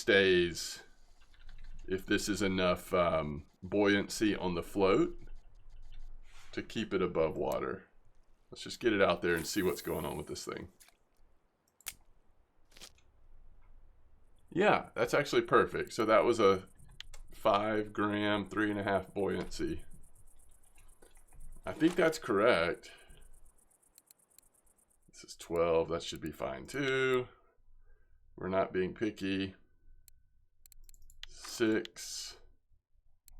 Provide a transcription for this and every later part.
stays if this is enough buoyancy on the float to keep it above water. Let's just get it out there and see what's going on with this thing. Yeah, that's actually perfect. So that was a 5 gram, 3.5 buoyancy. I think that's correct. This is 12, that should be fine too. We're not being picky. 6.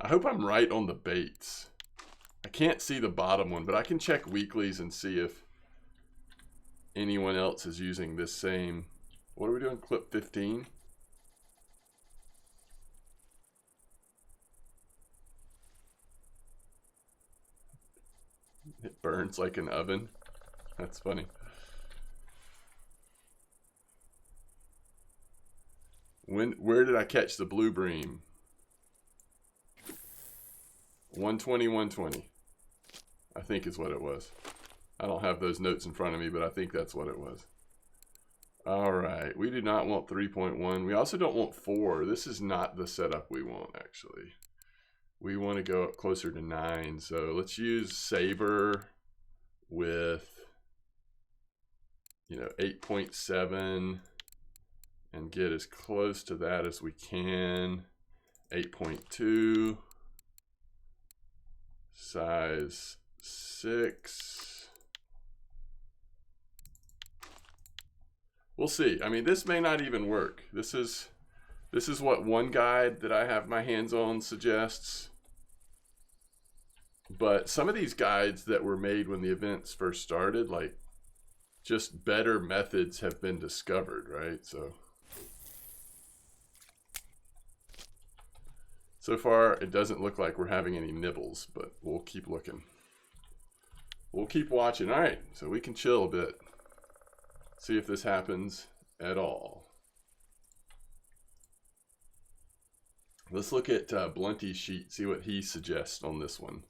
I hope I'm right on the baits. I can't see the bottom one, but I can check weeklies and see if anyone else is using this same. What are we doing? Clip 15? It burns like an oven. That's funny. Where did I catch the blue bream? 120, 120. I think is what it was. I don't have those notes in front of me, but I think that's what it was. All right, we do not want 3.1. We also don't want 4. This is not the setup we want, actually. We want to go up closer to 9. So let's use Saber with, 8.7 and get as close to that as we can. 8.2. Size 6. We'll see. I mean, this may not even work. This is what one guide that I have my hands on suggests. But some of these guides that were made when the events first started, like, just better methods have been discovered, right? So far, it doesn't look like we're having any nibbles, but we'll keep looking. We'll keep watching. All right, so we can chill a bit. See if this happens at all. Let's look at Blunty's sheet, see what he suggests on this one.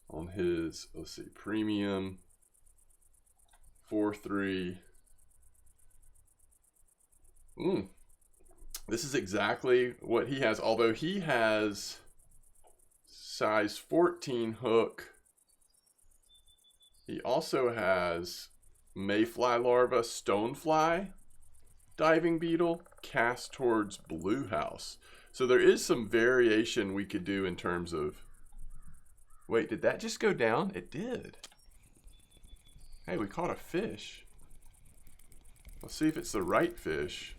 On his, let's see, premium, 4.3. This is exactly what he has, although he has size 14 hook. He also has mayfly larva, stonefly, diving beetle, cast towards blue house. So there is some variation we could do in terms of, wait, did that just go down? It did. Hey, we caught a fish. Let's see if it's the right fish.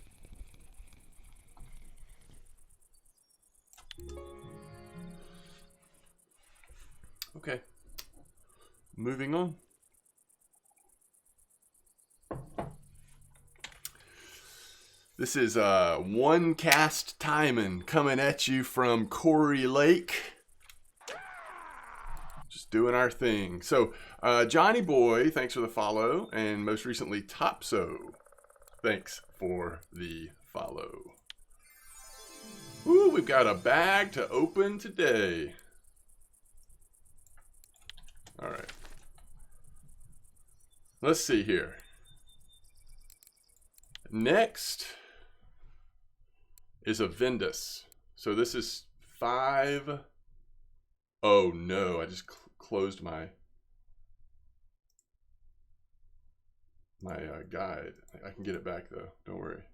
Okay, moving on. This is One Cast Timing coming at you from Corey Lake. Just doing our thing. So Johnny Boy, thanks for the follow, and most recently Topso, thanks for the follow. Ooh, we've got a bag to open today. All right. Let's see here. Next is a Vendus. So this is 5. Oh no, I just closed my guide. I can get it back though, don't worry.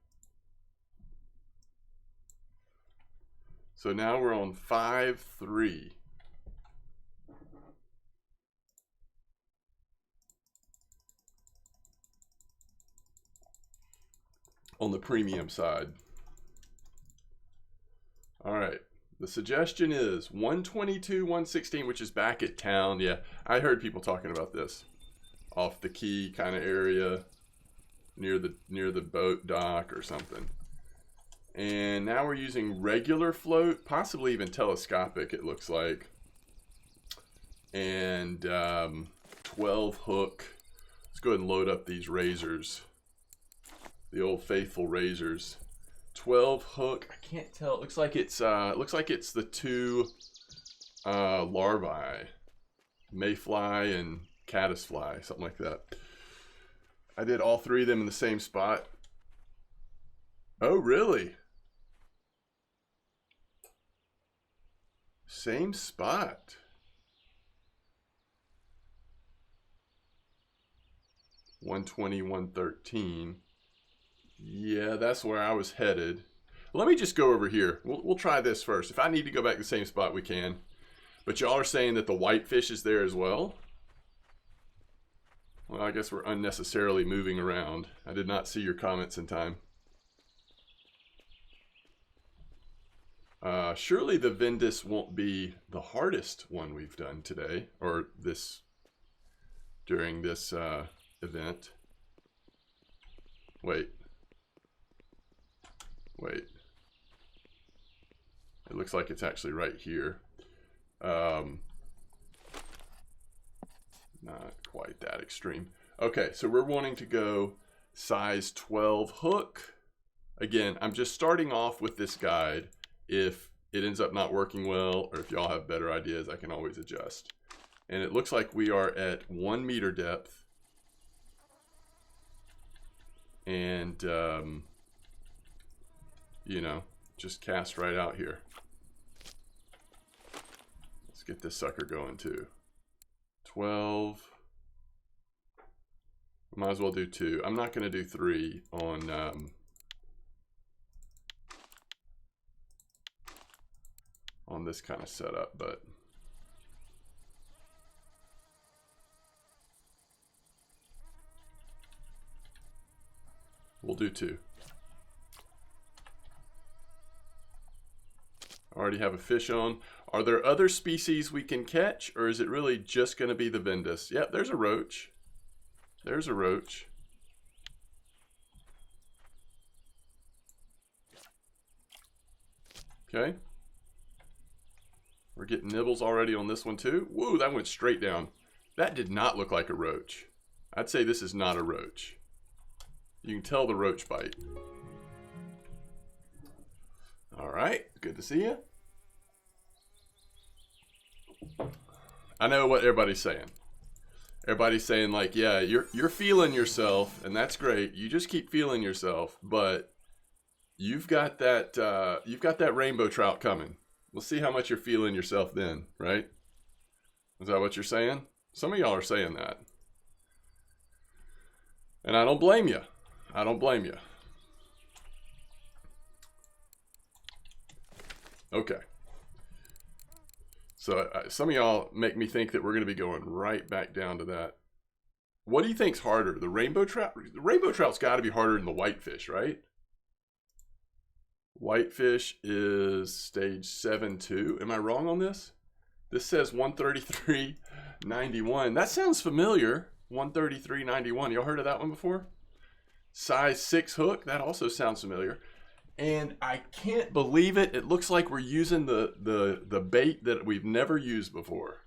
So now we're on 5.3. On the premium side. All right, the suggestion is 122, 116, which is back at town. Yeah, I heard people talking about this. Off the key kind of area, near the boat dock or something. And now we're using regular float, possibly even telescopic, it looks like. And 12 hook. Let's go ahead and load up these razors. The old faithful razors. 12 hook. I can't tell. It looks like it's the 2 larvae, mayfly and caddisfly, something like that. I did all 3 of them in the same spot. Oh, really? Same spot. 120, 113. Yeah, that's where I was headed. Let me just go over here. We'll try this first. If I need to go back to the same spot, we can. But y'all are saying that the whitefish is there as well? Well, I guess we're unnecessarily moving around. I did not see your comments in time. Surely the Vindus won't be the hardest one we've done today, or this, during this event. Wait. It looks like it's actually right here. Not quite that extreme. Okay, so we're wanting to go size 12 hook. Again, I'm just starting off with this guide. If it ends up not working well, or if y'all have better ideas, I can always adjust. And it looks like we are at 1 meter depth. And, you know, just cast right out here. Let's get this sucker going too. 12. Might as well do 2. I'm not going to do 3 on this kind of setup, but we'll do 2. I already have a fish on. Are there other species we can catch, or is it really just going to be the Vindus? Yep, there's a roach. There's a roach. Okay. We're getting nibbles already on this one too. Woo, that went straight down. That did not look like a roach. I'd say this is not a roach. You can tell the roach bite. All right, good to see you. I know what everybody's saying. Everybody's saying like, yeah, you're feeling yourself, and that's great. You just keep feeling yourself, but you've got that rainbow trout coming. We'll see how much you're feeling yourself then, right? Is that what you're saying? Some of y'all are saying that. And I don't blame you. I don't blame you. Okay. So some of y'all make me think that we're going to be going right back down to that. What do you think's harder? The rainbow trout? The rainbow trout's got to be harder than the whitefish, right? Whitefish is stage 7-2. Am I wrong on this? This says 133.91. That sounds familiar. 133.91. Y'all heard of that one before? Size 6 hook. That also sounds familiar. And I can't believe it. It looks like we're using the bait that we've never used before.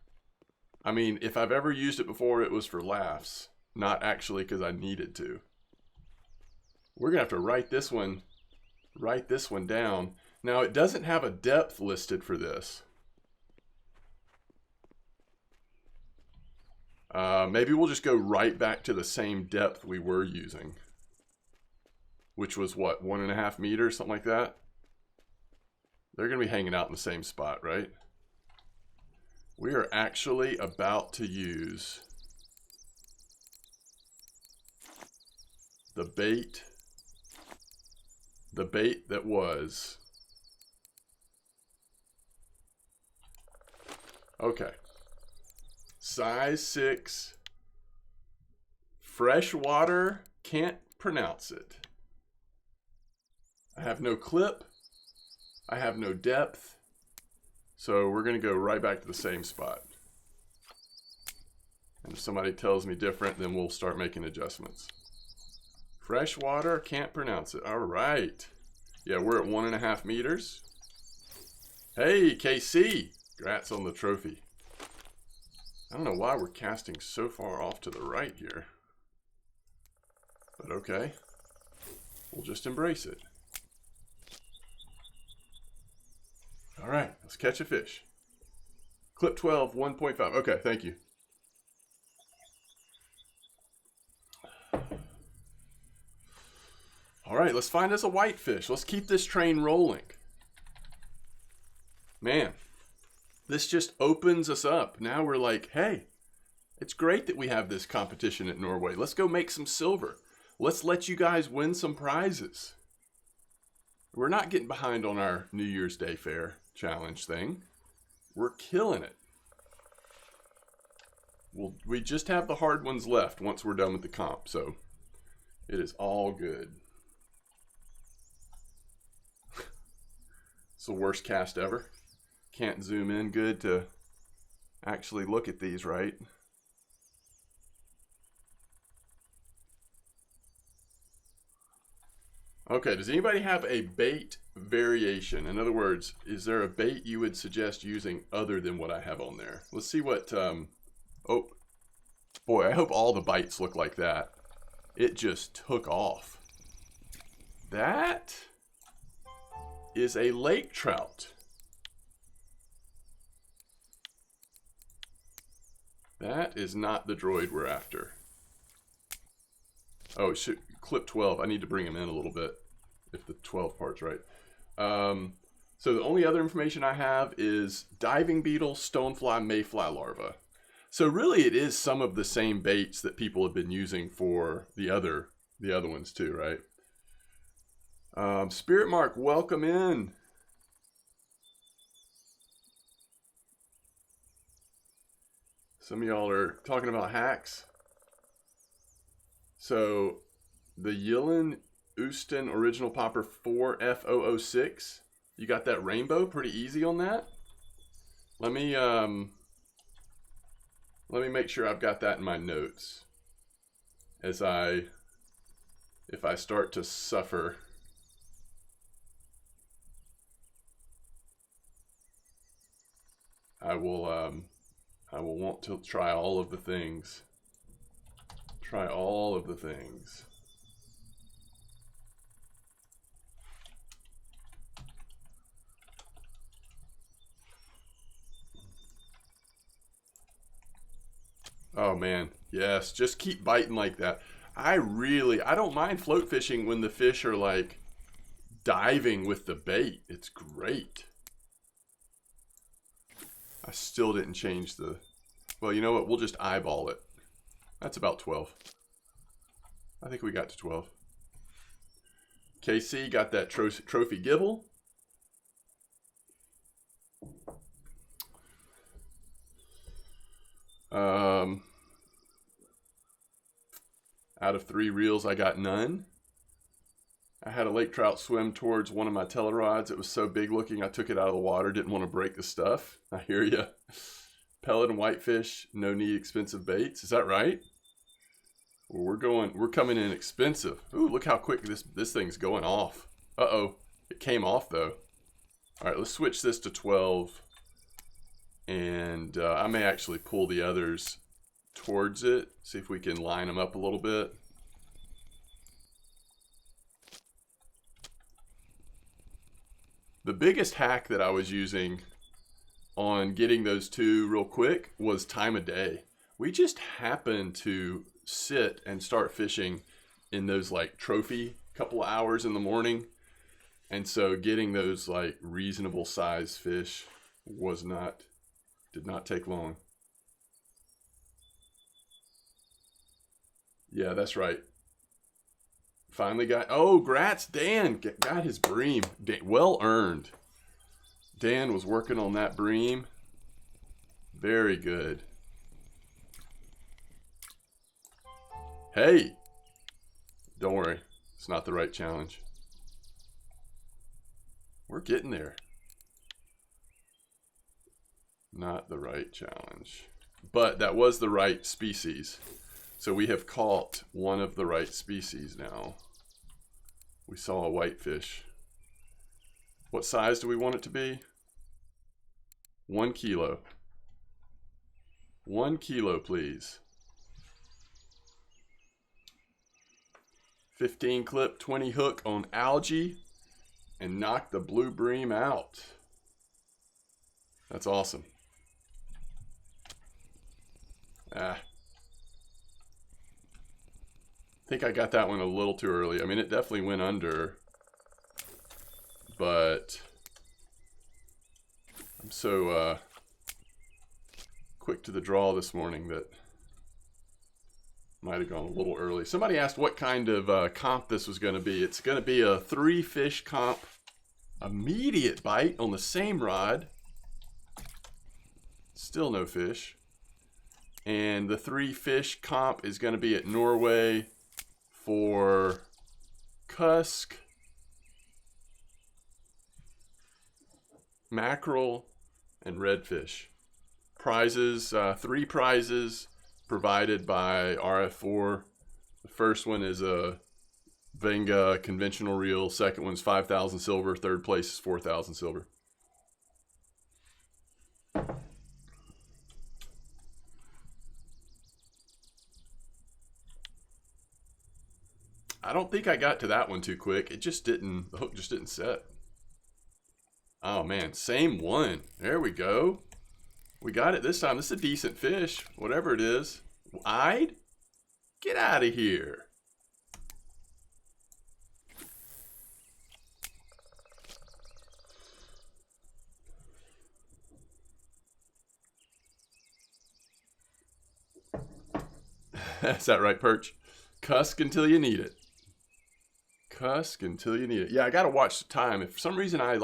I mean, if I've ever used it before, it was for laughs, not actually because I needed to. We're gonna have to write this one down. Now it doesn't have a depth listed for this. Maybe we'll just go right back to the same depth we were using, which was what, 1.5 meters, something like that. They're gonna be hanging out in the same spot, right? We are actually about to use the bait that was. Okay. Size 6. Freshwater, can't pronounce it. I have no clip. I have no depth. So we're going to go right back to the same spot. And if somebody tells me different, then we'll start making adjustments. Freshwater, can't pronounce it. All right. Yeah, we're at 1.5 meters. Hey, KC. Congrats on the trophy. I don't know why we're casting so far off to the right here. But okay. We'll just embrace it. All right, let's catch a fish. Clip 12, 1.5. Okay, thank you. All right, let's find us a whitefish. Let's keep this train rolling. Man, This just opens us up. Now we're like, hey, it's great that we have this competition at Norway. Let's go make some silver. Let's let you guys win some prizes. We're not getting behind on our New Year's Day Fair challenge thing. We're killing it. We just have the hard ones left once we're done with the comp, so it is all good. It's the worst cast ever. Can't zoom in good to actually look at these, right? Okay, does anybody have a bait variation? In other words, is there a bait you would suggest using other than what I have on there? Let's see what, oh, boy, I hope all the bites look like that. It just took off. That is a lake trout. That is not the droid we're after. Oh, shoot, clip 12. I need to bring him in a little bit, if the 12 part's right. So the only other information I have is diving beetle, stonefly, mayfly larva. So really it is some of the same baits that people have been using for the other ones too, right? Spirit Mark, welcome in. Some of y'all are talking about hacks. So the Yilin Houston Original Popper 4F006, you got that rainbow pretty easy on that. Let me make sure I've got that in my notes if I start to suffer. I will want to try all of the things. Try all of the things. Oh man, yes, just keep biting like that. I don't mind float fishing when the fish are like diving with the bait. It's great. I still didn't change the, well, you know what? We'll just eyeball it. That's about 12. I think we got to 12. KC got that trophy gibble. Out of 3 reels, I got none. I had a lake trout swim towards one of my telerods. It was so big looking, I took it out of the water. Didn't want to break the stuff. I hear ya. Pellet and whitefish, no need expensive baits. Is that right? Well, we're coming in expensive. Ooh, look how quick this thing's going off. Uh-oh, it came off though. All right, let's switch this to 12. And I may actually pull the others towards it. See if we can line them up a little bit. The biggest hack that I was using on getting those 2 real quick was time of day. We just happened to sit and start fishing in those like trophy couple of hours in the morning. And so getting those like reasonable size fish did not take long. Yeah, that's right. Finally got, oh, grats, Dan got his bream. Well earned. Dan was working on that bream. Very good. Hey, don't worry. It's not the right challenge. We're getting there. Not the right challenge. But that was the right species. So we have caught one of the right species now. We saw a whitefish. What size do we want it to be? 1 kilo. 1 kilo, please. 15 clip, 20 hook on algae, and knock the blue bream out. That's awesome. I think I got that one a little too early. I mean, it definitely went under, but I'm so quick to the draw this morning that might have gone a little early. Somebody asked what kind of comp this was going to be. It's going to be a 3-fish comp. Immediate bite on the same rod. Still no fish. And the 3-fish comp is going to be at Norway for Cusk, mackerel, and redfish. Prizes, 3 prizes provided by RF4. The first one is a Venga conventional reel. Second one's 5,000 silver. Third place is 4,000 silver. I don't think I got to that one too quick. It just didn't, the hook just didn't set. Oh man, same one. There we go. We got it this time. This is a decent fish, whatever it is. Eyed? Get out of here. Is that right, Perch? Cusk until you need it. Cusk until you need it. Yeah, I gotta watch the time. If for some reason I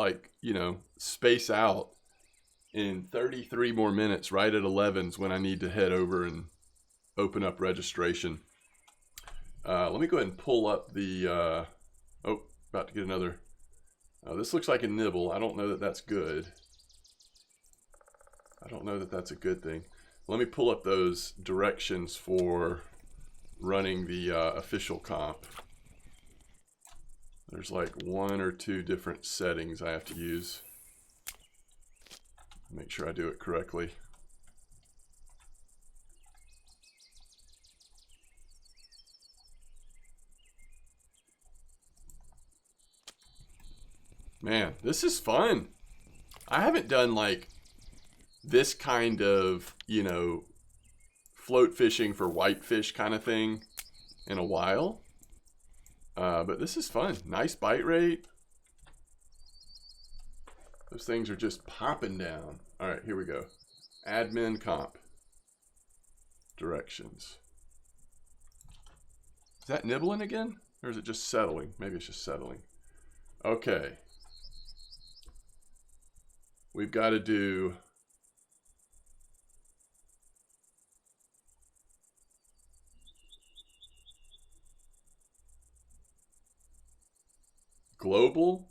space out in 33 more minutes, right at 11's when I need to head over and open up registration. Let me go ahead and pull up the, oh, about to get another. This looks like a nibble. I don't know that that's good. I don't know that that's a good thing. Let me pull up those directions for running the official comp. There's like 1 or 2 different settings I have to use. Make sure I do it correctly. Man, this is fun. I haven't done like this kind of, float fishing for whitefish kind of thing in a while. But this is fun. Nice bite rate. Those things are just popping down. All right, here we go. Admin comp. Directions. Is that nibbling again? Or is it just settling? Maybe it's just settling. Okay. We've got to do global.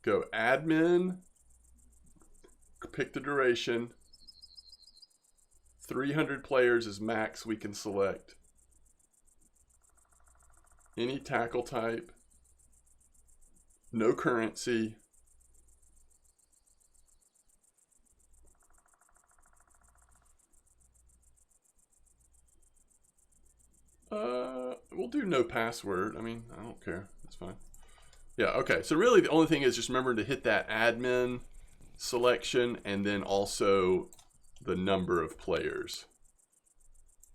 Go admin. Pick the duration. 300 players is max we can select. Any tackle type. No currency. We'll do no password. I mean, I don't care. That's fine. Yeah, okay. So really the only thing is just remember to hit that admin selection and then also the number of players.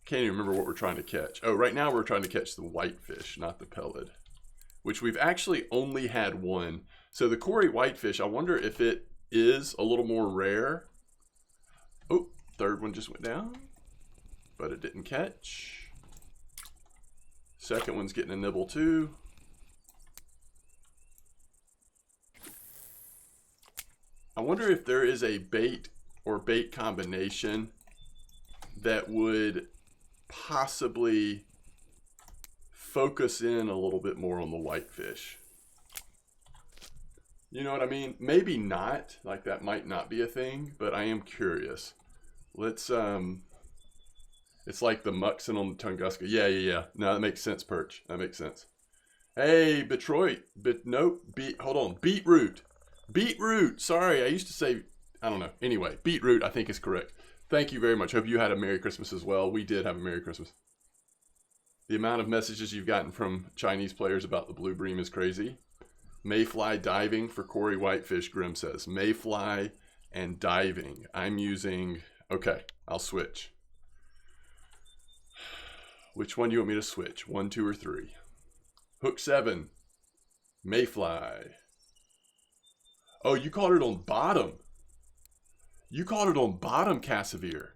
Can't even remember what we're trying to catch. Oh, right now we're trying to catch the whitefish, not the pellet, which we've actually only had one. So the Cory whitefish, I wonder if it is a little more rare. Oh, third one just went down, but it didn't catch. Second one's getting a nibble too. I wonder if there is a bait or bait combination that would possibly focus in a little bit more on the whitefish. You know what I mean? Maybe not, like that might not be a thing, but I am curious. Let's, it's like the Muxin on the Tunguska. Yeah. No, that makes sense, Perch. That makes sense. Hey, Detroit. Hold on. Beetroot. Beetroot. Sorry, I used to say, I don't know. Anyway, beetroot I think is correct. Thank you very much. Hope you had a Merry Christmas as well. We did have a Merry Christmas. The amount of messages you've gotten from Chinese players about the blue bream is crazy. Mayfly diving for Cory whitefish, Grim says. Mayfly and diving. I'm using, okay, I'll switch. Which one do you want me to switch? 1, 2, or 3? Hook 7. Mayfly. Oh, you caught it on bottom. You caught it on bottom, Cassavere.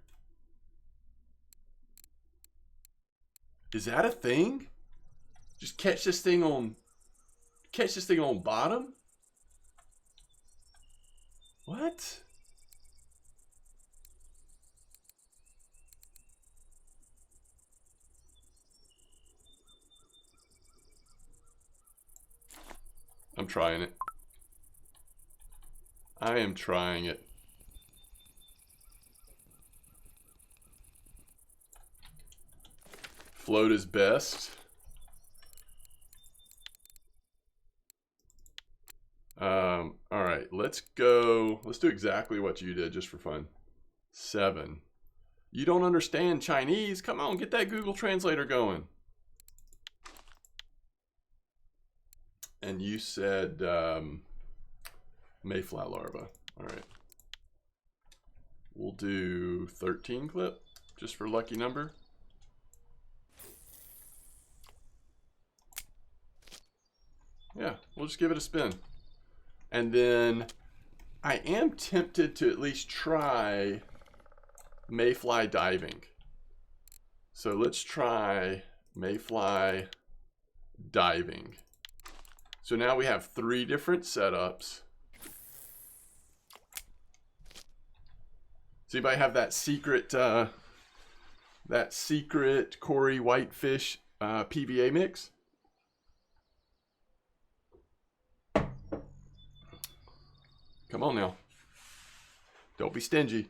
Is that a thing? Just catch this thing on bottom? What? I'm trying it. I am trying it. Float is best. All right, let's go. Let's do exactly what you did just for fun. 7. You don't understand Chinese? Come on, get that Google Translator going. And you said mayfly larva. All right. We'll do 13 clip just for lucky number. Yeah, we'll just give it a spin. And then I am tempted to at least try mayfly diving. So let's try mayfly diving. So now we have 3 different setups. Does anybody have that secret Cory whitefish PVA mix? Come on now. Don't be stingy.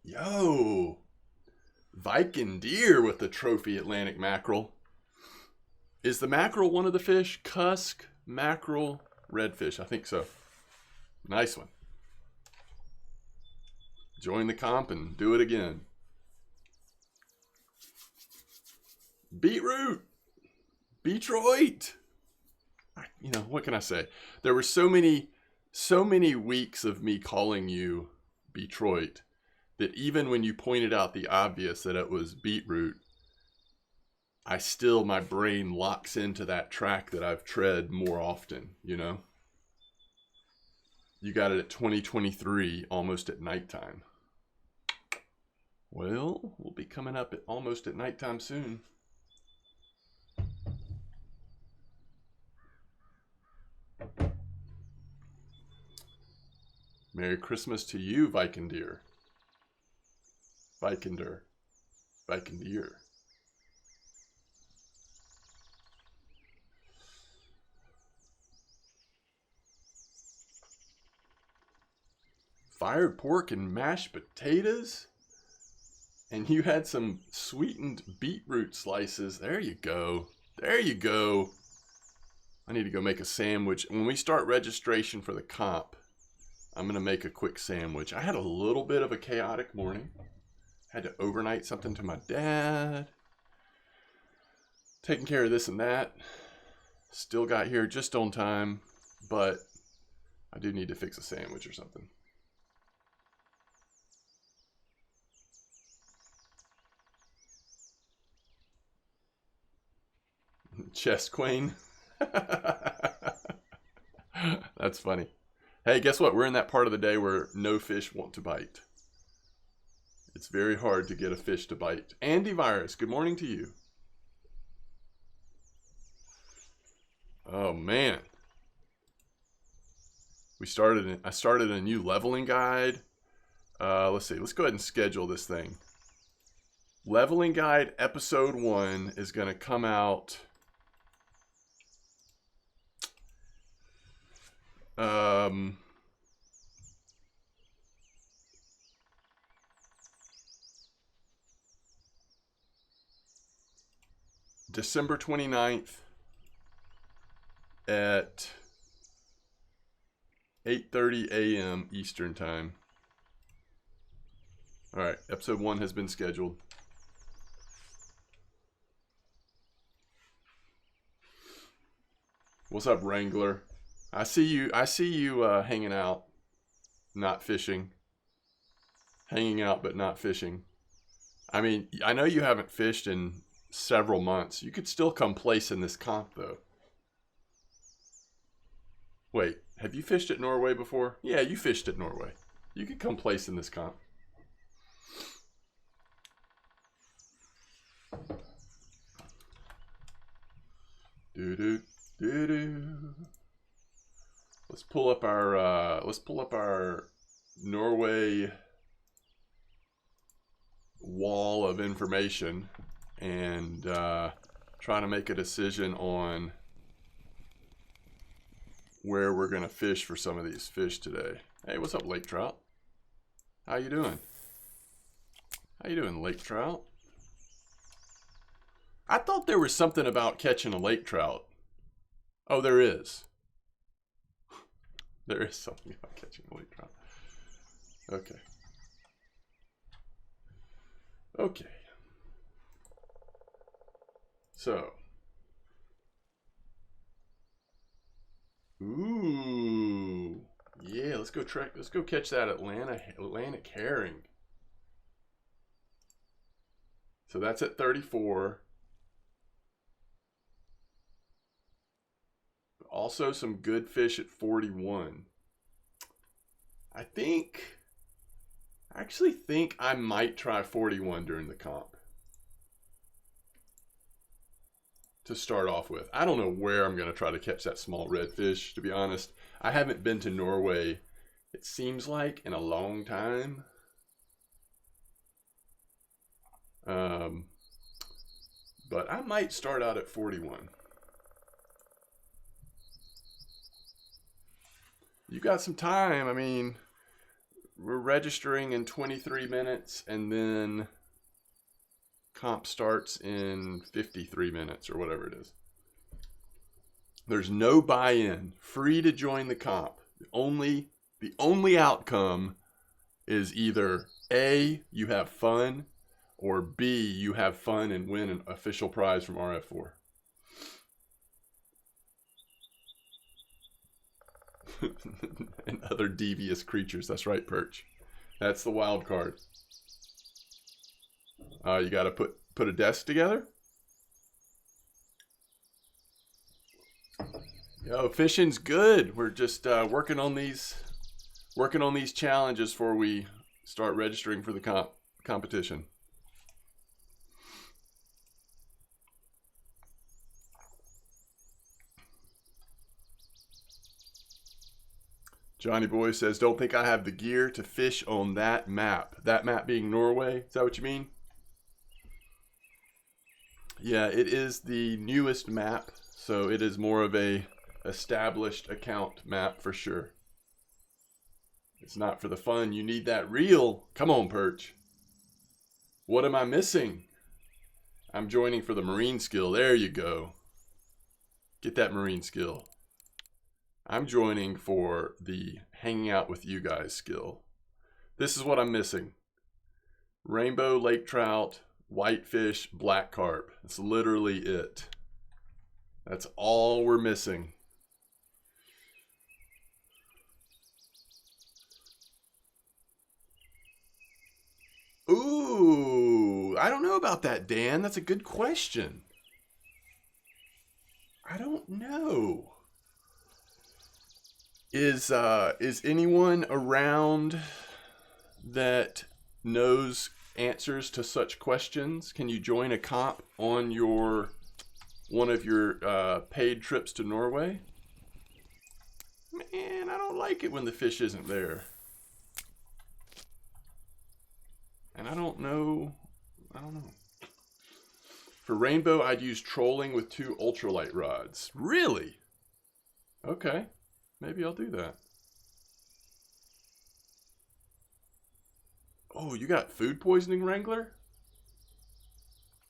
Yo. Viking deer with the trophy Atlantic mackerel. Is the mackerel one of the fish? Cusk, mackerel, redfish. I think so. Nice one. Join the comp and do it again. Beetroot. Beetroit. You know, what can I say? There were so many weeks of me calling you Beetroit that even when you pointed out the obvious that it was beetroot, my brain locks into that track that I've tread more often, you know? You got it at 2023, almost at nighttime. Well, we'll be coming up at almost at nighttime soon. Merry Christmas to you, Viking deer. Viking deer. Fired pork and mashed potatoes? And you had some sweetened beetroot slices. There you go. There you go. I need to go make a sandwich. When we start registration for the comp, I'm going to make a quick sandwich. I had a little bit of a chaotic morning. Had to overnight something to my dad. Taking care of this and that. Still got here just on time, but I do need to fix a sandwich or something. Chest queen. That's funny. Hey, guess what? We're in that part of the day where no fish want to bite. It's very hard to get a fish to bite. Andy Virus, good morning to you. Oh man. I started a new leveling guide. Let's see. Let's go ahead and schedule this thing. Leveling guide episode 1 is going to come out December 29th at 8:30 a.m. Eastern Time. All right, episode 1 has been scheduled. What's up, Wrangler? I see you hanging out, not fishing. Hanging out but not fishing. I mean, I know you haven't fished in several months. You could still come place in this comp though. Wait, have you fished at Norway before? Yeah, you fished at Norway. You could come place in this comp. Do do do. Let's pull up our Norway wall of information and try to make a decision on where we're gonna fish for some of these fish today. Hey, what's up, lake trout? How you doing? How you doing, lake trout? I thought there was something about catching a lake trout. Oh, there is. There is something about catching a lake trout. Okay. Okay. So. Ooh. Yeah, let's go catch that Atlantic herring. So that's at 34. Also some good fish at 41. I actually think I might try 41 during the comp to start off with. I don't know where I'm going to try to catch that small redfish, to be honest. I haven't been to Norway, it seems like, in a long time. But I might start out at 41. You got some time. I mean, we're registering in 23 minutes and then comp starts in 53 minutes or whatever it is. There's no buy-in. Free to join the comp. The only outcome is either A, you have fun, or B, you have fun and win an official prize from RF4. And other devious creatures. That's right, Perch. That's the wild card. You got to put a desk together. Yo, fishing's good. We're just working on these challenges before we start registering for the competition. Johnny Boy says, don't think I have the gear to fish on that map. That map being Norway? Is that what you mean? Yeah, it is the newest map, so it is more of a established account map for sure. It's not for the fun. You need that reel. Come on, Perch. What am I missing? I'm joining for the marine skill. There you go. Get that marine skill. I'm joining for the hanging out with you guys skill. This is what I'm missing. Rainbow lake trout, whitefish, black carp. That's literally it. That's all we're missing. Ooh, I don't know about that, Dan. That's a good question. I don't know. Is anyone around that knows answers to such questions? Can you join a comp on one of your paid trips to Norway? Man, I don't like it when the fish isn't there. And I don't know. For rainbow, I'd use trolling with 2 ultralight rods. Really? Okay. Maybe I'll do that. Oh, you got food poisoning, Wrangler?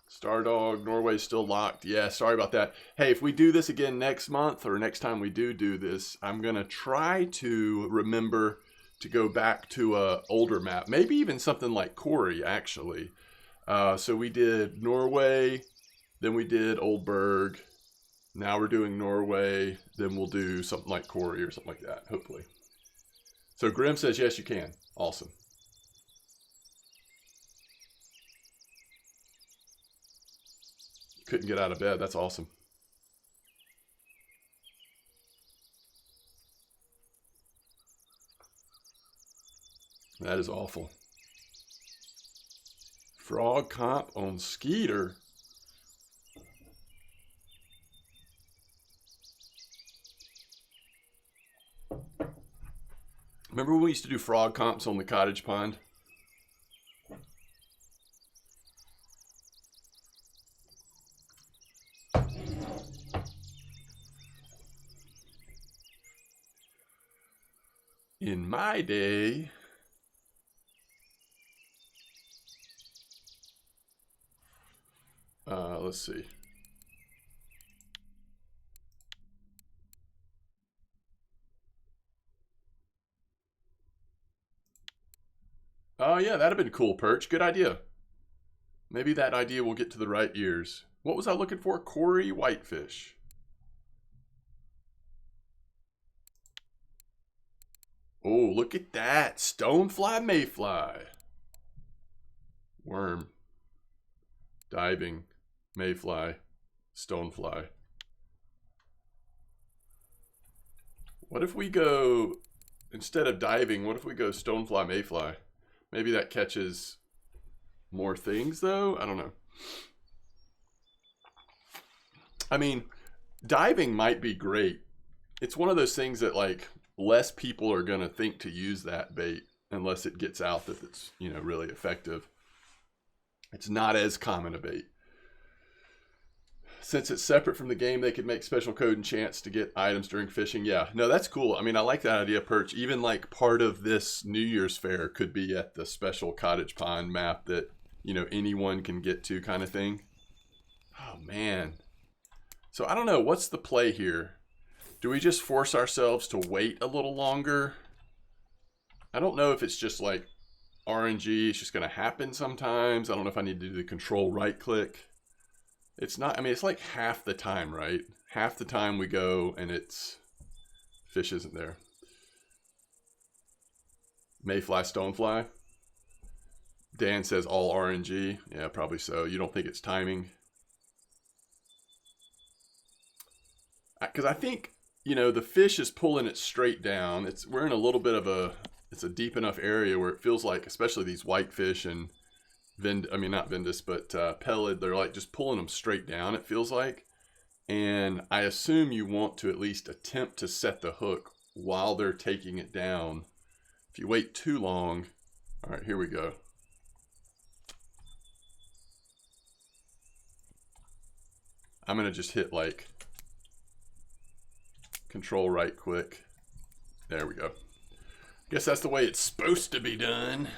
Stardog, Norway's still locked. Yeah, sorry about that. Hey, if we do this again next month or next time we do this, I'm going to try to remember to go back to a older map. Maybe even something like Corey, actually. So we did Norway, then we did Oldberg. Now we're doing Norway, then we'll do something like Corey or something like that, hopefully. So Grim says, yes, you can. Awesome. Couldn't get out of bed. That's awesome. That is awful. Frog comp on Skeeter. Remember when we used to do frog comps on the cottage pond? In my day, let's see. Oh yeah, that'd have been cool, Perch. Good idea. Maybe that idea will get to the right ears. What was I looking for? Corey whitefish. Oh, look at that. Stonefly mayfly. Worm. Diving. Mayfly. Stonefly. What if we go, instead of diving, what if we go stonefly mayfly? Maybe that catches more things though? I don't know. I mean, diving might be great. It's one of those things that like less people are going to think to use that bait unless it gets out that it's, you know, really effective. It's not as common a bait. Since it's separate from the game, they could make special code and chance to get items during fishing. Yeah, no, that's cool. I mean, I like that idea, Perch. Even like part of this New Year's fair could be at the special cottage pond map that, you know, anyone can get to kind of thing. Oh, man. So I don't know. What's the play here? Do we just force ourselves to wait a little longer? I don't know if it's just like RNG. It's just going to happen sometimes. I don't know if I need to do the control right click. It's not, I mean, it's like half the time, right? Half the time we go and it's, fish isn't there. Mayfly, stonefly. Dan says all RNG. Yeah, probably so. You don't think it's timing? Because I think, you know, the fish is pulling it straight down. We're in a little bit of it's a deep enough area where it feels like, especially these whitefish and not Vendus, but Pellet, they're like just pulling them straight down, it feels like. And I assume you want to at least attempt to set the hook while they're taking it down. If you wait too long, all right, here we go. I'm going to just hit like control right quick. There we go. Guess that's the way it's supposed to be done.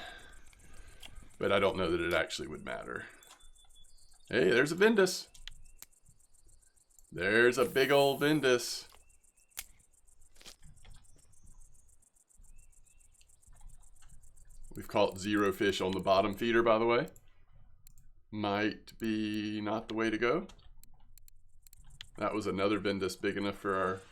But I don't know that it actually would matter. Hey, there's a Vendus. There's a big old Vendus. We've caught 0 fish on the bottom feeder, by the way. Might be not the way to go. That was another Vendus big enough for our...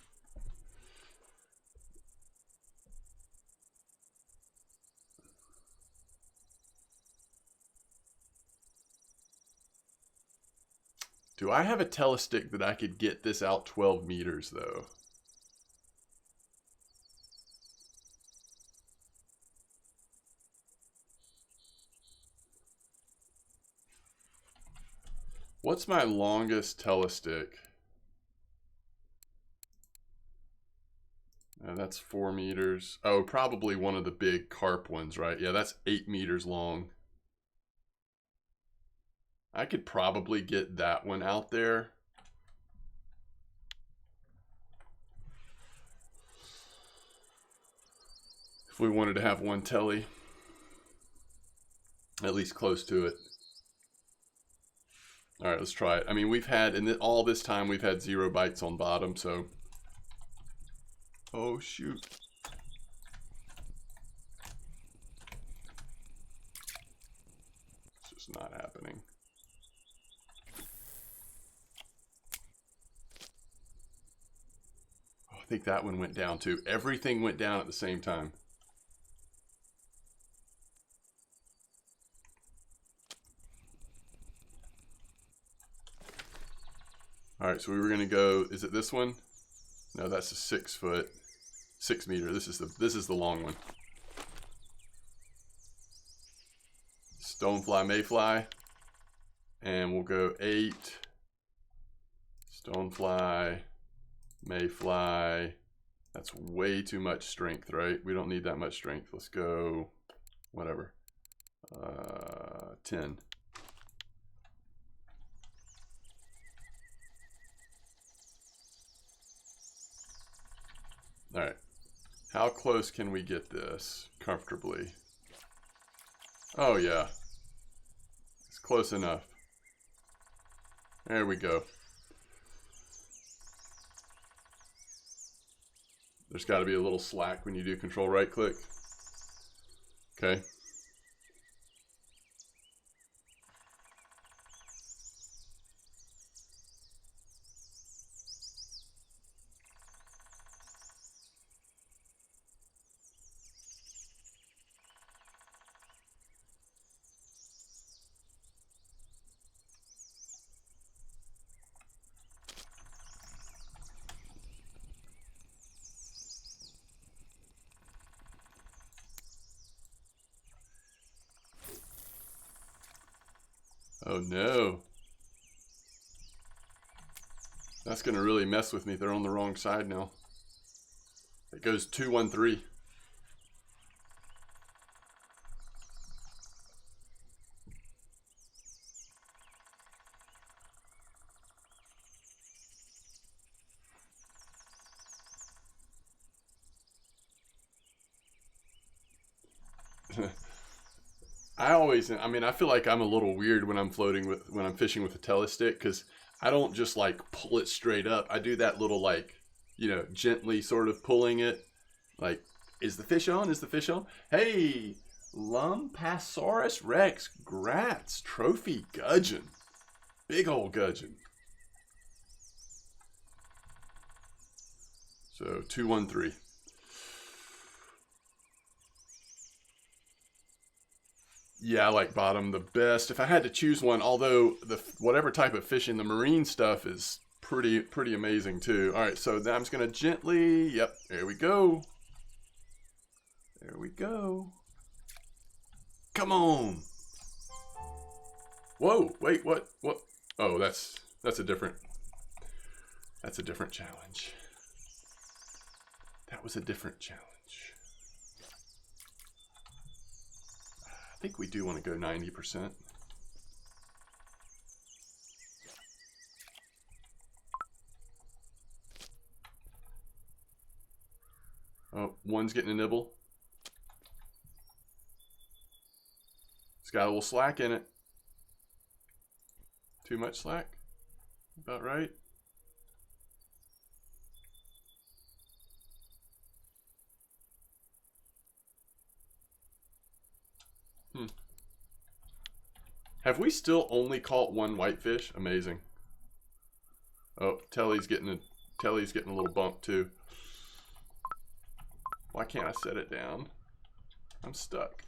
Do I have a telestick that I could get this out 12 meters, though? What's my longest telestick? That's 4 meters. Oh, probably one of the big carp ones, right? Yeah, that's 8 meters long. I could probably get that one out there. If we wanted to have one telly. At least close to it. All right, let's try it. I mean, we've had, in all this time, we've had 0 bites on bottom, so. Oh, shoot. It's just not happening. Oh, I think that one went down too. Everything went down at the same time. All right, so we were going to go, is it this one? No, that's a 6 foot, 6 meter. This is the long one. stonefly, mayfly. And we'll go 8 stonefly, mayfly. That's way too much strength, right? We don't need that much strength. Let's go, whatever, 10. All right, how close can we get this comfortably? Oh yeah, it's close enough. There we go. There's got to be a little slack when you do control right click. Okay. Oh no. That's going to really mess with me. They're on the wrong side now. It goes 2, 1, 3. I feel like I'm a little weird when I'm fishing with a telestick, because I don't just like pull it straight up. I do that little like, gently sort of pulling it. Like, is the fish on? Is the fish on? Hey, Lumpasaurus Rex, grats, trophy gudgeon. Big old gudgeon. So 2, 1, 3. Yeah, I like bottom the best. If I had to choose one, although whatever type of fishing, the marine stuff is pretty amazing too. All right, so then I'm just gonna gently. Yep, there we go. There we go. Come on. Whoa, wait, what? What? Oh, that's a different challenge. That was a different challenge. I think we do want to go 90%. Oh, one's getting a nibble. It's got a little slack in it. Too much slack? About right. Have we still only caught one whitefish? Amazing. Oh, Telly's getting a little bump too. Why can't I set it down? I'm stuck.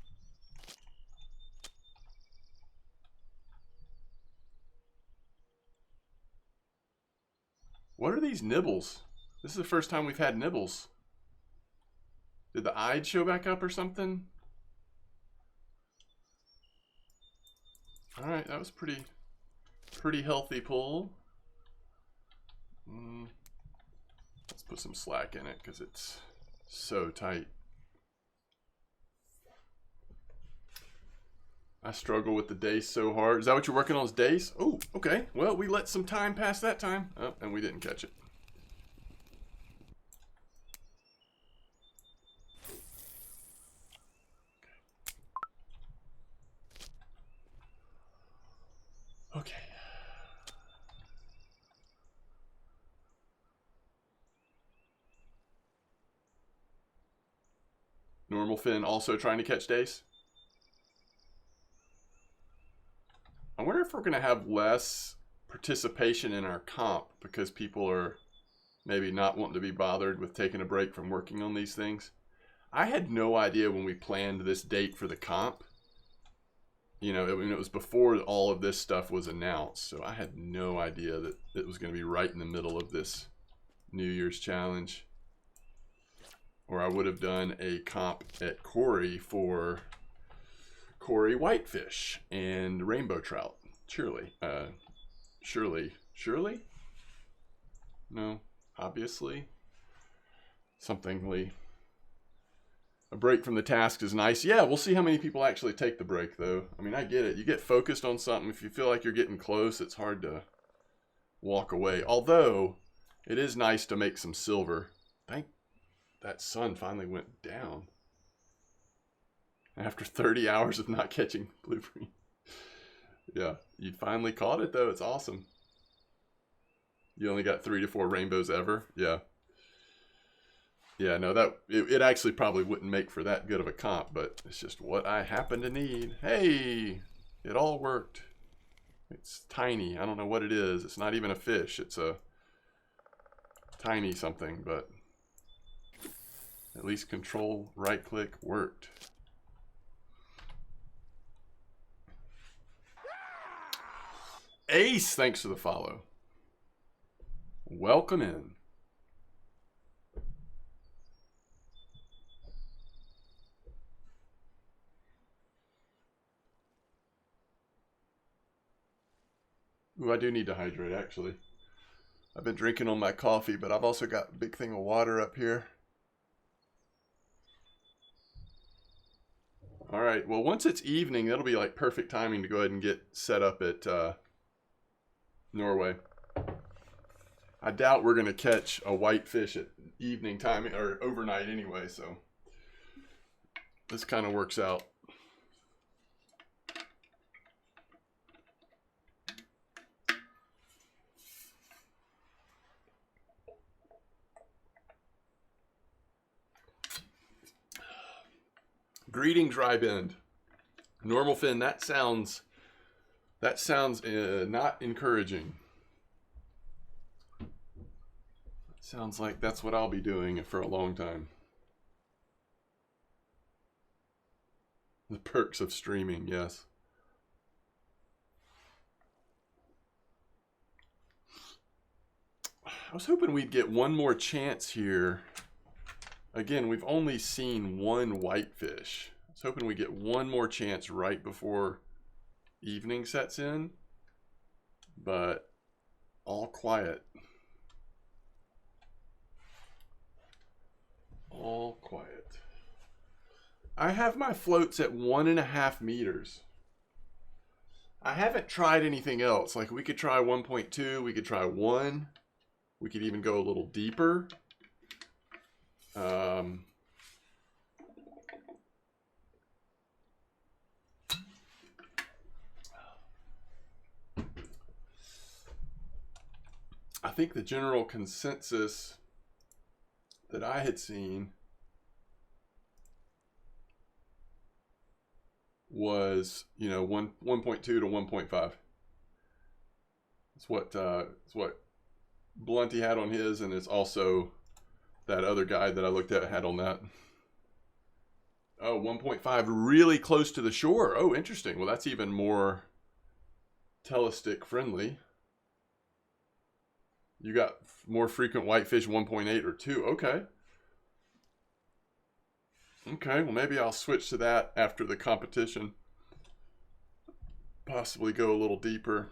What are these nibbles? This is the first time we've had nibbles. Did the eye show back up or something? All right, that was pretty healthy pull. Let's put some slack in it because it's so tight. I struggle with the dace so hard. Is that what you're working on, is dace? Oh, okay. Well, we let some time pass that time. Oh, and we didn't catch it. Okay. Normal fin also trying to catch dace. I wonder if we're going to have less participation in our comp because people are maybe not wanting to be bothered with taking a break from working on these things. I had no idea when we planned this date for the comp. It was before all of this stuff was announced, so I had no idea that it was going to be right in the middle of this New Year's challenge. Or I would have done a comp at Corey for Cory whitefish and rainbow trout. Surely. Surely? No, obviously. Somethingly. A break from the task is nice. Yeah, we'll see how many people actually take the break, though. I mean, I get it. You get focused on something. If you feel like you're getting close, it's hard to walk away. Although, it is nice to make some silver. Thank that sun finally went down. After 30 hours of not catching blueberry. Yeah, you finally caught it, though. It's awesome. You only got 3 to 4 rainbows ever? Yeah. Yeah, no, it actually probably wouldn't make for that good of a comp, but it's just what I happen to need. Hey, it all worked. It's tiny. I don't know what it is. It's not even a fish. It's a tiny something, but at least control right click worked. Ace, thanks for the follow. Welcome in. Ooh, I do need to hydrate, actually. I've been drinking on my coffee, but I've also got a big thing of water up here. All right, well, once it's evening, that'll be like perfect timing to go ahead and get set up at Norway. I doubt we're going to catch a whitefish at evening time, or overnight anyway, so this kind of works out. Greetings, Dry Bend. Normal fin, that sounds not encouraging. Sounds like that's what I'll be doing for a long time. The perks of streaming, yes. I was hoping we'd get one more chance here. Again, we've only seen one whitefish. I was hoping we get one more chance right before evening sets in, but all quiet. All quiet. I have my floats at 1.5 meters. I haven't tried anything else. Like, we could try 1.2, we could try 1. We could even go a little deeper. I think the general consensus that I had seen was, 1.2 to 1.5. It's what Blunty had on his, and it's also that other guy that I looked at had on that. Oh, 1.5, really close to the shore. Oh, interesting. Well, that's even more telestick friendly. You got more frequent whitefish, 1.8 or 2. Okay. Okay, well, maybe I'll switch to that after the competition. Possibly go a little deeper.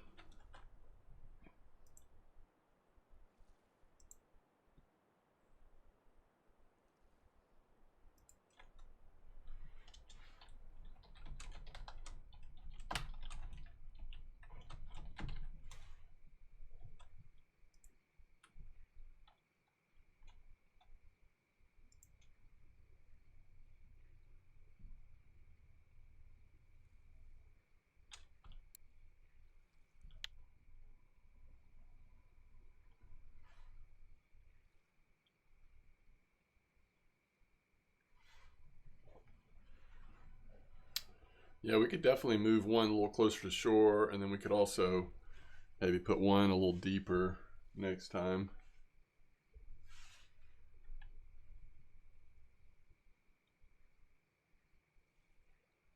Yeah, we could definitely move one a little closer to shore, and then we could also maybe put one a little deeper next time.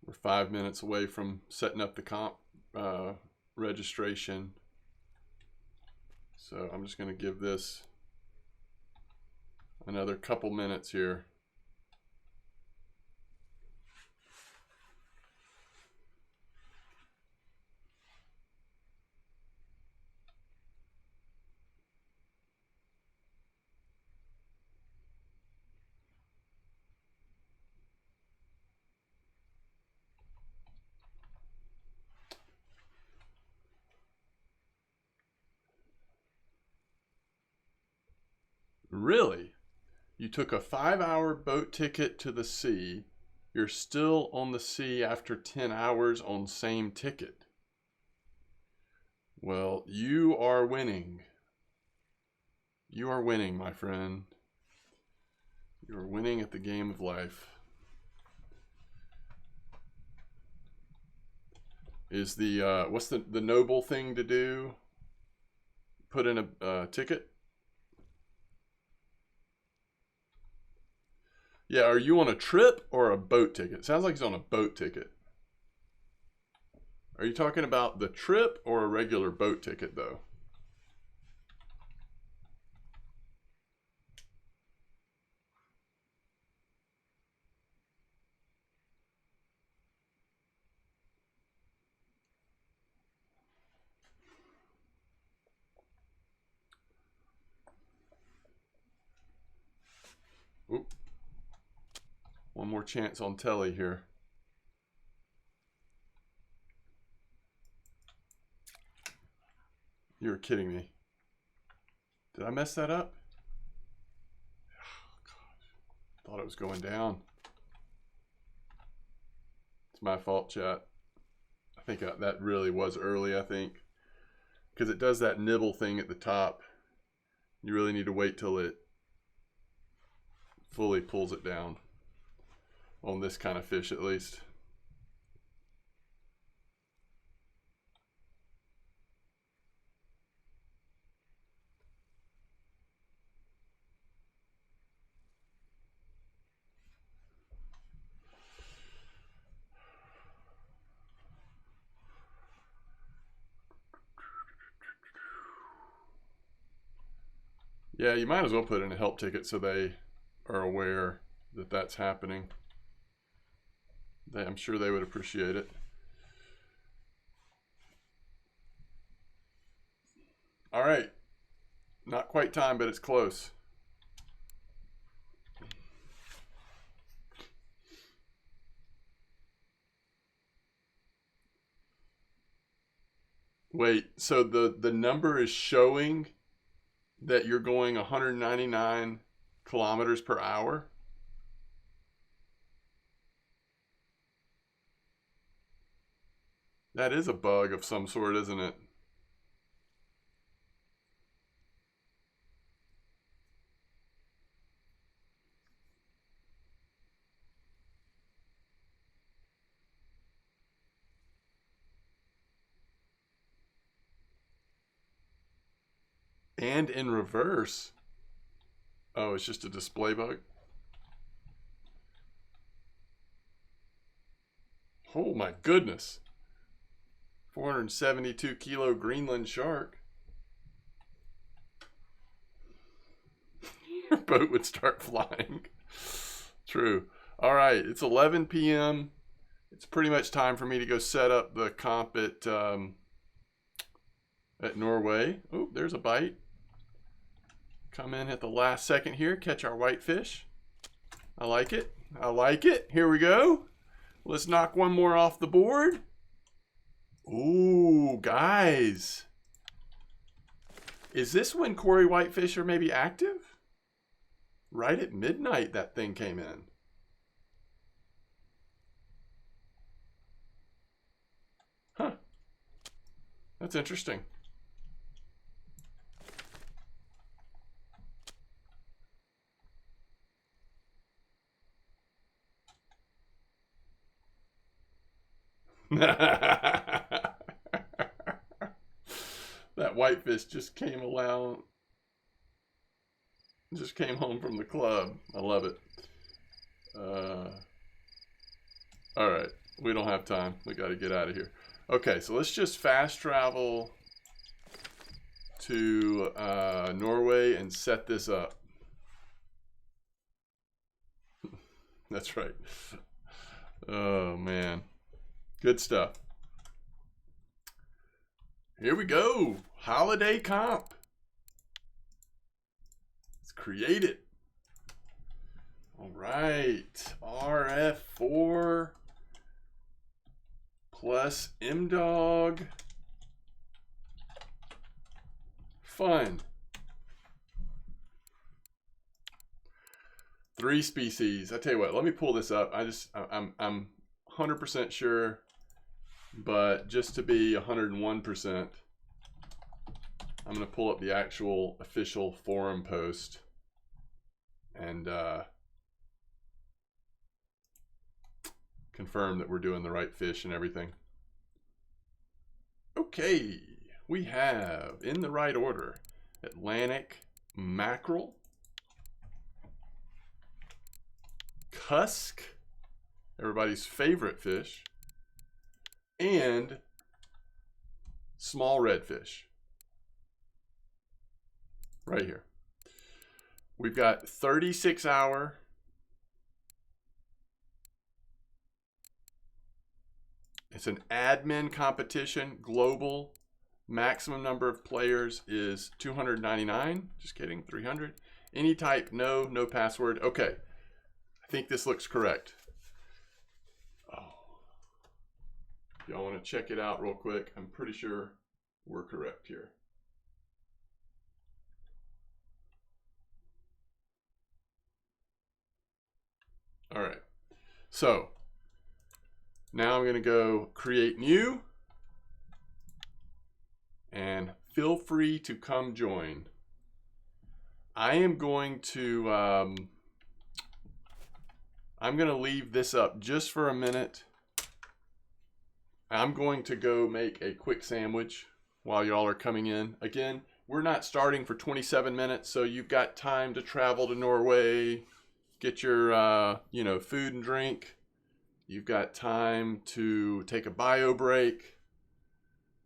We're 5 minutes away from setting up the comp registration. So I'm just going to give this another couple minutes here. Really? You took a 5-hour boat ticket to the sea. You're still on the sea after 10 hours on same ticket. Well, you are winning. You are winning, my friend. You are winning at the game of life. Is the, what's the noble thing to do? Put in a ticket? Yeah, are you on a trip or a boat ticket? Sounds like he's on a boat ticket. Are you talking about the trip or a regular boat ticket, though? Oop. One more chance on telly here. You're kidding me. Did I mess that up? Oh, gosh. Thought it was going down. It's my fault, chat. I think that really was early, I think. Because it does that nibble thing at the top. You really need to wait till it fully pulls it down. On this kind of fish, at least. Yeah, you might as well put in a help ticket so they are aware that that's happening. I'm sure they would appreciate it. All right. Not quite time, but it's close. Wait, so the number is showing that you're going 199 kilometers per hour? That is a bug of some sort, isn't it? And in reverse. Oh, it's just a display bug? Oh my goodness. 472 kilo Greenland shark. Your boat would start flying. True. All right, it's 11 p.m. It's pretty much time for me to go set up the comp at Norway. Oh, there's a bite. Come in at the last second here, catch our whitefish. I like it. I like it. Here we go. Let's knock one more off the board. Ooh, guys. Is this when Cory whitefish are maybe active? Right at midnight that thing came in. Huh. That's interesting. That whitefish just came home from the club. I love it. All right, we don't have time. We got to get out of here. Okay, so let's just fast travel to Norway and set this up. That's right. Oh man, good stuff. Here we go. Holiday comp. Let's create it. All right. RF4 plus MDog. Fun. 3 species. I tell you what, let me pull this up. I'm 100% sure, but just to be 101%, I'm going to pull up the actual official forum post and confirm that we're doing the right fish and everything. Okay, we have in the right order Atlantic mackerel, Cusk, everybody's favorite fish, and small redfish. Right here. We've got 36-hour. It's an admin competition, global. Maximum number of players is 299. Just kidding, 300. Any type, no password. Okay, I think this looks correct. Oh, y'all want to check it out real quick? I'm pretty sure we're correct here. All right, so now I'm going to go create new, and feel free to come join. I am going to I'm going to leave this up just for a minute. I'm going to go make a quick sandwich while y'all are coming in. Again, we're not starting for 27 minutes, so you've got time to travel to Norway, get your food and drink. You've got time to take a bio break,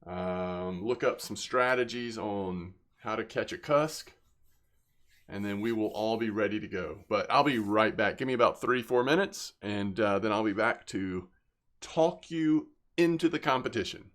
look up some strategies on how to catch a cusk, and then we will all be ready to go. But I'll be right back. Give me about 3-4 minutes, and then I'll be back to talk you into the competition.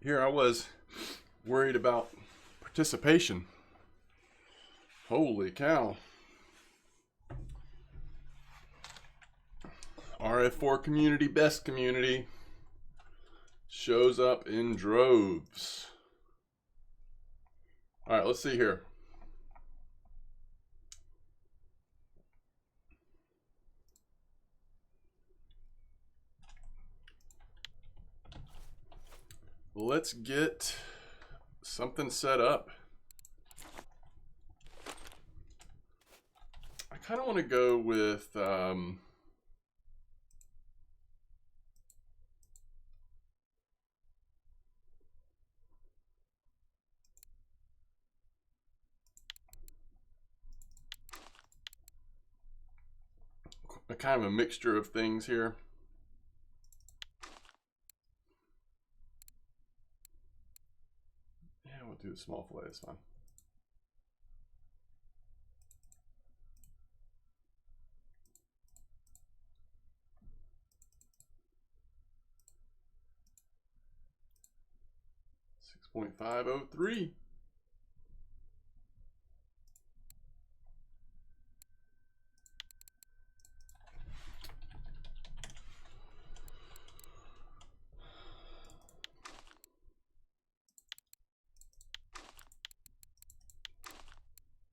Here I was worried about participation. Holy cow. RF4 community, best community, shows up in droves. All right, let's see here. Let's get something set up. I kind of want to go with a kind of a mixture of things here. Yeah, we'll do the small fillet, it's fine. .503.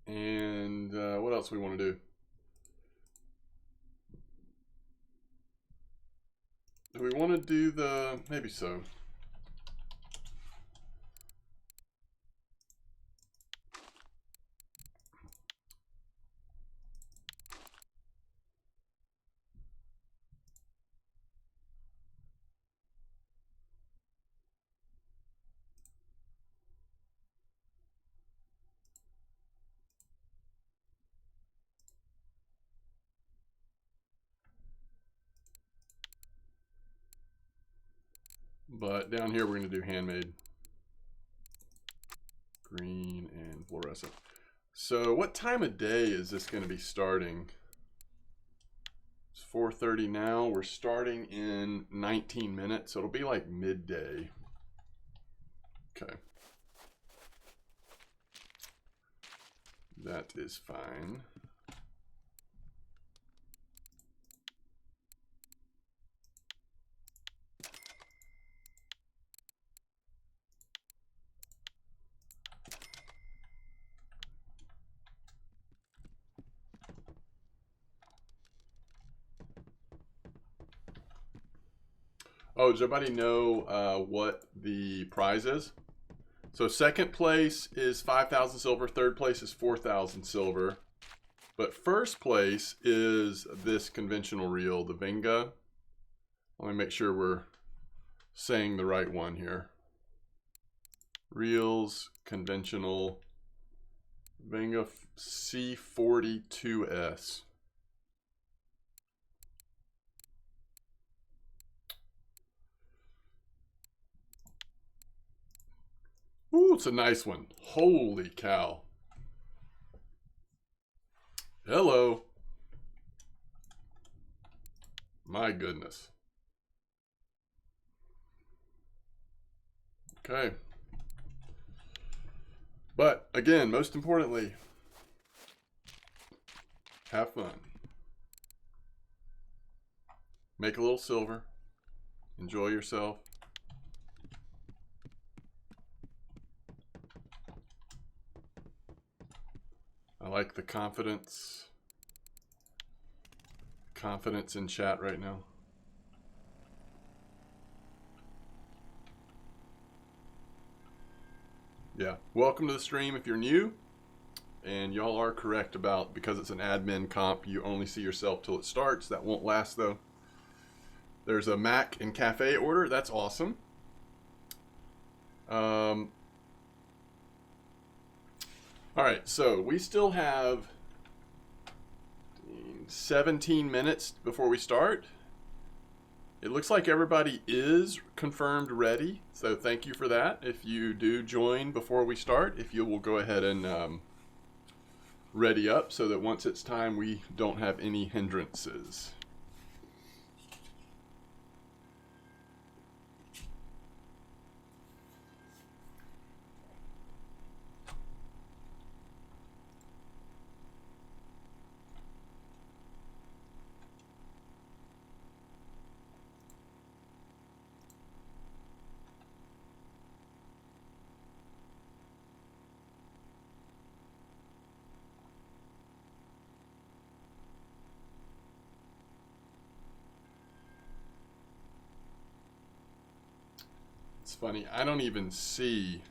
And what else we want to do? Do we want to do the, maybe so. But down here we're going to do handmade. Green and fluorescent. So what time of day is this going to be starting? It's 4:30 now. We're starting in 19 minutes, so it'll be like midday. Okay. That is fine. Oh, does everybody know what the prize is? So second place is 5,000 silver, third place is 4,000 silver. But first place is this conventional reel, the Venga. Let me make sure we're saying the right one here. Reels, conventional, Venga C42S. Ooh, it's a nice one. Holy cow. Hello. My goodness. Okay. But again, most importantly, have fun. Make a little silver. Enjoy yourself. I like the confidence in chat right now. Yeah, welcome to the stream if you're new. And y'all are correct about, because it's an admin comp, you only see yourself till it starts. That won't last though. There's a Mac and cafe order. That's awesome. All right, so we still have 17 minutes before we start. It looks like everybody is confirmed ready, so thank you for that. If you do join before we start, if you will go ahead and ready up so that once it's time we don't have any hindrances. It's funny. I don't even see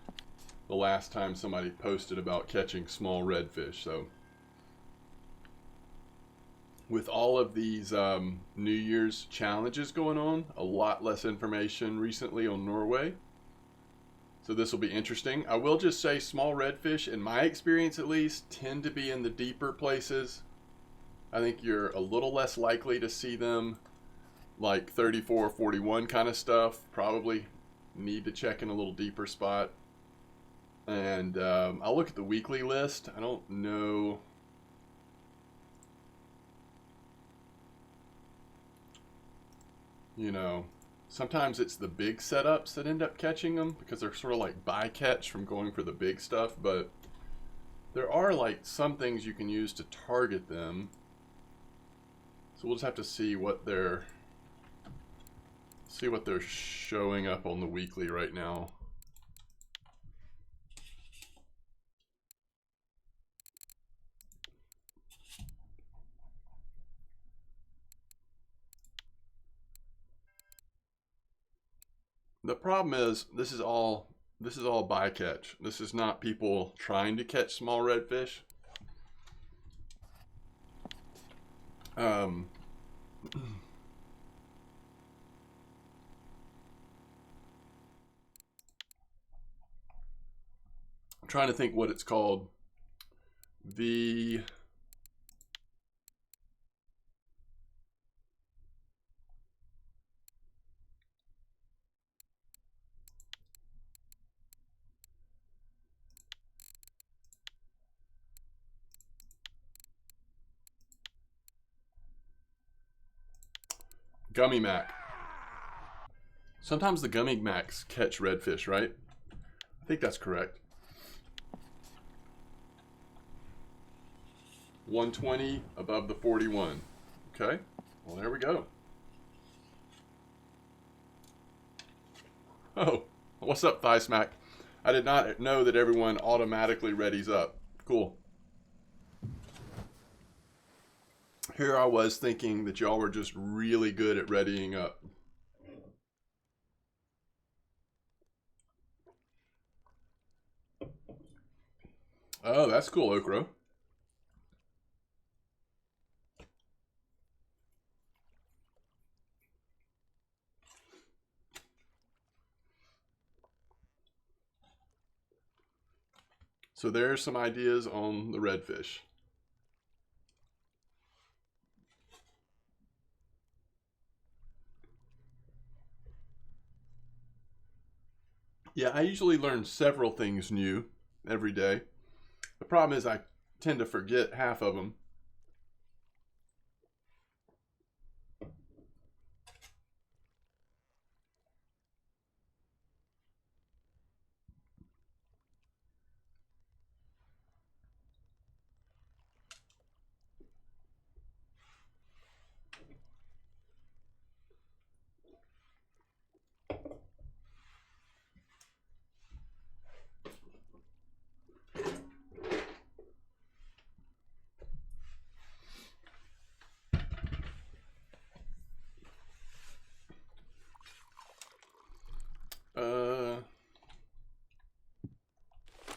the last time somebody posted about catching small redfish. So with all of these New Year's challenges going on, a lot less information recently on Norway. So this will be interesting. I will just say small redfish, in my experience at least, tend to be in the deeper places. I think you're a little less likely to see them like 34, 41 kind of stuff. Probably need to check in a little deeper spot. And I'll look at the weekly list. I don't know. You know, sometimes it's the big setups that end up catching them because they're sort of like bycatch from going for the big stuff. But there are like some things you can use to target them. So we'll just have to see what they're showing up on the weekly right now. The problem is this is all bycatch. This is not people trying to catch small redfish. I'm trying to think what it's called. The gummy mac. Sometimes the gummy macs catch redfish, right? I think that's correct. 120 above the 41. Okay, well there we go. Oh, what's up, Thigh Smack? I did not know that everyone automatically readies up. Cool. Here I was thinking that y'all were just really good at readying up. Oh, that's cool, Okra. So there's some ideas on the redfish. Yeah, I usually learn several things new every day. The problem is I tend to forget half of them.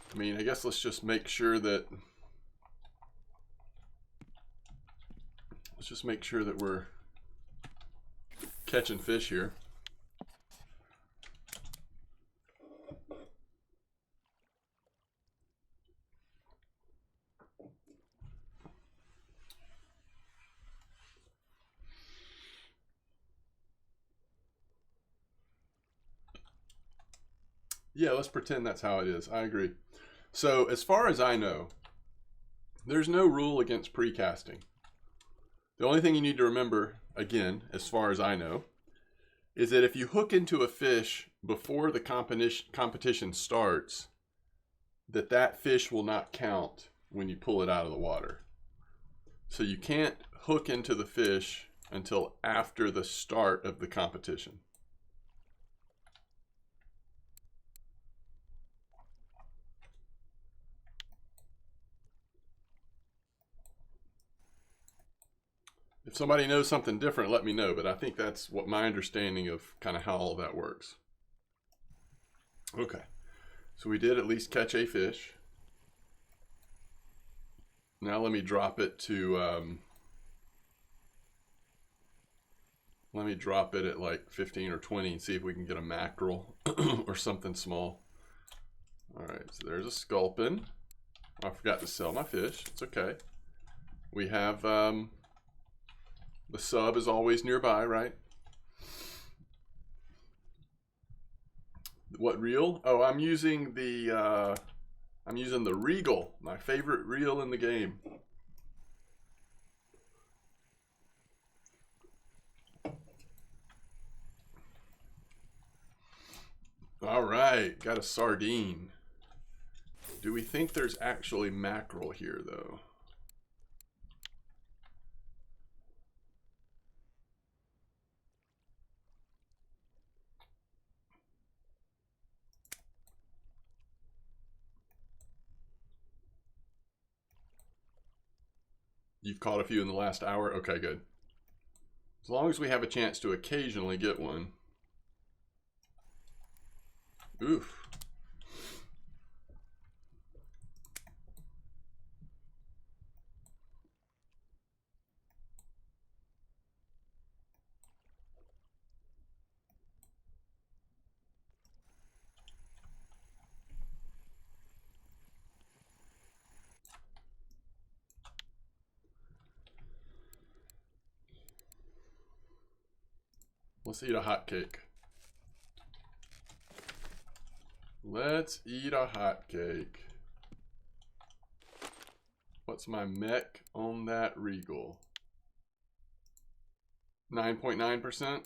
I mean, I guess let's just make sure that we're catching fish here. Yeah, let's pretend that's how it is. I agree. So as far as I know, there's no rule against precasting. The only thing you need to remember, again, as far as I know, is that if you hook into a fish before the competition starts, that fish will not count when you pull it out of the water. So you can't hook into the fish until after the start of the competition. If somebody knows something different, let me know, but I think that's what my understanding of kind of how all that works. Okay. So we did at least catch a fish. Now let me drop it to, let me drop it at like 15 or 20 and see if we can get a mackerel or something small. All right, so there's a sculpin. I forgot to sell my fish. It's okay. We have, the sub is always nearby, right? What reel? Oh, I'm using the Regal, my favorite reel in the game. All right, got a sardine. Do we think there's actually mackerel here, though? You've caught a few in the last hour? Okay, good. As long as we have a chance to occasionally get one. Oof. Let's eat a hot cake. Let's eat a hot cake. What's my mech on that Regal? 9.9%?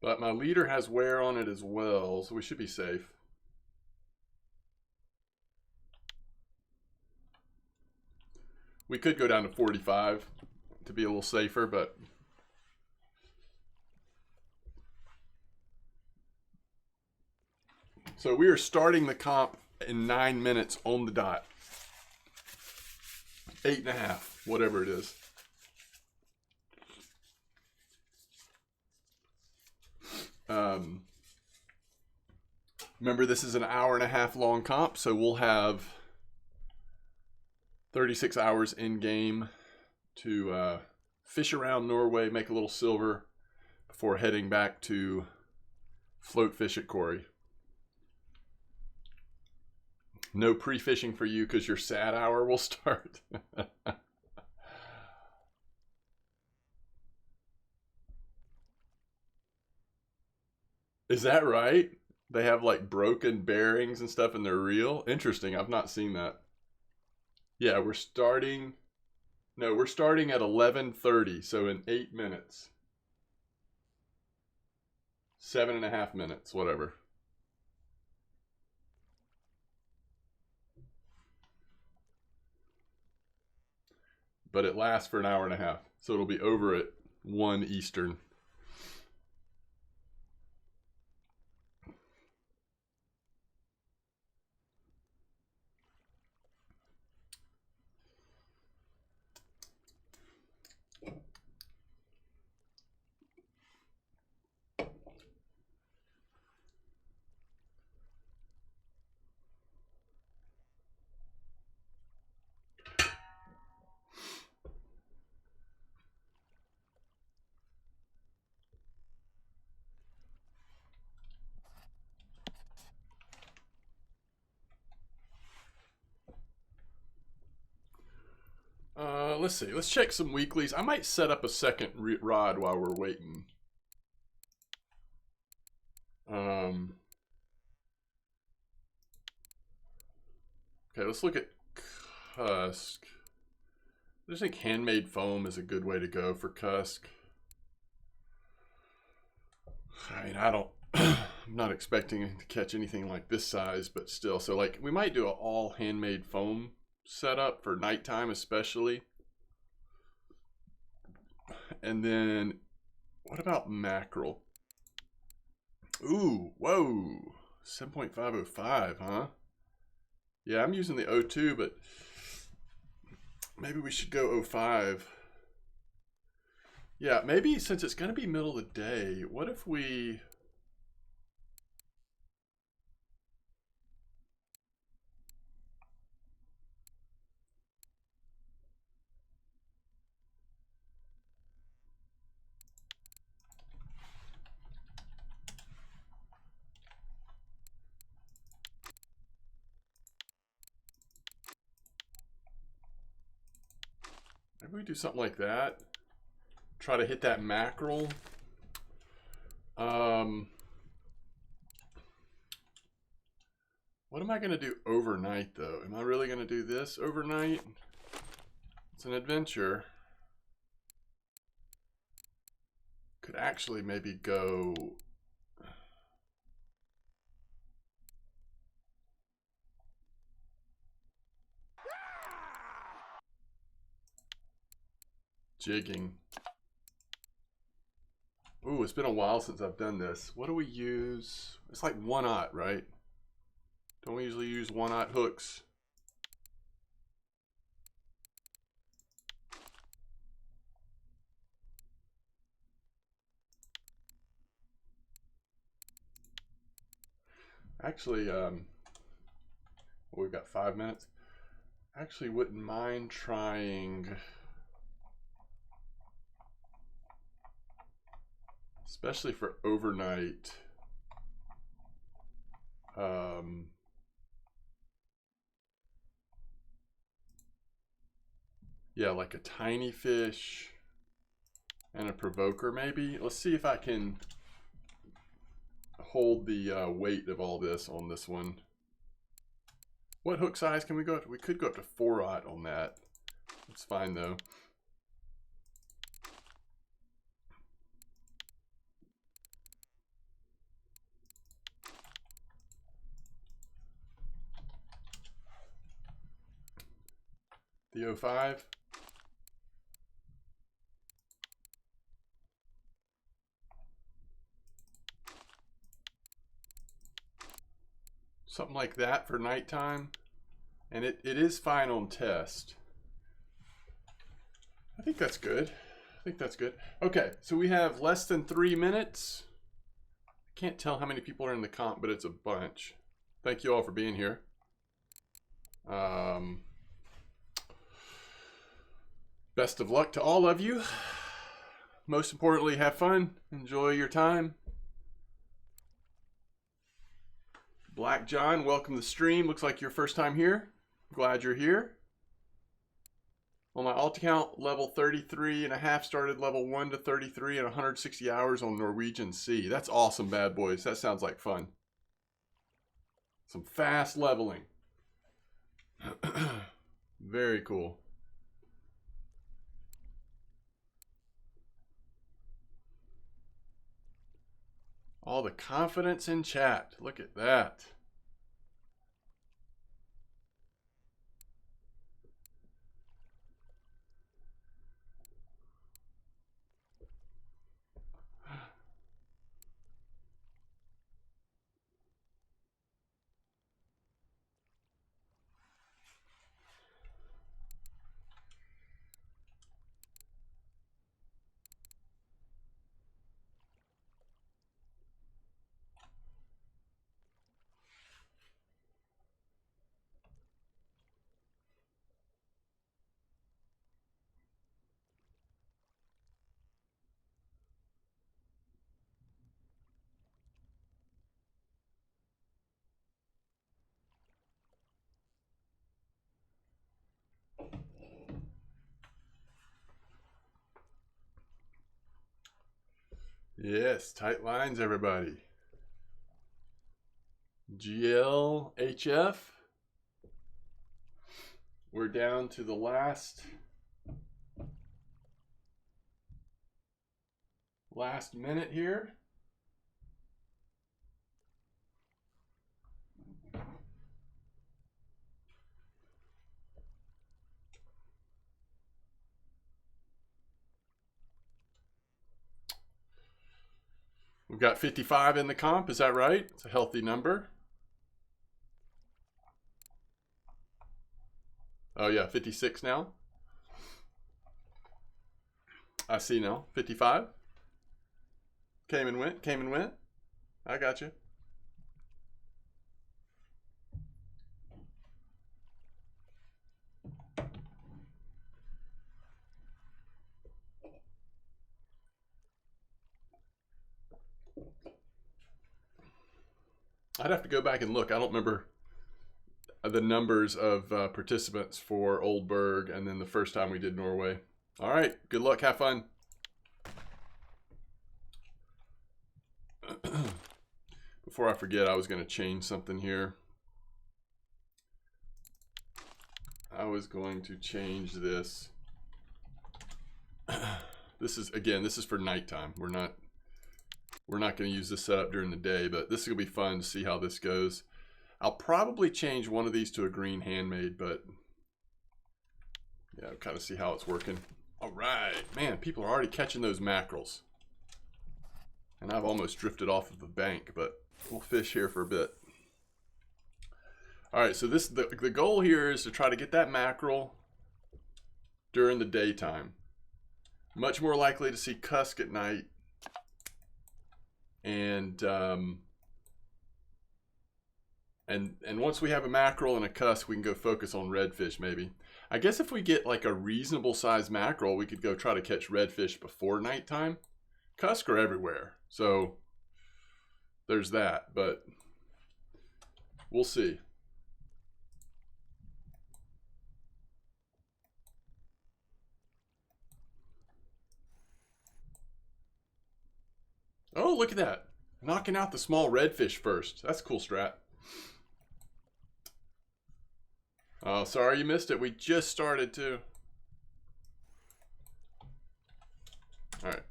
But my leader has wear on it as well, so we should be safe. We could go down to 45 to be a little safer, but so we are starting the comp in 9 minutes on the dot. 8.5, whatever it is. Remember, this is an hour-and-a-half long comp, so we'll have 36 hours in game to fish around Norway, make a little silver before heading back to float fish at Corey. No pre-fishing for you because your sad hour will start. Is that right? They have like broken bearings and stuff in their reel? Interesting. I've not seen that. Yeah, we're starting. No, we're starting at 11:30, so in 8 minutes. 7.5 minutes, whatever. But it lasts for an hour and a half, so it'll be over at 1 Eastern. Let's see. Let's check some weeklies. I might set up a second rod while we're waiting. Okay, let's look at Cusk. I just think handmade foam is a good way to go for Cusk. I mean, I don't, I'm not expecting to catch anything like this size, but still. So like we might do an all handmade foam setup for nighttime especially. And then what about mackerel? Ooh, whoa. 7.505, huh? Yeah, I'm using the O2, but maybe we should go O5. Yeah, maybe since it's going to be middle of the day, what if we... Maybe we do something like that. Try to hit that mackerel. What am I going to do overnight, though? Am I really going to do this overnight? It's an adventure. Could actually maybe go... jigging. Ooh, it's been a while since I've done this. What do we use? It's like 1/0, right? Don't we usually use 1/0 hooks? Actually, we've got 5 minutes. Actually, wouldn't mind trying, especially for overnight. Yeah, like a tiny fish and a provoker, maybe. Let's see if I can hold the weight of all this on this one. What hook size can we go up to? We could go up to 4/0 on that. That's fine though. The 05. Something like that for nighttime. And it is fine on test. I think that's good. I think that's good. Okay, so we have less than 3 minutes. I can't tell how many people are in the comp, but it's a bunch. Thank you all for being here. Best of luck to all of you. Most importantly, have fun. Enjoy your time. Black John, welcome to the stream. Looks like your first time here. Glad you're here. On my alt account, level 33 and a half, started level 1 to 33 and 160 hours on Norwegian Sea. That's awesome, bad boys. That sounds like fun. Some fast leveling. Very cool. All the confidence in chat. Look at that. Yes, tight lines, everybody. GLHF. We're down to the last minute here. We've We've got 55 in the comp, is that right? It's a healthy number. Oh yeah, 56 now. I see now, 55. Came and went, came and went. I got you. I'd have to go back and look. I don't remember the numbers of participants for Oldberg and then the first time we did Norway. All right, good luck, have fun. Before I forget, I was going to change something here. I was going to change this. This is for nighttime. We're not going to use this setup during the day, but this is going to be fun to see how this goes. I'll probably change one of these to a green handmade, but yeah, kind of see how it's working. All right, man, people are already catching those mackerels. And I've almost drifted off of the bank, but we'll fish here for a bit. All right, so the goal here is to try to get that mackerel during the daytime. Much more likely to see cusk at night. And once we have a mackerel and a cusk, we can go focus on redfish maybe. I guess if we get like a reasonable sized mackerel, we could go try to catch redfish before nighttime. Cusk are everywhere, so there's that, but we'll see. Oh, look at that. Knocking out the small redfish first. That's a cool strat. Oh, sorry you missed it. We just started too. All right.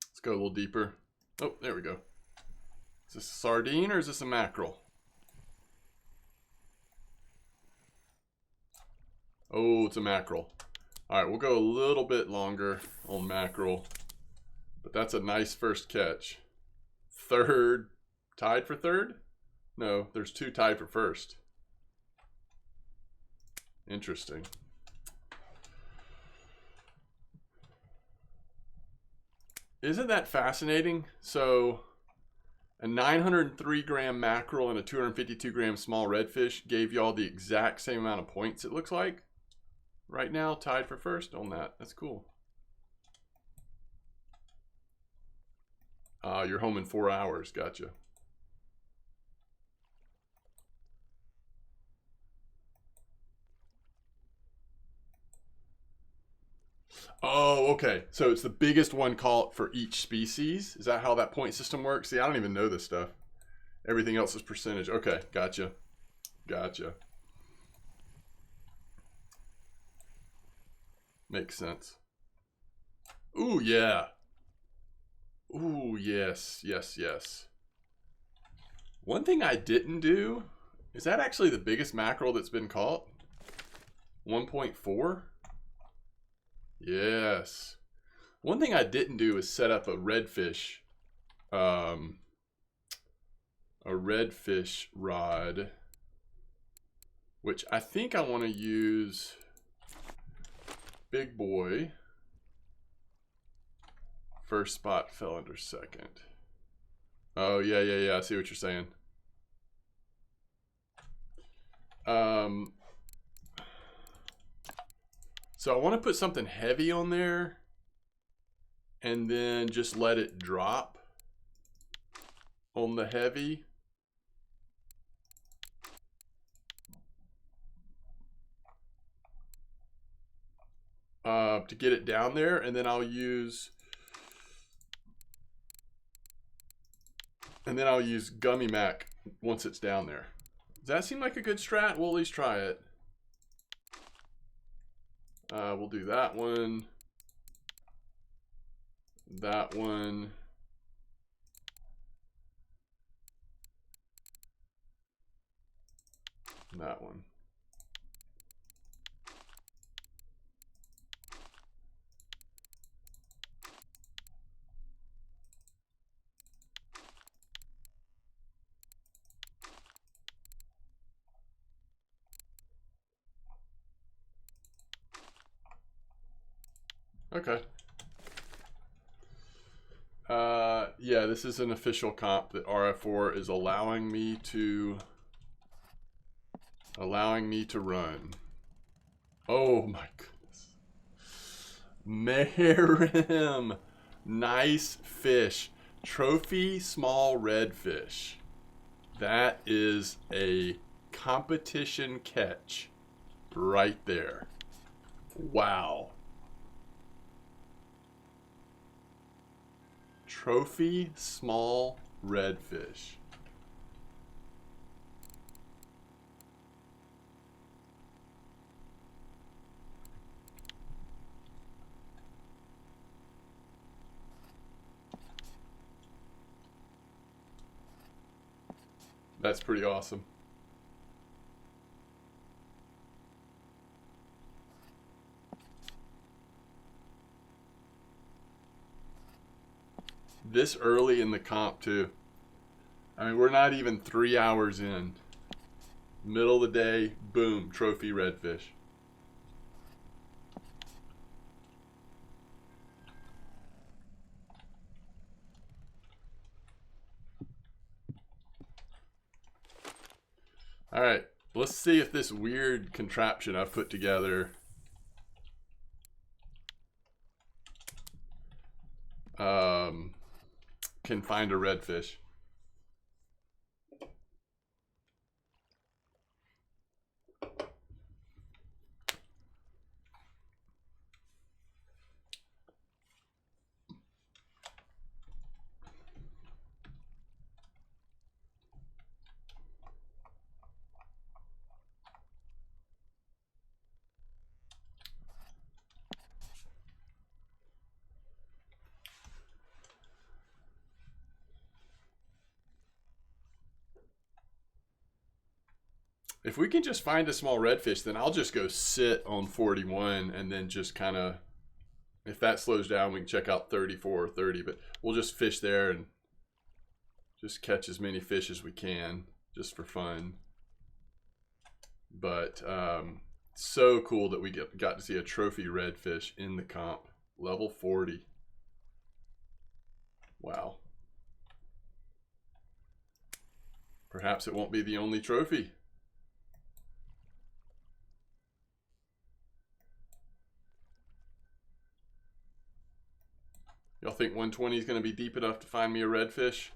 Let's go a little deeper. Oh, there we go. Is this a sardine or is this a mackerel? Oh, it's a mackerel. All right, we'll go a little bit longer on mackerel, but that's a nice first catch. Third, tied for third? No, there's two tied for first. Interesting. Isn't that fascinating? So a 903 gram mackerel and a 252 gram small redfish gave y'all the exact same amount of points, it looks like. Right now, tied for first on that. That's cool. You're home in 4 hours. Gotcha. Oh, okay. So it's the biggest one caught for each species. Is that how that point system works? See, I don't even know this stuff. Everything else is percentage. Okay, gotcha. Gotcha. Makes sense. Ooh, yeah. Ooh, yes, yes, yes. One thing I didn't do, is that actually the biggest mackerel that's been caught? 1.4? Yes. One thing I didn't do is set up a redfish rod, which I think I want to use big boy. First spot fell under second. Oh, yeah, yeah, yeah. I see what you're saying. So I want to put something heavy on there and then just let it drop on the heavy. To get it down there, and then I'll use Gummy Mac once it's down there. Does that seem like a good strat? We'll at least try it. We'll do that one, that one, that one. Okay. Yeah, this is an official comp that RF4 is allowing me to run. Oh my goodness. Merrim. Nice fish. Trophy small redfish. That is a competition catch right there. Wow. Trophy small redfish. That's pretty awesome. This early in the comp too. I mean, we're not even 3 hours in. Middle of the day, boom, trophy redfish. All right, let's see if this weird contraption I've put together can find a redfish. If we can just find a small redfish, then I'll just go sit on 41 and then just kind of, if that slows down, we can check out 34 or 30, but we'll just fish there and just catch as many fish as we can just for fun. But so cool that we got to see a trophy redfish in the comp. Level 40. Wow. Perhaps it won't be the only trophy. Y'all think 120 is going to be deep enough to find me a redfish?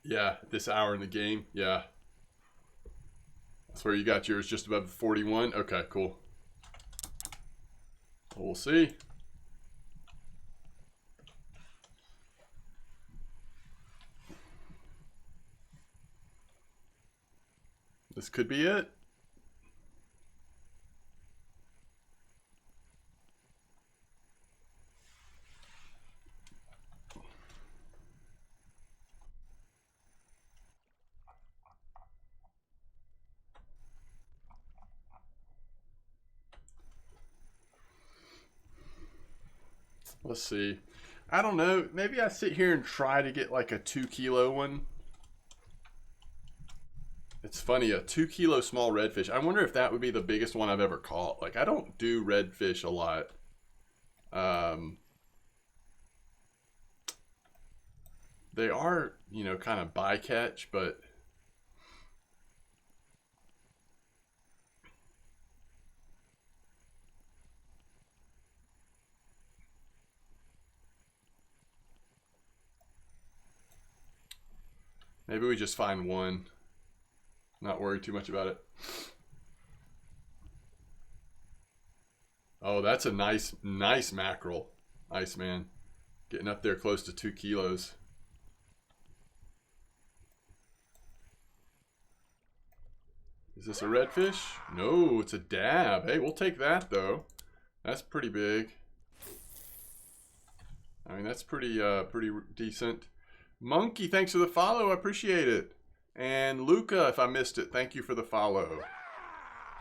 Yeah, this hour in the game. Yeah. That's where you got yours, just above 41. Okay, cool. We'll see. This could be it. Let's see. I don't know. Maybe I sit here and try to get like a 2-kilo one. It's funny, a 2-kilo small redfish. I wonder if that would be the biggest one I've ever caught. Like, I don't do redfish a lot. They are, you know, kind of bycatch, but maybe we just find one. Not worry too much about it. Oh, that's a nice mackerel. Nice, man. Getting up there close to 2 kilos. Is this a redfish? No, it's a dab. Hey, we'll take that though. That's pretty big. I mean, that's pretty decent. Monkey, thanks for the follow. I appreciate it. And Luca, if I missed it, thank you for the follow.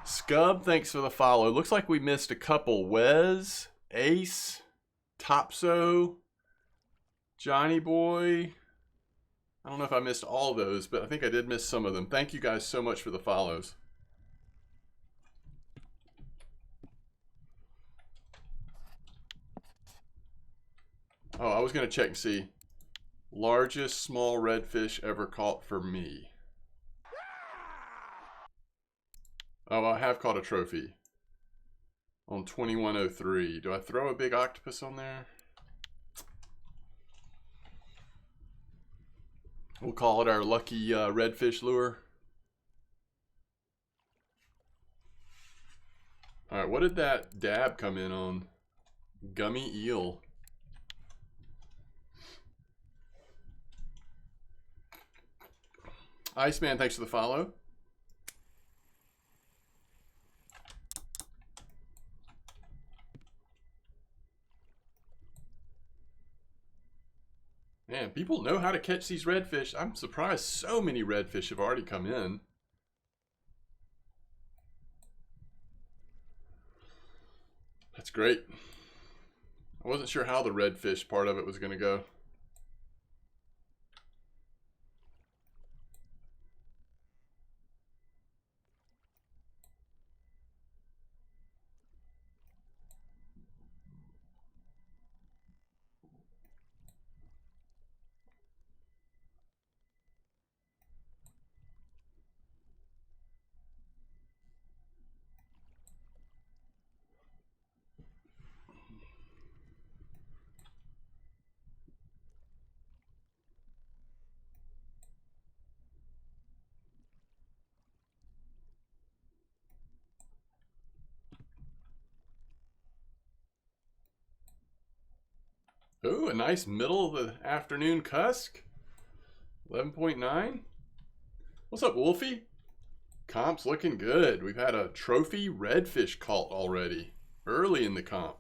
Scub, thanks for the follow. Looks like we missed a couple. Wes, Ace, Topso, Johnny Boy. I don't know if I missed all those, but I think I did miss some of them. Thank you guys so much for the follows. Oh, I was going to check and see. Largest small redfish ever caught for me. Oh, I have caught a trophy. On 2103. Do I throw a big octopus on there? We'll call it our lucky redfish lure. Alright, what did that dab come in on? Gummy eel. Iceman, thanks for the follow. Man, people know how to catch these redfish. I'm surprised so many redfish have already come in. That's great. I wasn't sure how the redfish part of it was going to go. Ooh, a nice middle of the afternoon cusk. 11.9. What's up, Wolfie? Comp's looking good. We've had a trophy redfish caught already. Early in the comp.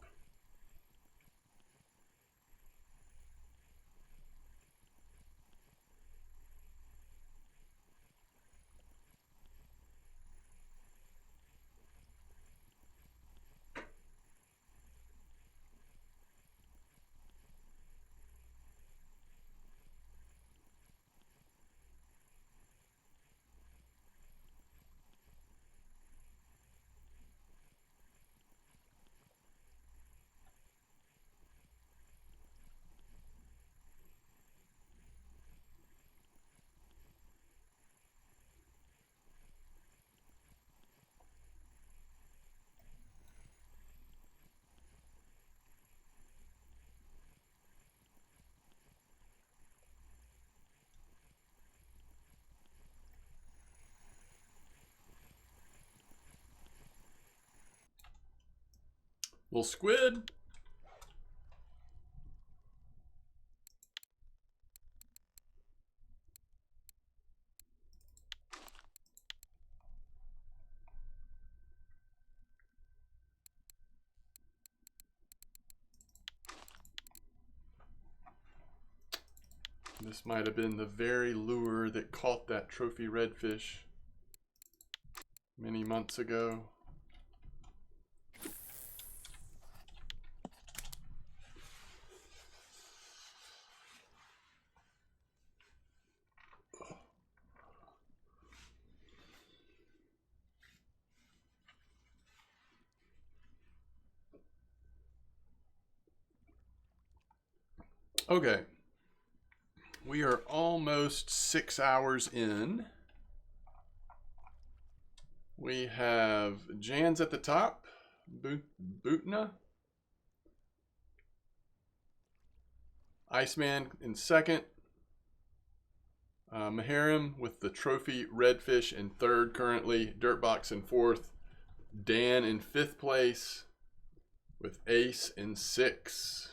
Little squid. This might have been the very lure that caught that trophy redfish many months ago. Okay. We are almost 6 hours in. We have Jan's at the top. Bootna. Iceman in second. Maharim with the trophy redfish in third currently. Dirtbox in fourth. Dan in fifth place with Ace in sixth.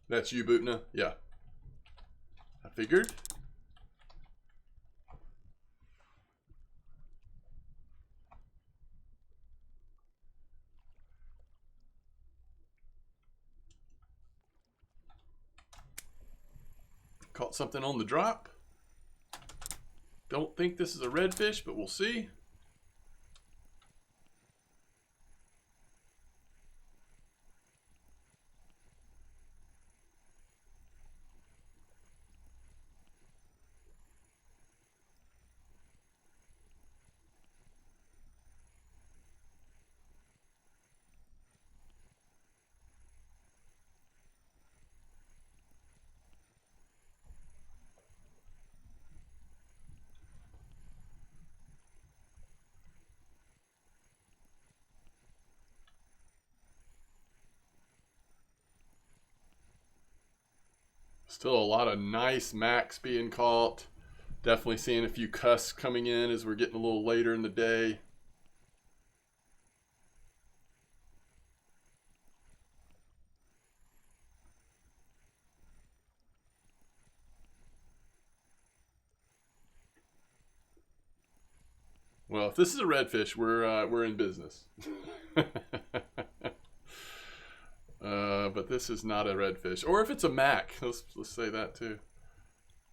That's you, Bootna? Yeah. I figured. Caught something on the drop. don't think this is a redfish, but we'll see. Still a lot of nice macks being caught. Definitely seeing a few cusks coming in as we're getting a little later in the day. Well, if this is a redfish, we're in business. But this is not a redfish, or if it's a mac, let's say that too.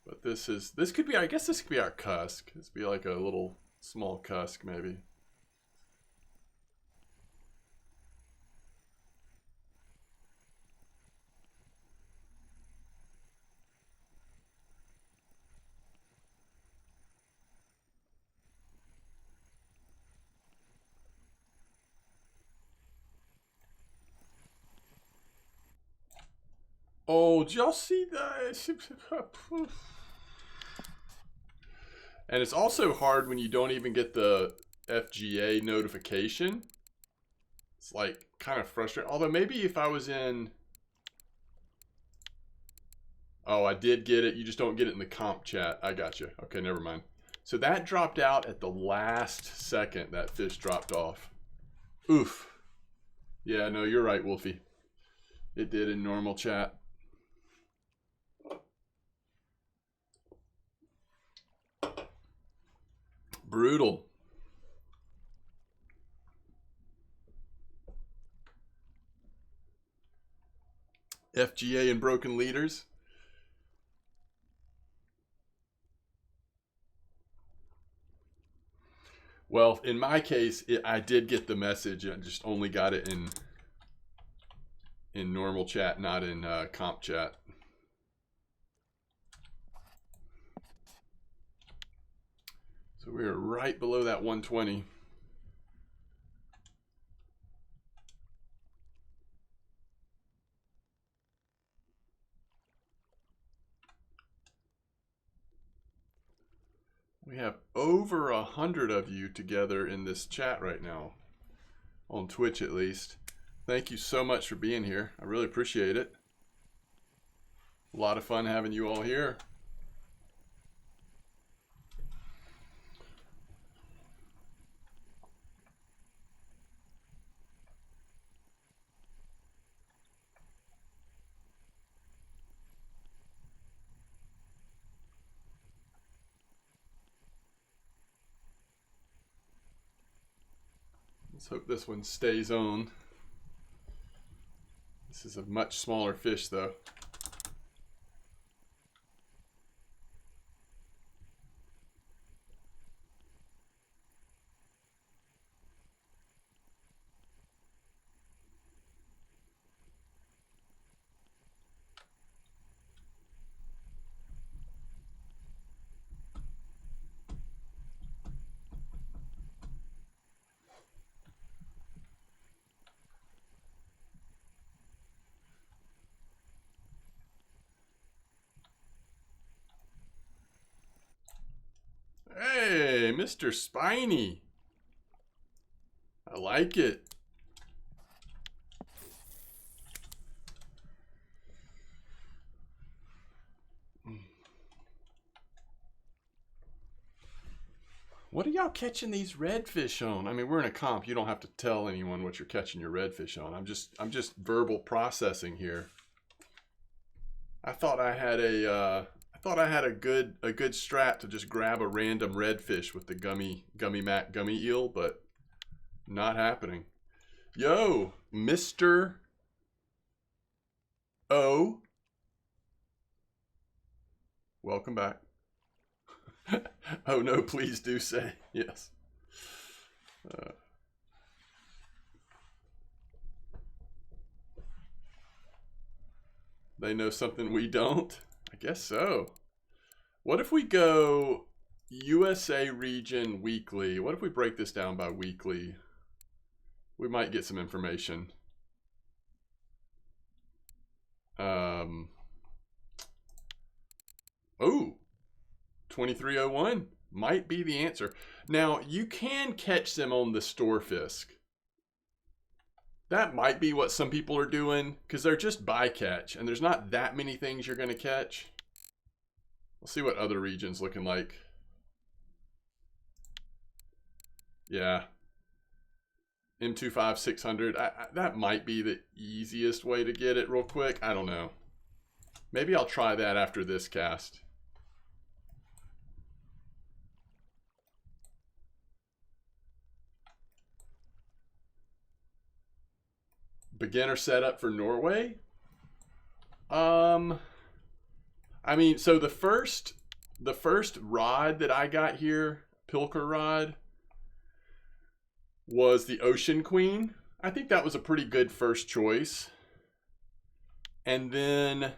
But this could be, I guess this could be our cusk. This could be like a little small cusk maybe. Oh, did y'all see that? And it's also hard when you don't even get the FGA notification. It's like kind of frustrating. Although maybe if I was in... Oh, I did get it. You just don't get it in the comp chat. I got you. Okay, never mind. So that dropped out at the last second. That fish dropped off. Oof. Yeah, no, you're right, Wolfie. It did in normal chat. Brutal. FGA and broken leaders. Well, in my case, I did get the message. I just only got it in normal chat, not in comp chat. So we are right below that 120. We have over 100 of you together in this chat right now, on Twitch at least. Thank you so much for being here. I really appreciate it. A lot of fun having you all here. Let's hope this one stays on. This is a much smaller fish though. Hey, Mr. Spiny. I like it. What are y'all catching these redfish on? I mean, we're in a comp. You don't have to tell anyone what you're catching your redfish on. I'm just verbal processing here. I thought I had a good strat to just grab a random redfish with the gummy mac gummy eel, but not happening. Yo, Mr. O. Welcome back. Oh no, please do say yes. They know something we don't? I guess so. What if we go USA region weekly? What if we break this down by weekly? We might get some information. Oh, 2301 might be the answer. Now, you can catch them on the store fisk. That might be what some people are doing because they're just bycatch and there's not that many things you're going to catch. We'll see what other regions looking like. Yeah. M25 600. That might be the easiest way to get it real quick. I don't know. Maybe I'll try that after this cast. Beginner setup for Norway? I mean, so the first rod that I got here, Pilker rod, was the Ocean Queen. I think that was a pretty good first choice. And then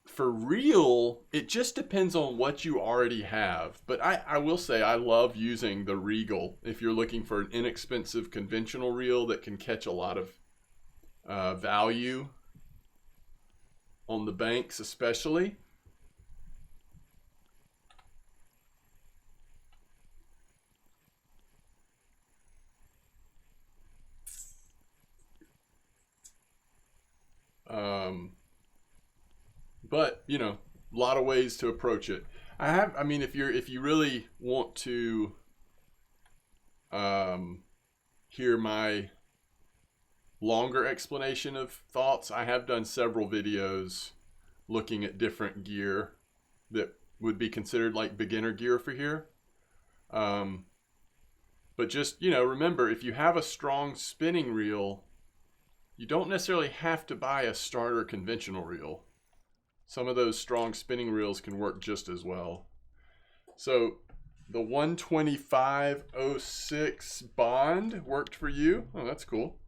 for reel, it just depends on what you already have. But I will say I love using the Regal if you're looking for an inexpensive conventional reel that can catch a lot of value on the banks especially. But you know, a lot of ways to approach it. I mean, if you really want to hear my longer explanation of thoughts, I have done several videos looking at different gear that would be considered like beginner gear for here. But just, you know, remember, if you have a strong spinning reel, you don't necessarily have to buy a starter conventional reel. Some of those strong spinning reels can work just as well. So the 125.06 Bond worked for you. Oh, that's cool.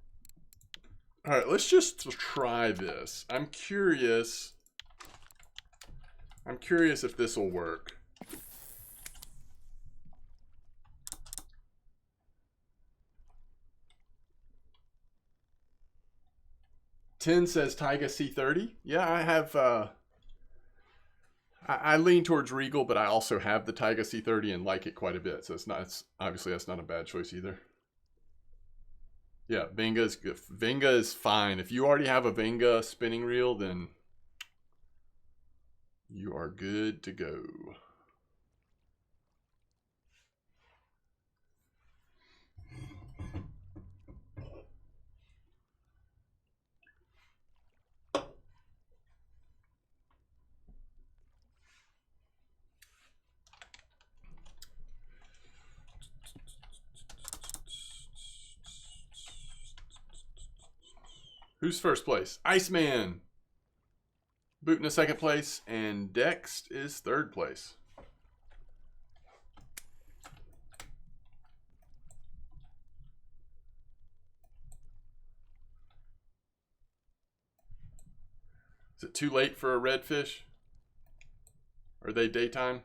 All right, let's just try this. I'm curious if this will work. Ten says Taiga C30. Yeah, I have. I lean towards Regal, but I also have the Taiga C30 and like it quite a bit. So it's not. It's obviously that's not a bad choice either. Yeah, Venga is fine. If you already have a Venga spinning reel, then you are good to go. Who's first place? Iceman. Boot in second place, and Dext is third place. Is it too late for a redfish? Are they daytime?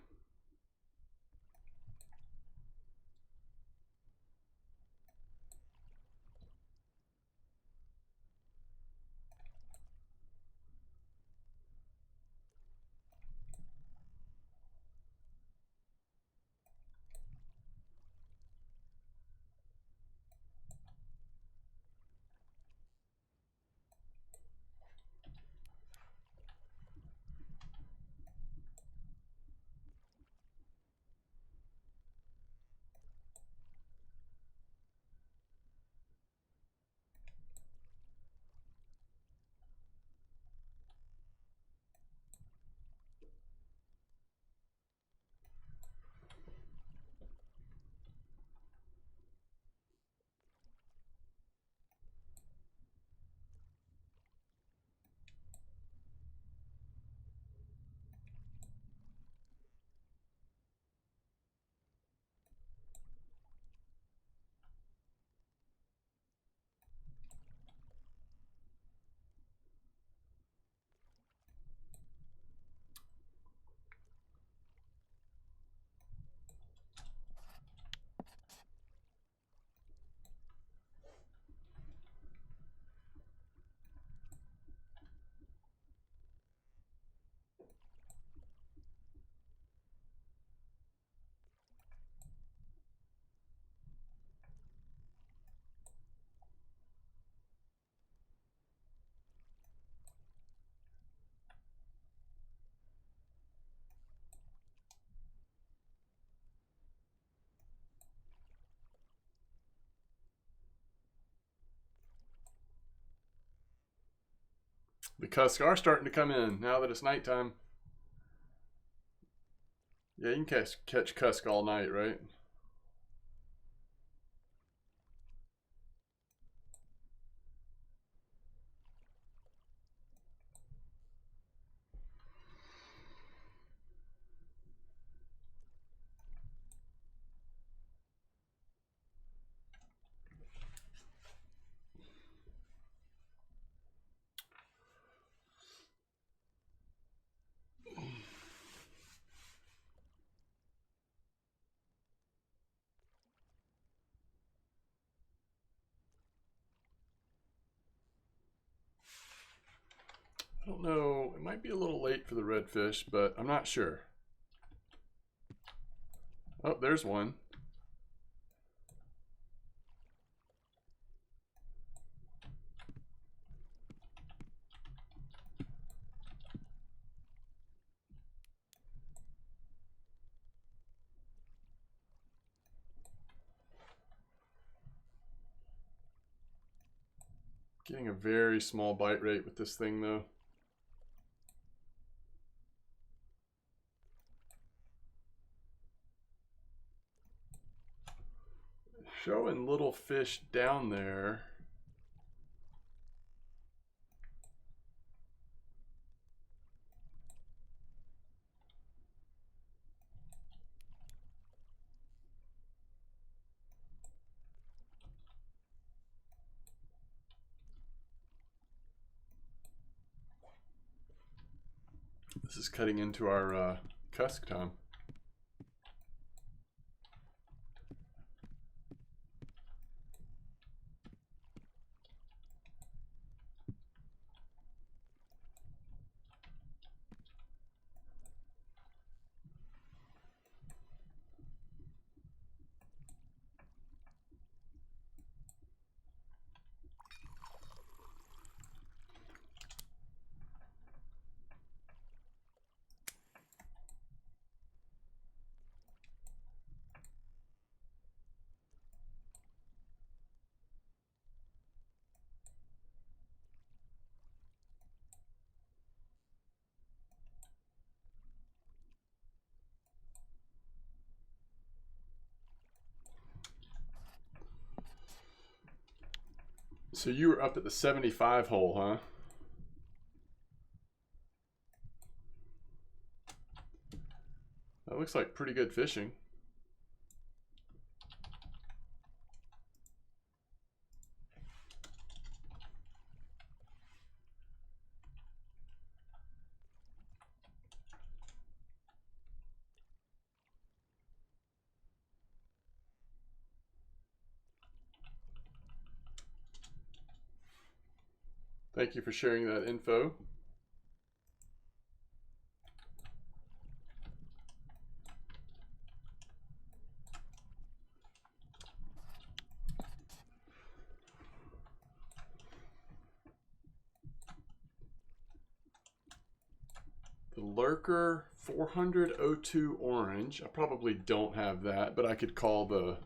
The Cusk are starting to come in now that it's nighttime. Yeah, you can catch Cusk all night, right? I don't know. It might be a little late for the redfish, but I'm not sure. Oh, there's one. Getting a very small bite rate with this thing, though. Showing little fish down there. This is cutting into our Cusk time. So you were up at the 75 hole, huh? That looks like pretty good fishing. Thank you for sharing that info. The Lurker 40002 orange. I probably don't have that, but I could call the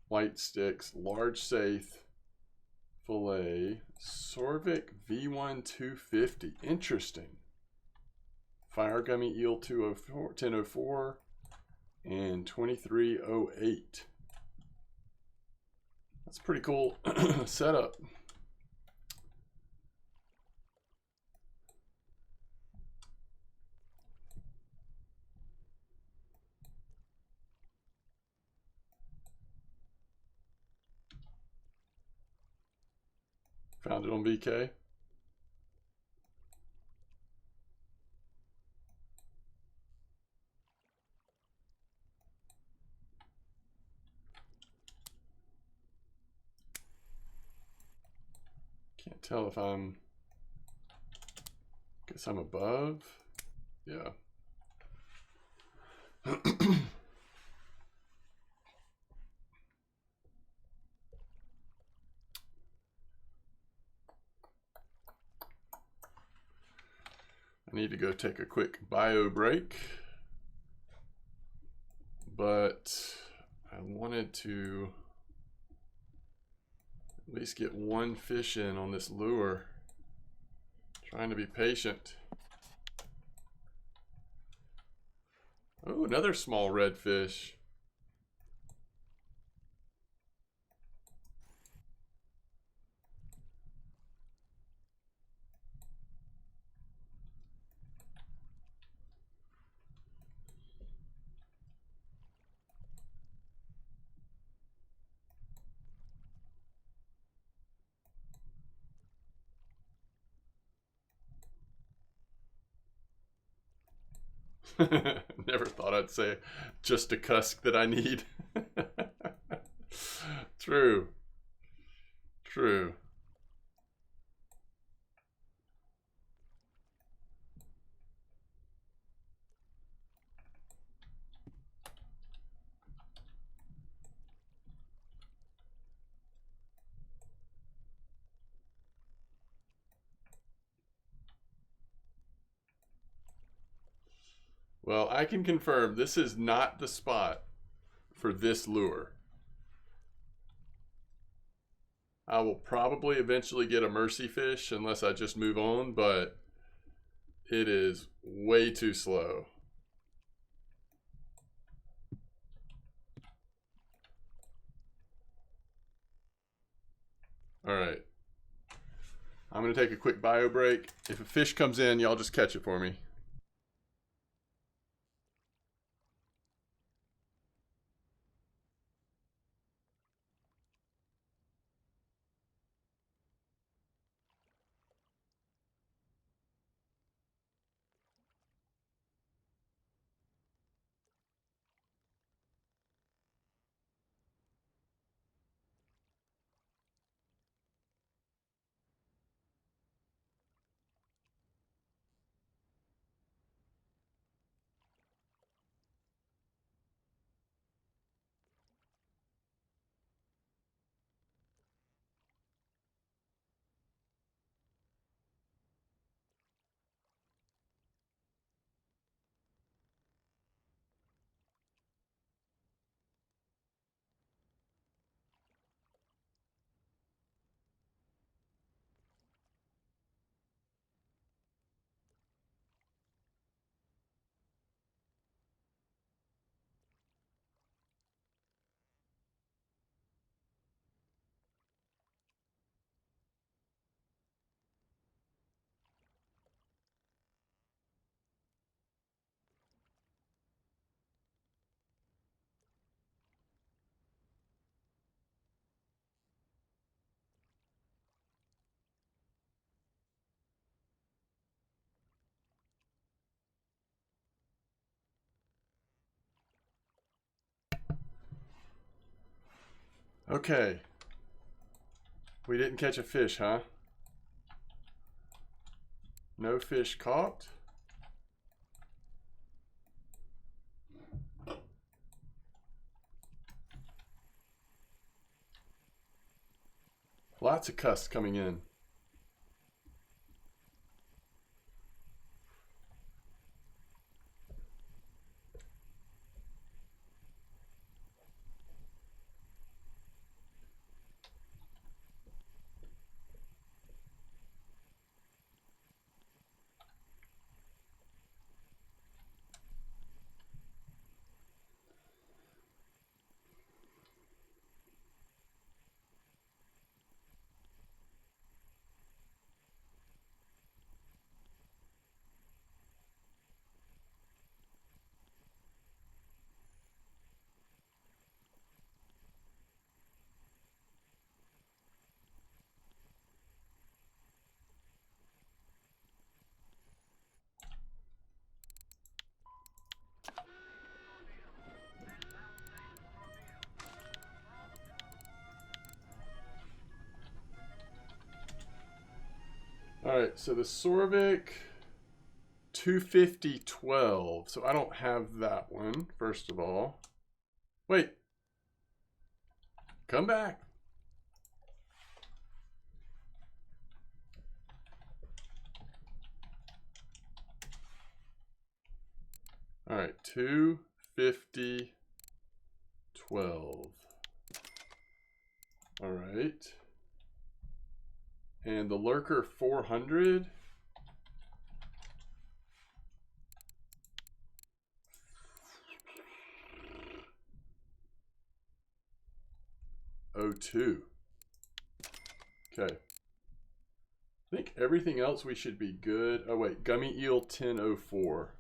white sticks large safe fillet Sorvik V1 250. Interesting. Fire gummy eel 204 1004 and 2308. That's pretty cool setup. Found it on VK. Can't tell if I'm, guess I'm above. Yeah. I need to go take a quick bio break, but I wanted to at least get one fish in on this lure. Trying to be patient. Oh, another small redfish. Never thought I'd say just a cusk that I need. True. True. Well, I can confirm this is not the spot for this lure. I will probably eventually get a mercy fish unless I just move on, but it is way too slow. All right. I'm going to take a quick bio break. If a fish comes in, y'all just catch it for me. Okay. We didn't catch a fish, huh? No fish caught. Lots of cusks coming in. All right, so the Sorvik 250-12. So I don't have that one, first of all. Wait. Come back. All right, 250-12. All right. And the Lurker 400. 2. Okay. I think everything else we should be good. Oh wait, gummy eel 1004.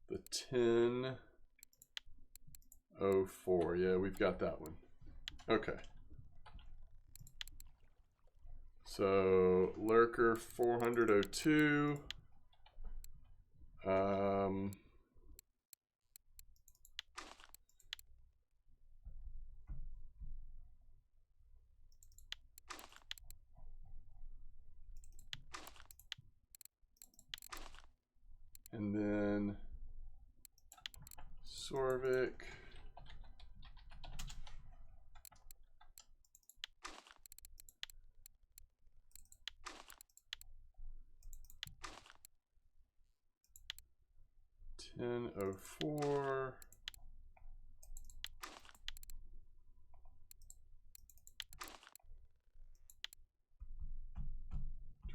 The 1004. Yeah, we've got that one. Okay. So lurker 402. And then Sorvik. $10.04.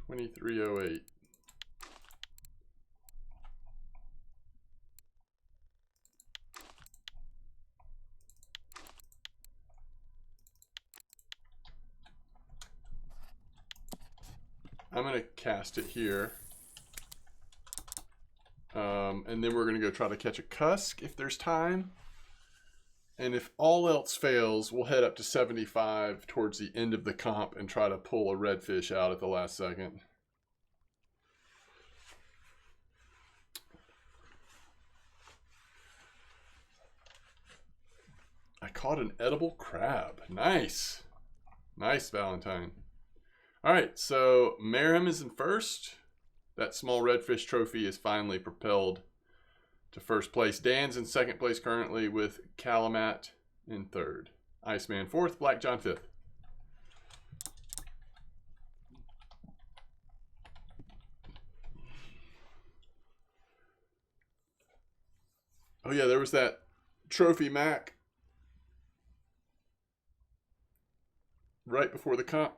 $23.08. I'm going to cast it here. And then we're going to go try to catch a Cusk if there's time. And if all else fails, we'll head up to 75 towards the end of the comp and try to pull a redfish out at the last second. I caught an edible crab. Nice. Nice, Valentine. All right, so Merrim is in first. That small redfish trophy is finally propelled to first place. Dan's in second place currently with Calamat in third. Iceman fourth, Black John fifth. Oh yeah, there was that trophy Mac right before the comp.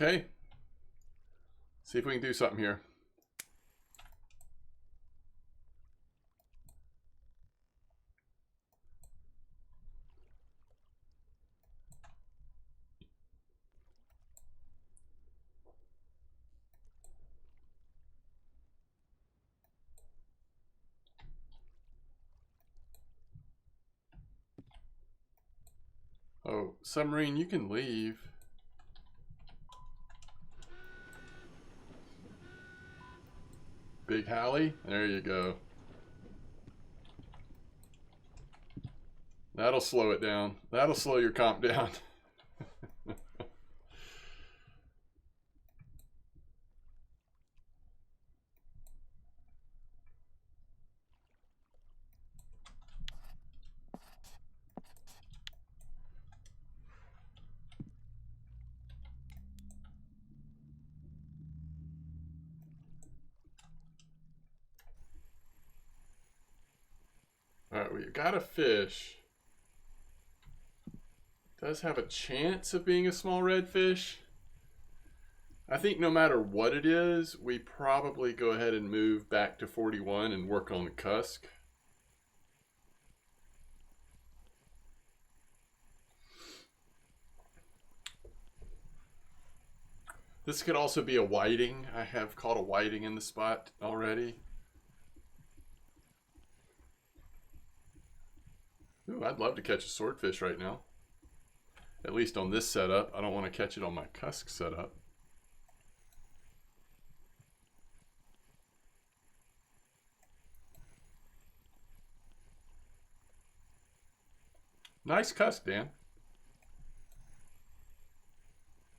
Okay. See if we can do something here. Oh, submarine, you can leave. Big Hallie, there you go. That'll slow it down. That'll slow your comp down. All right, we got a fish. Does have a chance of being a small redfish. I think no matter what it is, we probably go ahead and move back to 41 and work on the Cusk. This could also be a whiting. I have caught a whiting in the spot already. Ooh, I'd love to catch a swordfish right now. At least on this setup. I don't want to catch it on my Cusk setup. Nice Cusk, Dan.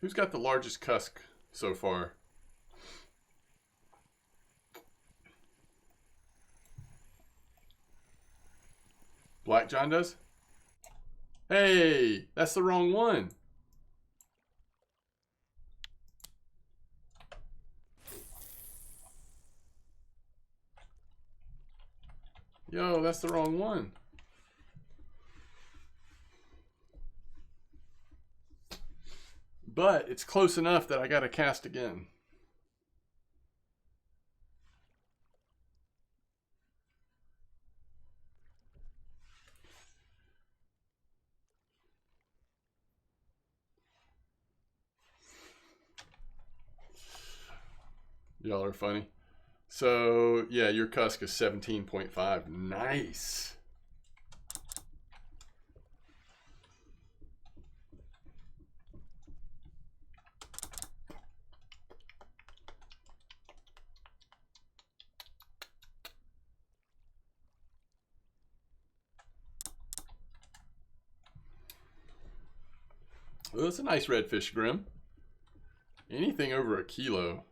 Who's got the largest Cusk so far? Black John does? Hey, that's the wrong one. Yo, that's the wrong one. But it's close enough that I gotta cast again. Y'all are funny. So, yeah, your Cusk is 17.5. Nice. Well, that's a nice redfish, Grim. Anything over a kilo.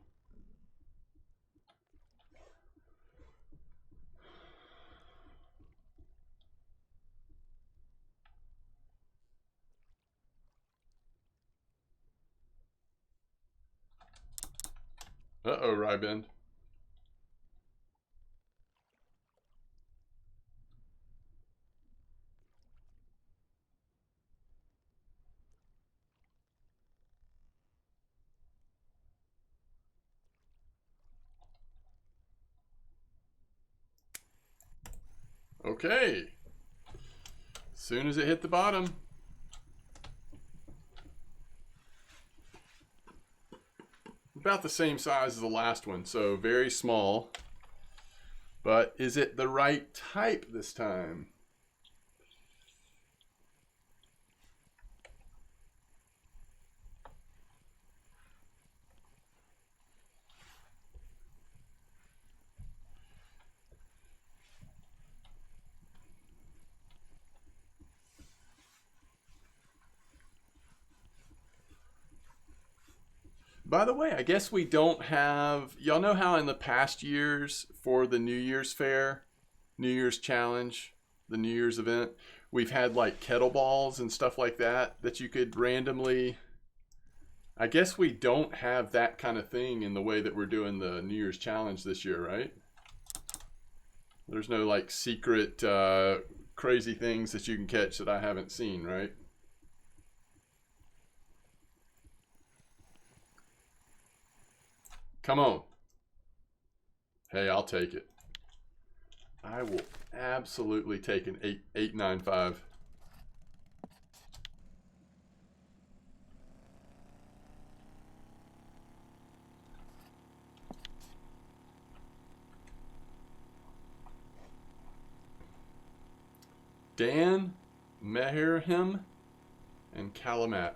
Uh-oh, Rybend. Okay. Soon as it hit the bottom. About the same size as the last one, so very small. But is it the right type this time? By the way, I guess we don't have... Y'all know how in the past years for the New Year's Fair, New Year's Challenge, the New Year's event, we've had like kettleballs and stuff like that you could randomly... I guess we don't have that kind of thing in the way that we're doing the New Year's Challenge this year, right? There's no like secret crazy things that you can catch that I haven't seen, right? Come on. Hey, I'll take it. I will absolutely take an 895. Dan, Meherhim, and Calamati?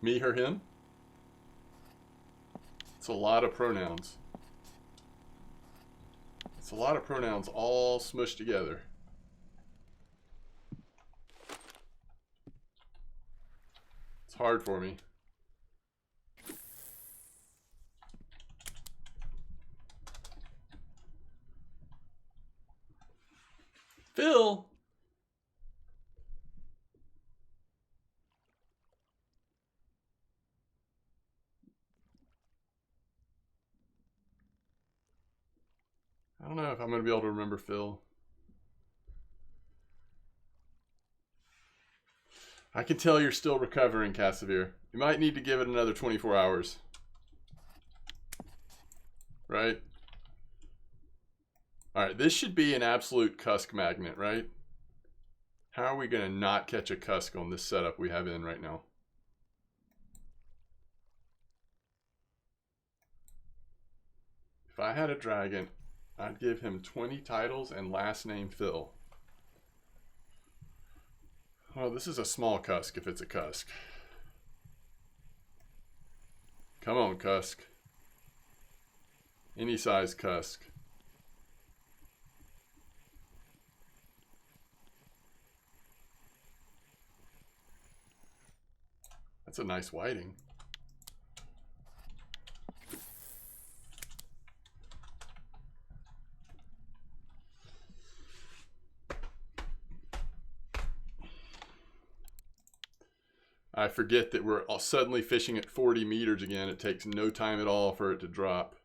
Me, her, him? It's a lot of pronouns. It's a lot of pronouns all smushed together. It's hard for me. Phil? I don't know if I'm going to be able to remember Phil. I can tell you're still recovering, Cassavir. You might need to give it another 24 hours. Right? Alright, this should be an absolute Cusk magnet, right? How are we going to not catch a Cusk on this setup we have in right now? If I had a dragon, I'd give him 20 titles and last name Phil. Oh, this is a small Cusk if it's a Cusk. Come on, Cusk. Any size Cusk. That's a nice whiting. I forget that we're suddenly fishing at 40 meters again. It takes no time at all for it to drop.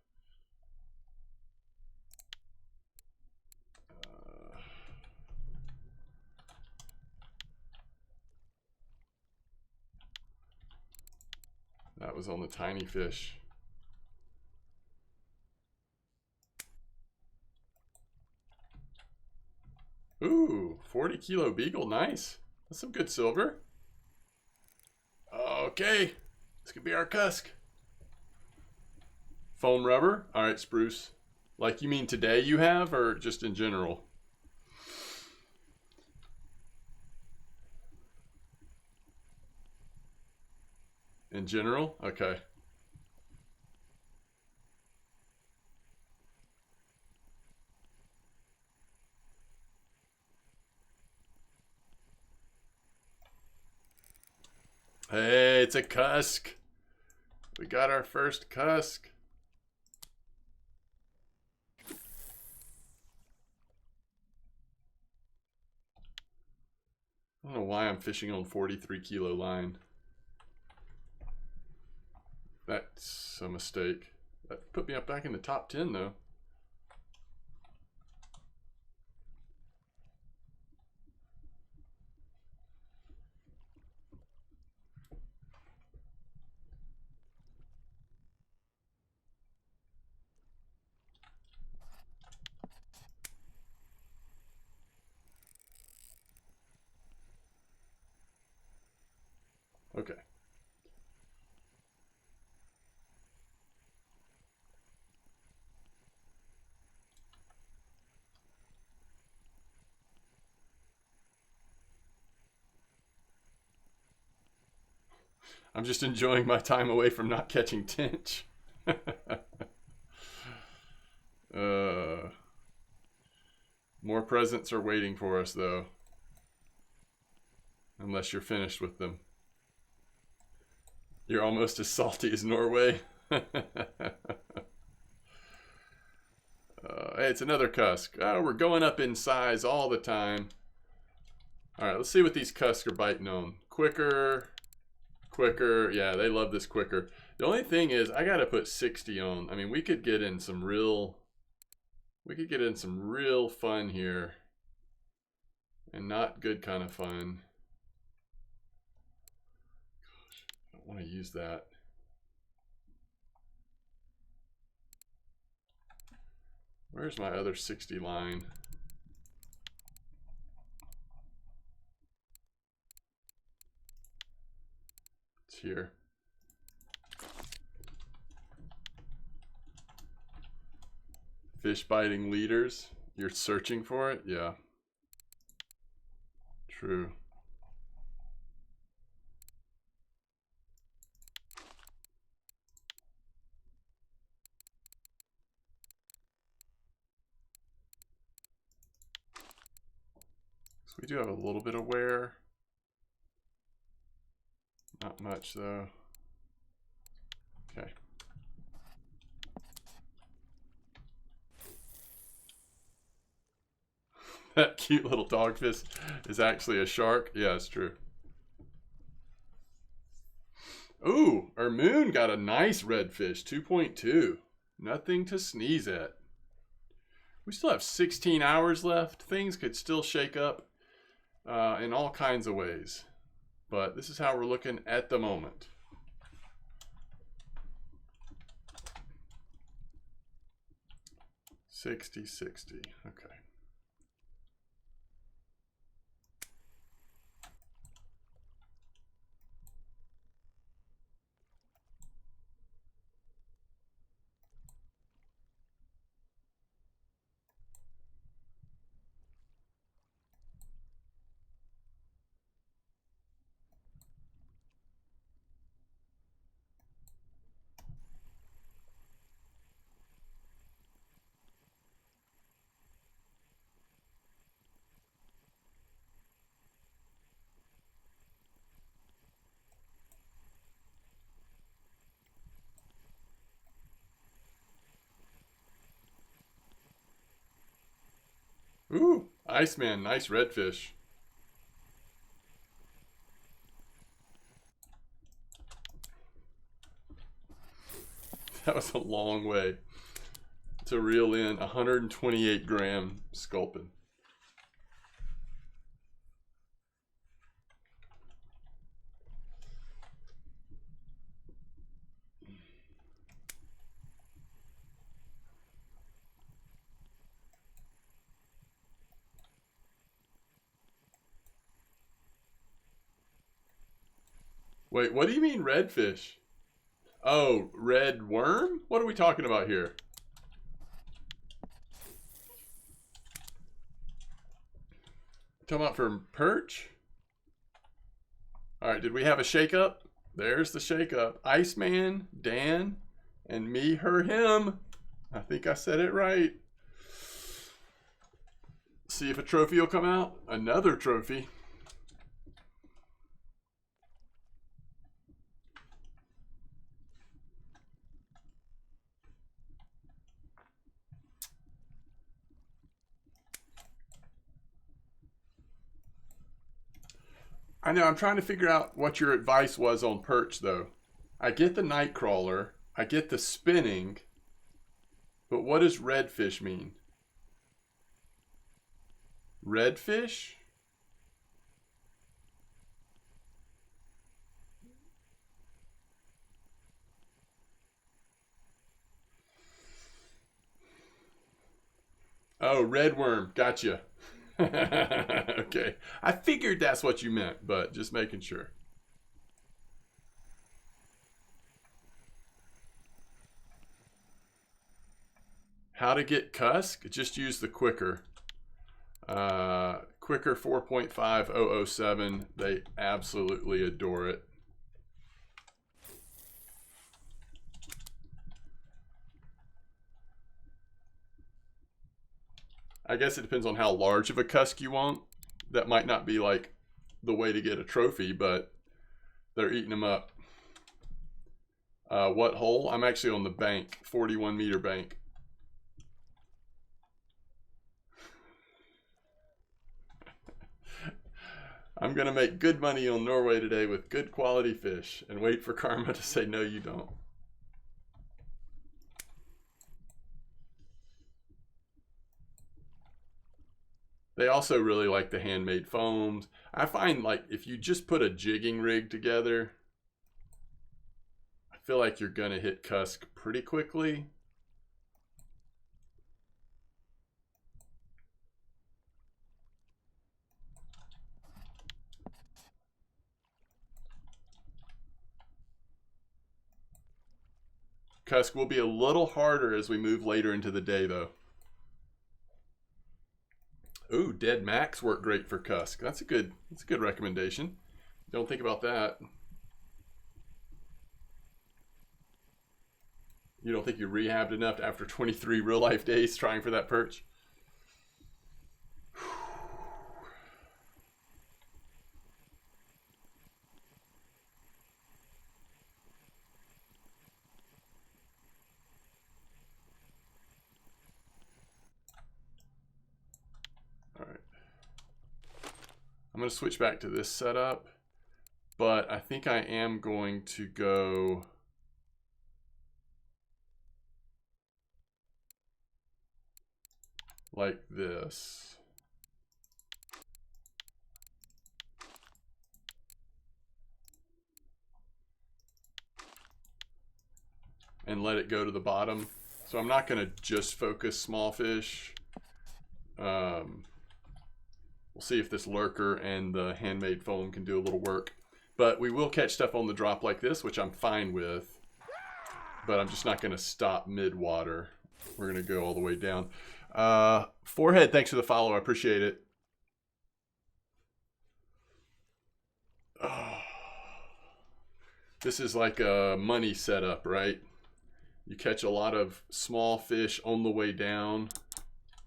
That was on the tiny fish. Ooh, 40 kilo beagle, nice. That's some good silver. Okay, this could be our Cusk. Foam rubber, all right, spruce. Like you mean today you have, or just in general? In general, okay. Hey, it's a Cusk. We got our first Cusk. I don't know why I'm fishing on 43 kilo line. That's a mistake. That put me up back in the top 10 though. Okay. I'm just enjoying my time away from not catching tench. More presents are waiting for us though. Unless you're finished with them. You're almost as salty as Norway. Hey, it's another Cusk. Oh, we're going up in size all the time. All right, let's see what these Cusks are biting on. Quicker, quicker. Yeah, they love this quicker. The only thing is I got to put 60 on. I mean, we could get in some real fun here. And not good kind of fun. Gosh, I don't want to use that. Where's my other 60 line? It's here. Fish biting leaders. You're searching for it? Yeah. True. So we do have a little bit of wear. Not much though. Okay. That cute little dogfish is actually a shark. Yeah, it's true. Ooh, our moon got a nice redfish, 2.2. Nothing to sneeze at. We still have 16 hours left. Things could still shake up in all kinds of ways. But this is how we're looking at the moment. $60, $60. Okay. Iceman, nice redfish. That was a long way to reel in 128 gram sculpin. Wait, what do you mean redfish? Oh, red worm? What are we talking about here? Talking about for perch? All right, did we have a shakeup? There's the shakeup. Iceman, Dan, and me, her, him. I think I said it right. See if a trophy will come out. Another trophy. I know, I'm trying to figure out what your advice was on perch, though. I get the night crawler, I get the spinning, but what does redfish mean? Redfish? Oh, red worm. Gotcha. Okay. I figured that's what you meant, but just making sure. How to get Cusk? Just use the Quicker. Quicker 4.5007. They absolutely adore it. I guess it depends on how large of a Cusk you want. That might not be like the way to get a trophy, but they're eating them up. What hole? I'm actually on the bank, 41 meter bank. I'm going to make good money on Norway today with good quality fish and wait for karma to say, no, you don't. They also really like the handmade foams. I find like if you just put a jigging rig together, I feel like you're going to hit Cusk pretty quickly. Cusk will be a little harder as we move later into the day, though. Ooh, dead Max work great for Cusk. That's a good recommendation. Don't think about that. You don't think you rehabbed enough after 23 real life days trying for that perch? All right. I'm going to switch back to this setup, but I think I am going to go like this. And let it go to the bottom. So I'm not going to just focus small fish. We'll see if this lurker and the handmade foam can do a little work. But we will catch stuff on the drop like this, which I'm fine with. But I'm just not going to stop mid-water. We're going to go all the way down. Forehead, thanks for the follow. I appreciate it. Oh. This is like a money setup, right? You catch a lot of small fish on the way down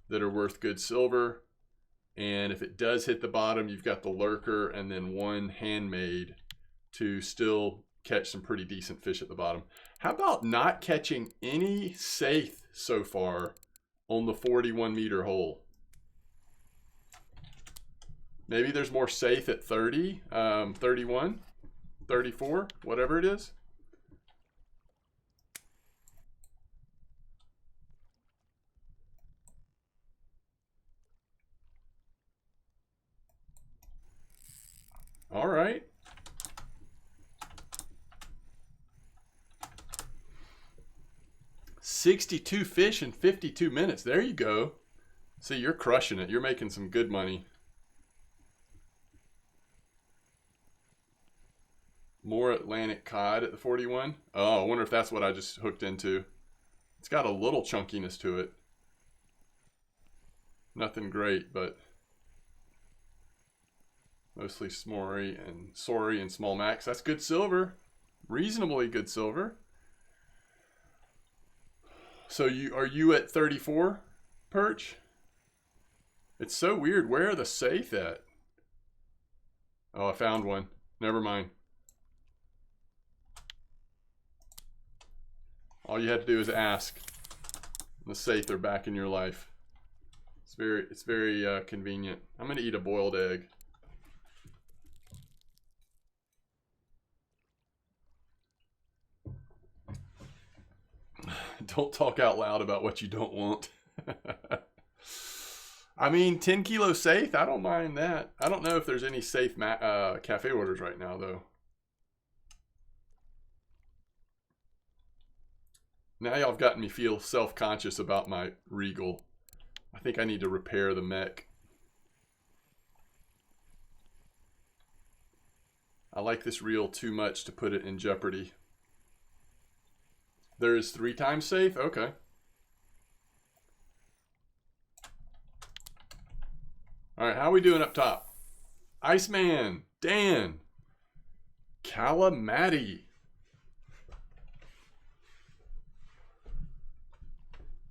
that are worth good silver. And if it does hit the bottom, you've got the lurker and then one handmade to still catch some pretty decent fish at the bottom. How about not catching any saithe so far on the 41 meter hole? Maybe there's more safe at 30, 31, 34, whatever it is. All right. $62 fish in 52 minutes. There you go. See, you're crushing it. You're making some good money. More Atlantic cod at the 41. Oh, I wonder if that's what I just hooked into. It's got a little chunkiness to it. Nothing great, but mostly sorry and small max. That's good silver. Reasonably good silver. So are you at 34 perch? It's so weird. Where are the safe at? Oh, I found one. Never mind. All you had to do is ask. The safe, they're back in your life. It's very convenient. I'm gonna eat a boiled egg. Don't talk out loud about what you don't want. I mean, 10 kilo safe, I don't mind that. I don't know if there's any safe cafe orders right now, though. Now y'all have gotten me feel self-conscious about my Regal. I think I need to repair the mech. I like this reel too much to put it in jeopardy. There is 3 times safe? Okay. Alright, how are we doing up top? Iceman, Dan, Calamati.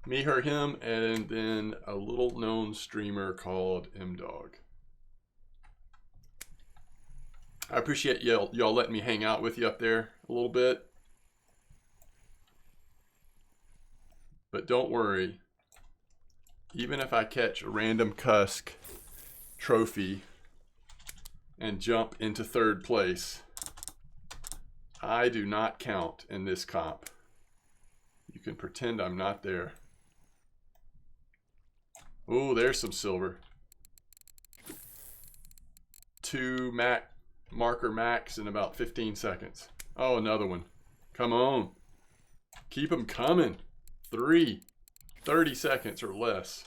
Me, her, him, and then a little known streamer called M-Dog. I appreciate y'all letting me hang out with you up there a little bit. But don't worry. Even if I catch a random Cusk trophy and jump into 3rd place, I do not count in this comp. You can pretend I'm not there. Oh, there's some silver. 2 marker max in about 15 seconds. Oh, another one. Come on. Keep them coming. 3. 30 seconds or less.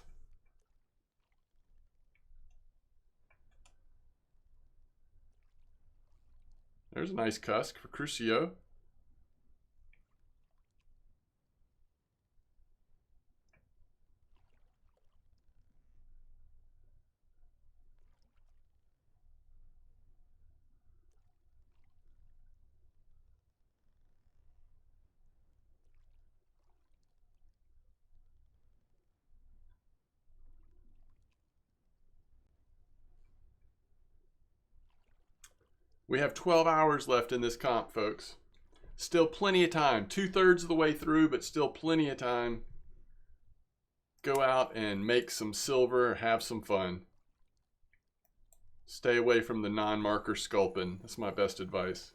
There's a nice Cusk for Crucio. We have 12 hours left in this comp, folks. Still plenty of time. 2/3 of the way through, but still plenty of time. Go out and make some silver, have some fun. Stay away from the non-marker sculpin. That's my best advice.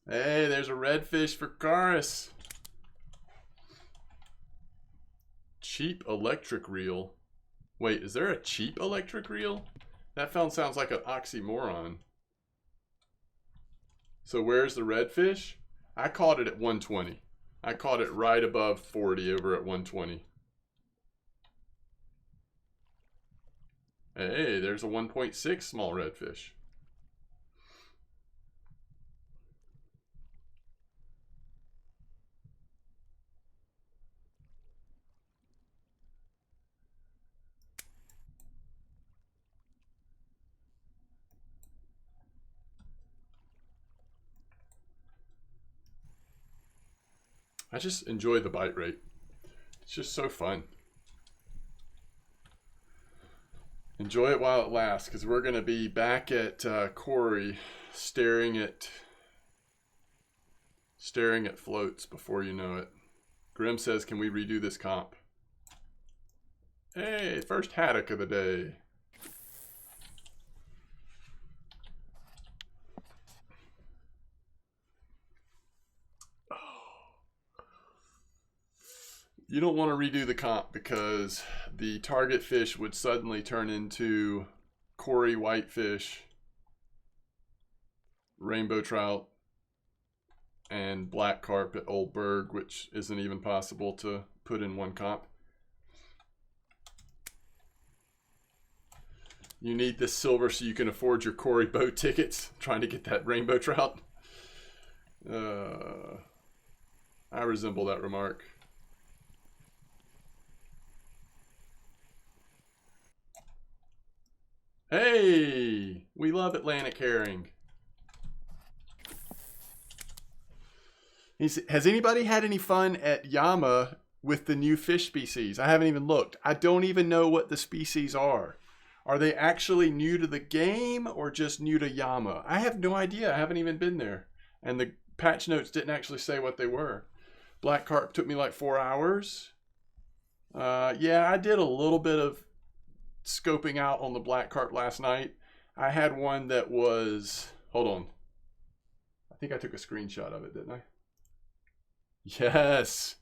Hey, there's a redfish for Karis. Cheap electric reel. Wait, is there a cheap electric reel? That sounds like an oxymoron. So where's the redfish? I caught it at 120. I caught it right above 40 over at 120. Hey, there's a 1.6 small redfish. I just enjoy the bite rate. It's just so fun. Enjoy it while it lasts, because we're going to be back at Quarry staring at floats before you know it. Grim says, can we redo this comp? Hey, first haddock of the day. You don't want to redo the comp because the target fish would suddenly turn into Cory whitefish, rainbow trout, and black carp at Old Berg, which isn't even possible to put in one comp. You need this silver so you can afford your Cory boat tickets, trying to get that rainbow trout. I resemble that remark. Hey, we love Atlantic herring. Has anybody had any fun at Yama with the new fish species? I haven't even looked. I don't even know what the species are. Are they actually new to the game or just new to Yama? I have no idea. I haven't even been there. And the patch notes didn't actually say what they were. Black carp took me like 4 hours. Yeah, I did a little bit of scoping out on the black carp last night. I had one that was, hold on, I think I took a screenshot of it, didn't I? Yes,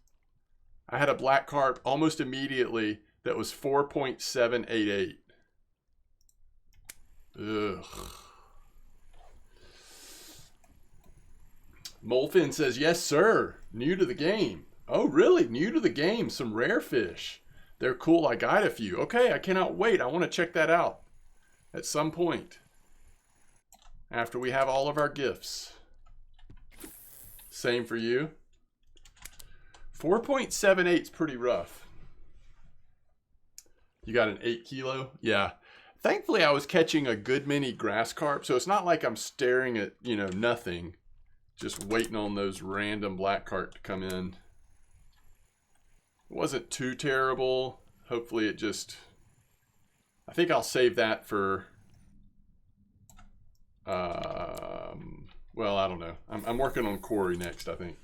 I had a black carp almost immediately that was 4.788. Ugh. Molfin says, yes sir, new to the game. Oh really, new to the game, some rare fish. They're cool, I got a few. Okay, I cannot wait. I want to check that out at some point after we have all of our gifts. Same for you. 4.78 is pretty rough. You got an 8 kilo? Yeah. Thankfully, I was catching a good many grass carp, so it's not like I'm staring at, you know, nothing. Just waiting on those random black carp to come in. It wasn't too terrible. Hopefully it just, I think I'll save that for, well, I don't know. I'm working on Cory next, I think.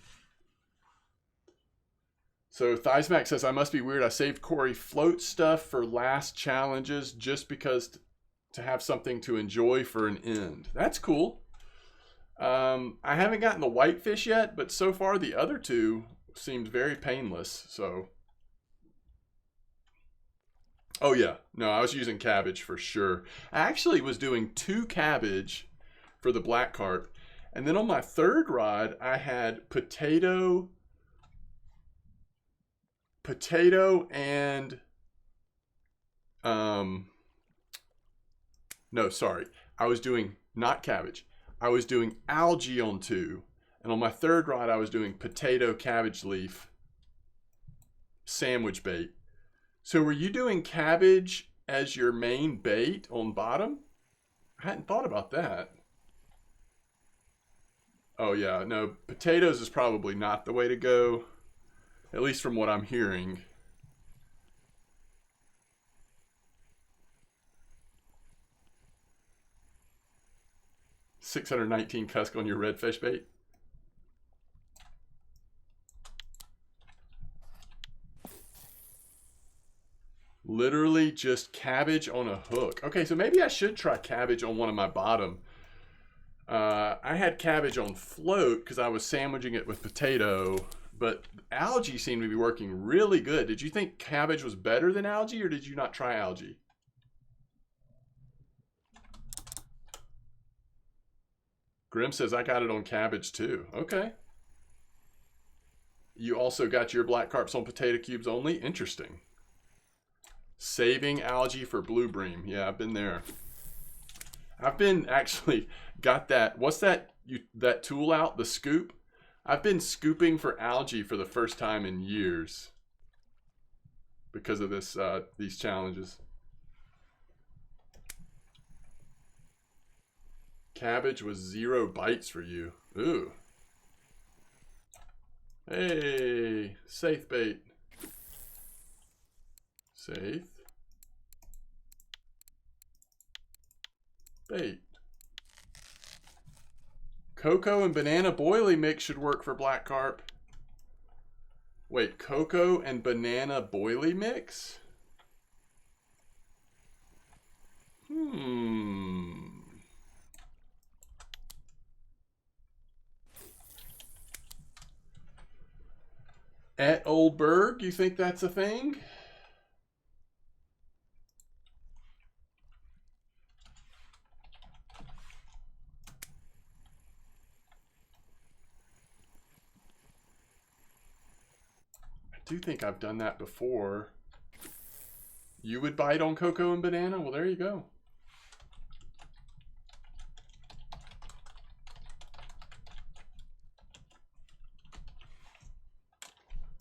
So Theismac says, I must be weird. I saved Cory float stuff for last challenges just because to have something to enjoy for an end. That's cool. I haven't gotten the whitefish yet, but so far the other two seemed very painless, so. Oh yeah, no, I was using cabbage for sure. I actually was doing 2 cabbage for the black carp, and then on my third rod, I had potato and, no, sorry. I was doing, not cabbage. I was doing algae on 2, and on my third rod, I was doing potato cabbage leaf sandwich bait. So were you doing cabbage as your main bait on bottom? I hadn't thought about that. Oh yeah, no, potatoes is probably not the way to go, at least from what I'm hearing. $619 Cusk on your redfish bait. Literally just cabbage on a hook. Okay, so maybe I should try cabbage on one of my bottom. I had cabbage on float because I was sandwiching it with potato, but algae seemed to be working really good. Did you think cabbage was better than algae, or did you not try algae? Grim says, I got it on cabbage too. Okay. You also got your black carps on potato cubes only? Interesting. Saving algae for blue bream. Yeah, I've been there. I've been actually got that. What's that? That tool out, the scoop? I've been scooping for algae for the first time in years because of this these challenges. Cabbage was 0 bites for you. Ooh. Hey, safe bait. Safe. Bait. Cocoa and banana boilie mix should work for black carp. Wait, cocoa and banana boilie mix? At Oldberg, you think that's a thing? I do think I've done that before. You would bite on cocoa and banana? Well, there you go.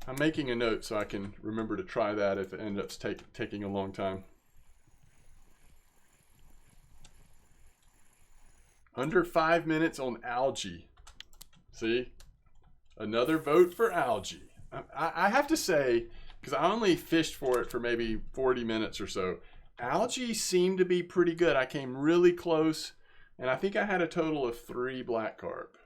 I'm making a note so I can remember to try that if it ends up taking a long time. Under 5 minutes on algae. See? Another vote for algae. I have to say, because I only fished for it for maybe 40 minutes or so, algae seemed to be pretty good. I came really close, and I think I had a total of 3 black carp.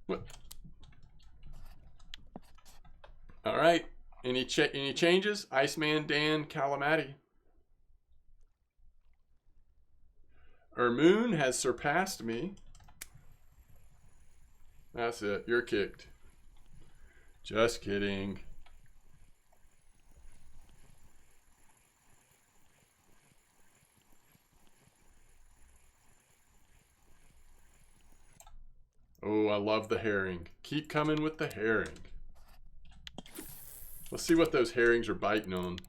What? All right. Any changes? Iceman Dan Calamati. Ermoon has surpassed me. That's it. You're kicked. Just kidding. Oh, I love the herring. Keep coming with the herring. Let's see what those herrings are biting on.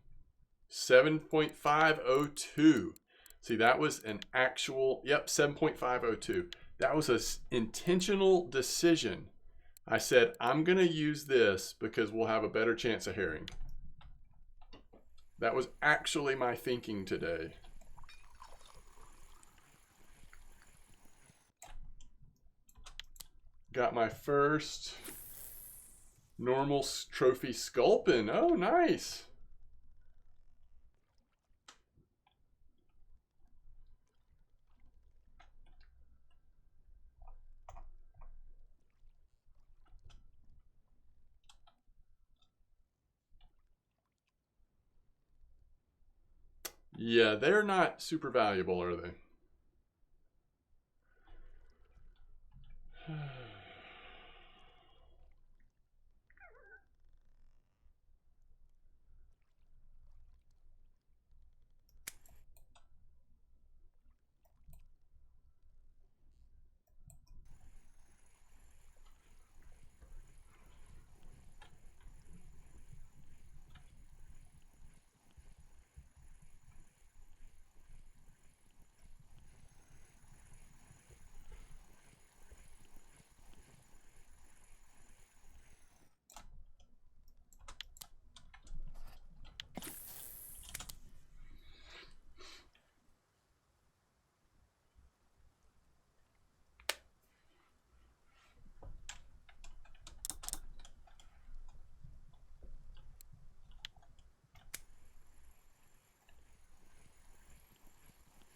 7.502. See, that was an actual, yep, 7.502. That was an intentional decision. I said, I'm going to use this because we'll have a better chance of herring. That was actually my thinking today. Got my first normal trophy sculpin. Oh, nice. Yeah, they're not super valuable, are they?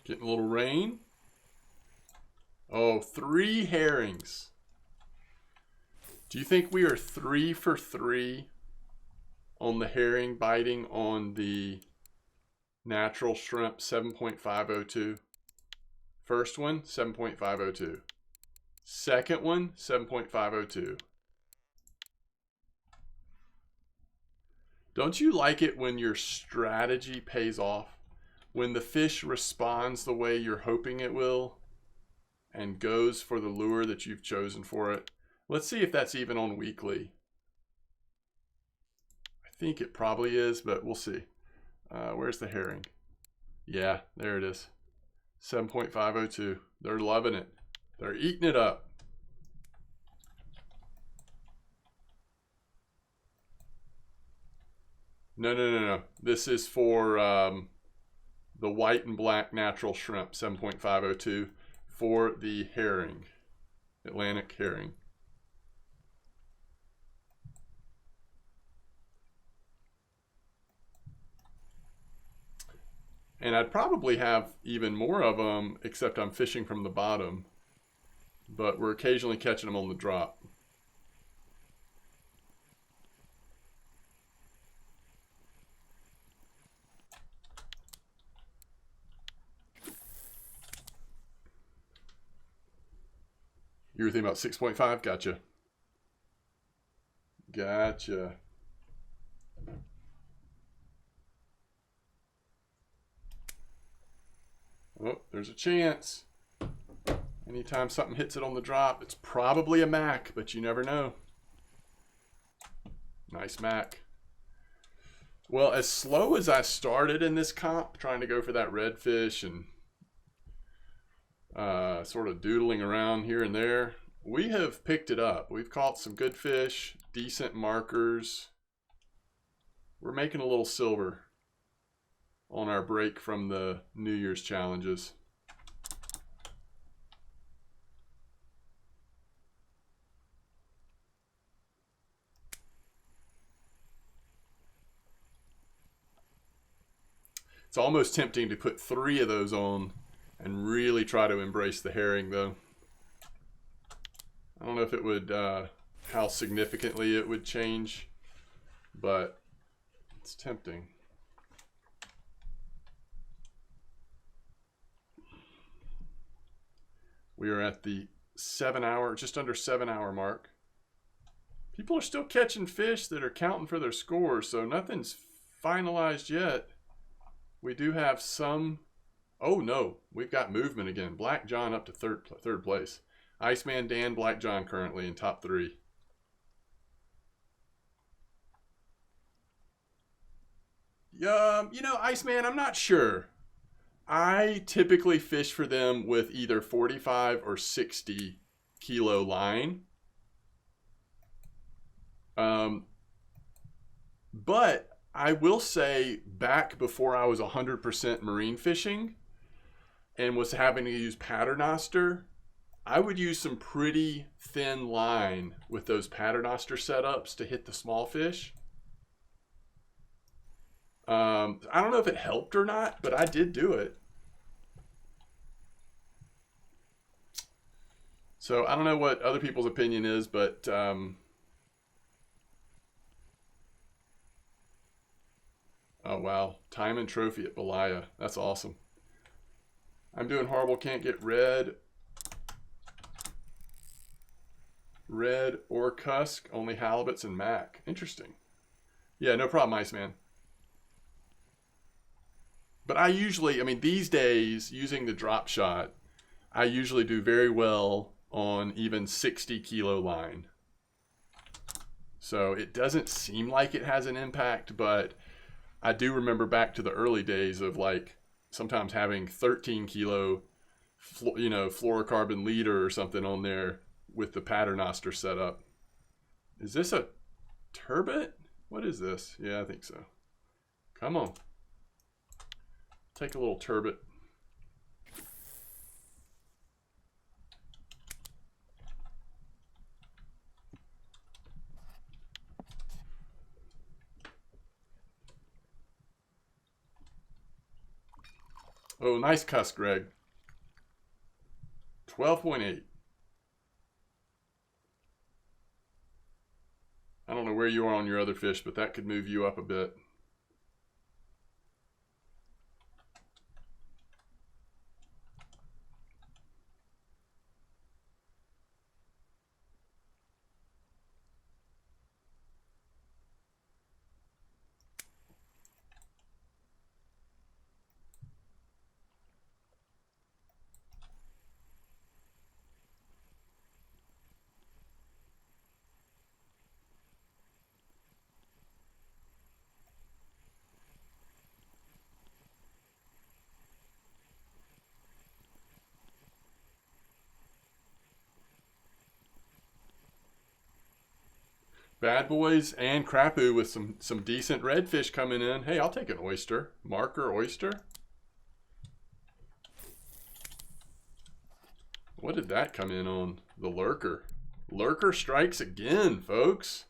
Getting a little rain. Oh, 3 herrings. Do you think we are 3 for 3 on the herring biting on the natural shrimp 7.502? First one, 7.502. Second one, 7.502. Don't you like it when your strategy pays off? When the fish responds the way you're hoping it will and goes for the lure that you've chosen for it. Let's see if that's even on weekly. I think it probably is, but we'll see. Where's the herring? Yeah, there it is. 7.502. They're loving it. They're eating it up. No, no, no, no. This is for the white and black natural shrimp, 7.502, for the herring, Atlantic herring. And I'd probably have even more of them, except I'm fishing from the bottom. But we're occasionally catching them on the drop. You were thinking about 6.5? Gotcha. Gotcha. Oh, there's a chance. Anytime something hits it on the drop, it's probably a mac, but you never know. Nice mac. Well, as slow as I started in this comp, trying to go for that redfish and sort of doodling around here and there, we have picked it up. We've caught some good fish, decent markers. We're making a little silver on our break from the New Year's challenges. It's almost tempting to put 3 of those on and really try to embrace the herring, though. I don't know if it would, how significantly it would change, but it's tempting. We are at the 7-hour, just under 7-hour mark. People are still catching fish that are counting for their scores, so nothing's finalized yet. We do have some. Oh no, we've got movement again. Black John up to third place. Iceman Dan, Black John currently in top 3. You know, Iceman, I'm not sure. I typically fish for them with either 45 or 60 kilo line. But I will say, back before I was 100% marine fishing and was having to use paternoster, I would use some pretty thin line with those paternoster setups to hit the small fish. I don't know if it helped or not, but I did do it. So I don't know what other people's opinion is, but oh wow, time and trophy at Belaya. That's awesome. I'm doing horrible. Can't get red or Cusk. Only halibuts and mac. Interesting. Yeah, no problem, Iceman. But I usually, I mean, these days, using the drop shot, I usually do very well on even 60 kilo line. So it doesn't seem like it has an impact, but I do remember back to the early days of like sometimes having 13 kilo, fluorocarbon leader or something on there with the paternoster setup. Is this a turbot? What is this? Yeah, I think so. Come on. Take a little turbot. Oh, nice cuss, Greg. 12.8. I don't know where you are on your other fish, but that could move you up a bit. Bad boys and crappoo with some decent redfish coming in. Hey, I'll take an oyster. Marker oyster. What did that come in on? The lurker. Lurker strikes again, folks.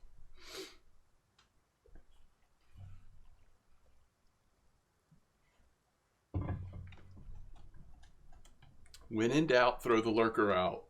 When in doubt, throw the lurker out.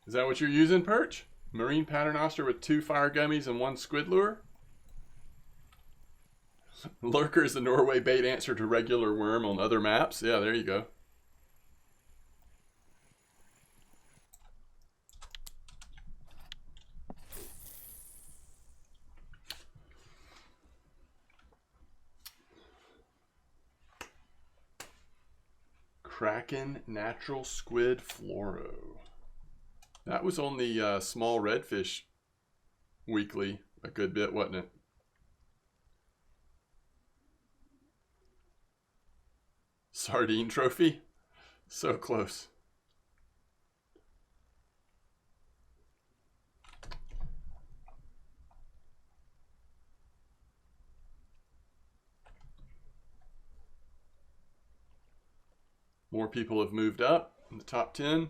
Is that what you're using, Perch? Marine paternoster with 2 fire gummies and 1 squid lure? Lurker is the Norway bait answer to regular worm on other maps. Yeah, there you go. Kraken Natural Squid Fluoro. That was on the small redfish weekly a good bit, wasn't it? Sardine trophy? So close. More people have moved up in the top 10.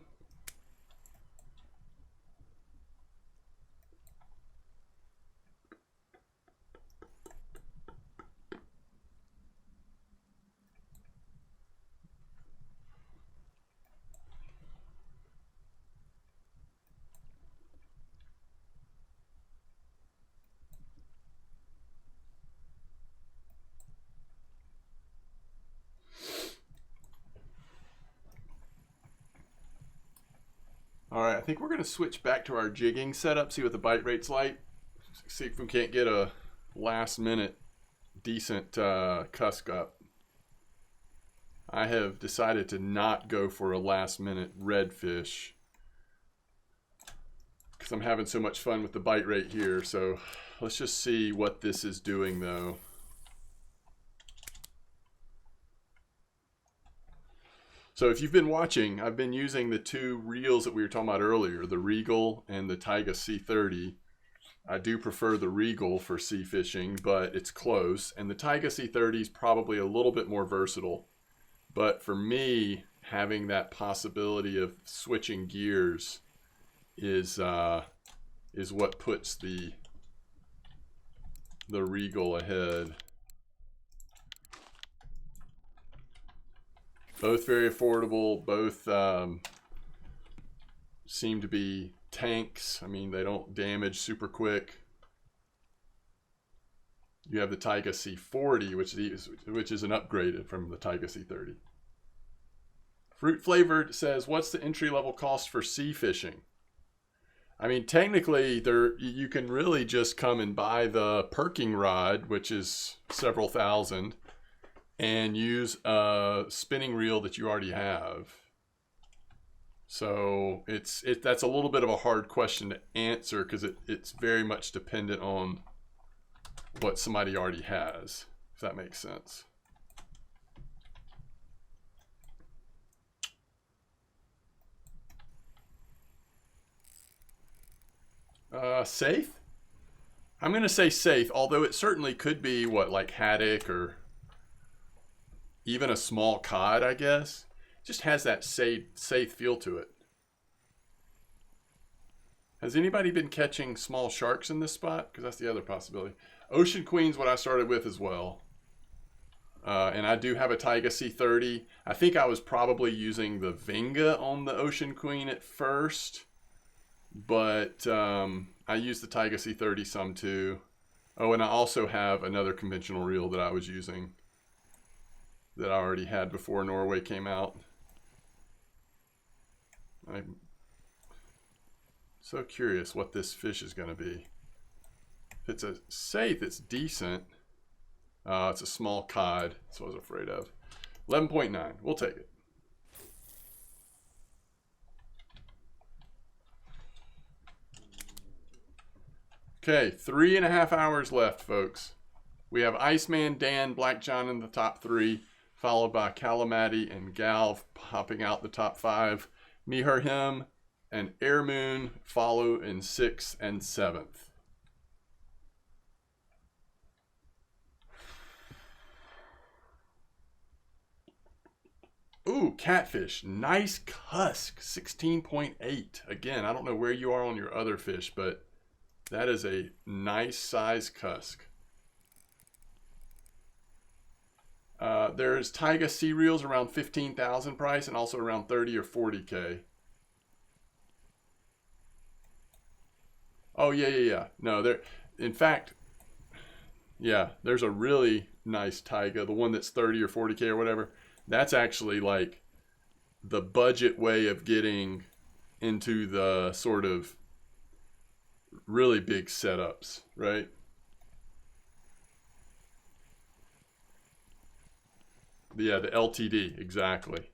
All right, I think we're going to switch back to our jigging setup, see what the bite rate's like. See if we can't get a last minute decent cusk up. I have decided to not go for a last minute redfish because I'm having so much fun with the bite rate here. So let's just see what this is doing though. So if you've been watching, I've been using the 2 reels that we were talking about earlier, the Regal and the Taiga C30. I do prefer the Regal for sea fishing, but it's close. And the Taiga C30 is probably a little bit more versatile. But for me, having that possibility of switching gears is what puts the Regal ahead. Both very affordable. Both seem to be tanks. I mean, they don't damage super quick. You have the Taiga C40, which is an upgrade from the Taiga C30. Fruit Flavored says, what's the entry level cost for sea fishing? I mean, technically, you can really just come and buy the perking rod, which is several thousand, and use a spinning reel that you already have. So that's a little bit of a hard question to answer because it's very much dependent on what somebody already has, if that makes sense. Safe? I'm going to say safe, although it certainly could be like haddock or even a small cod, I guess. It just has that safe feel to it. Has anybody been catching small sharks in this spot? Because that's the other possibility. Ocean Queen's what I started with as well. And I do have a Taiga C30. I think I was probably using the Vinga on the Ocean Queen at first. But I used the Taiga C30 some too. Oh, and I also have another conventional reel that I was using. that I already had before Norway came out. I'm so curious what this fish is going to be. If it's a saithe, it's decent. It's a small cod. That's what I was afraid of. 11.9. We'll take it. Okay, 3.5 hours left, folks. We have Iceman, Dan, Black John in the top 3, followed by Calamati and Galv popping out the top 5. Me, Her, Him, and Air Moon follow in 6th and 7th. Ooh, catfish. Nice Cusk. 16.8. Again, I don't know where you are on your other fish, but that is a nice size Cusk. There's Taiga sea reels around 15,000 price and also around 30 or 40K. Oh, yeah. No, there, in fact, yeah, there's a really nice Taiga, the one that's 30 or 40K or whatever. That's actually like the budget way of getting into the sort of really big setups, right? Yeah, the LTD, exactly.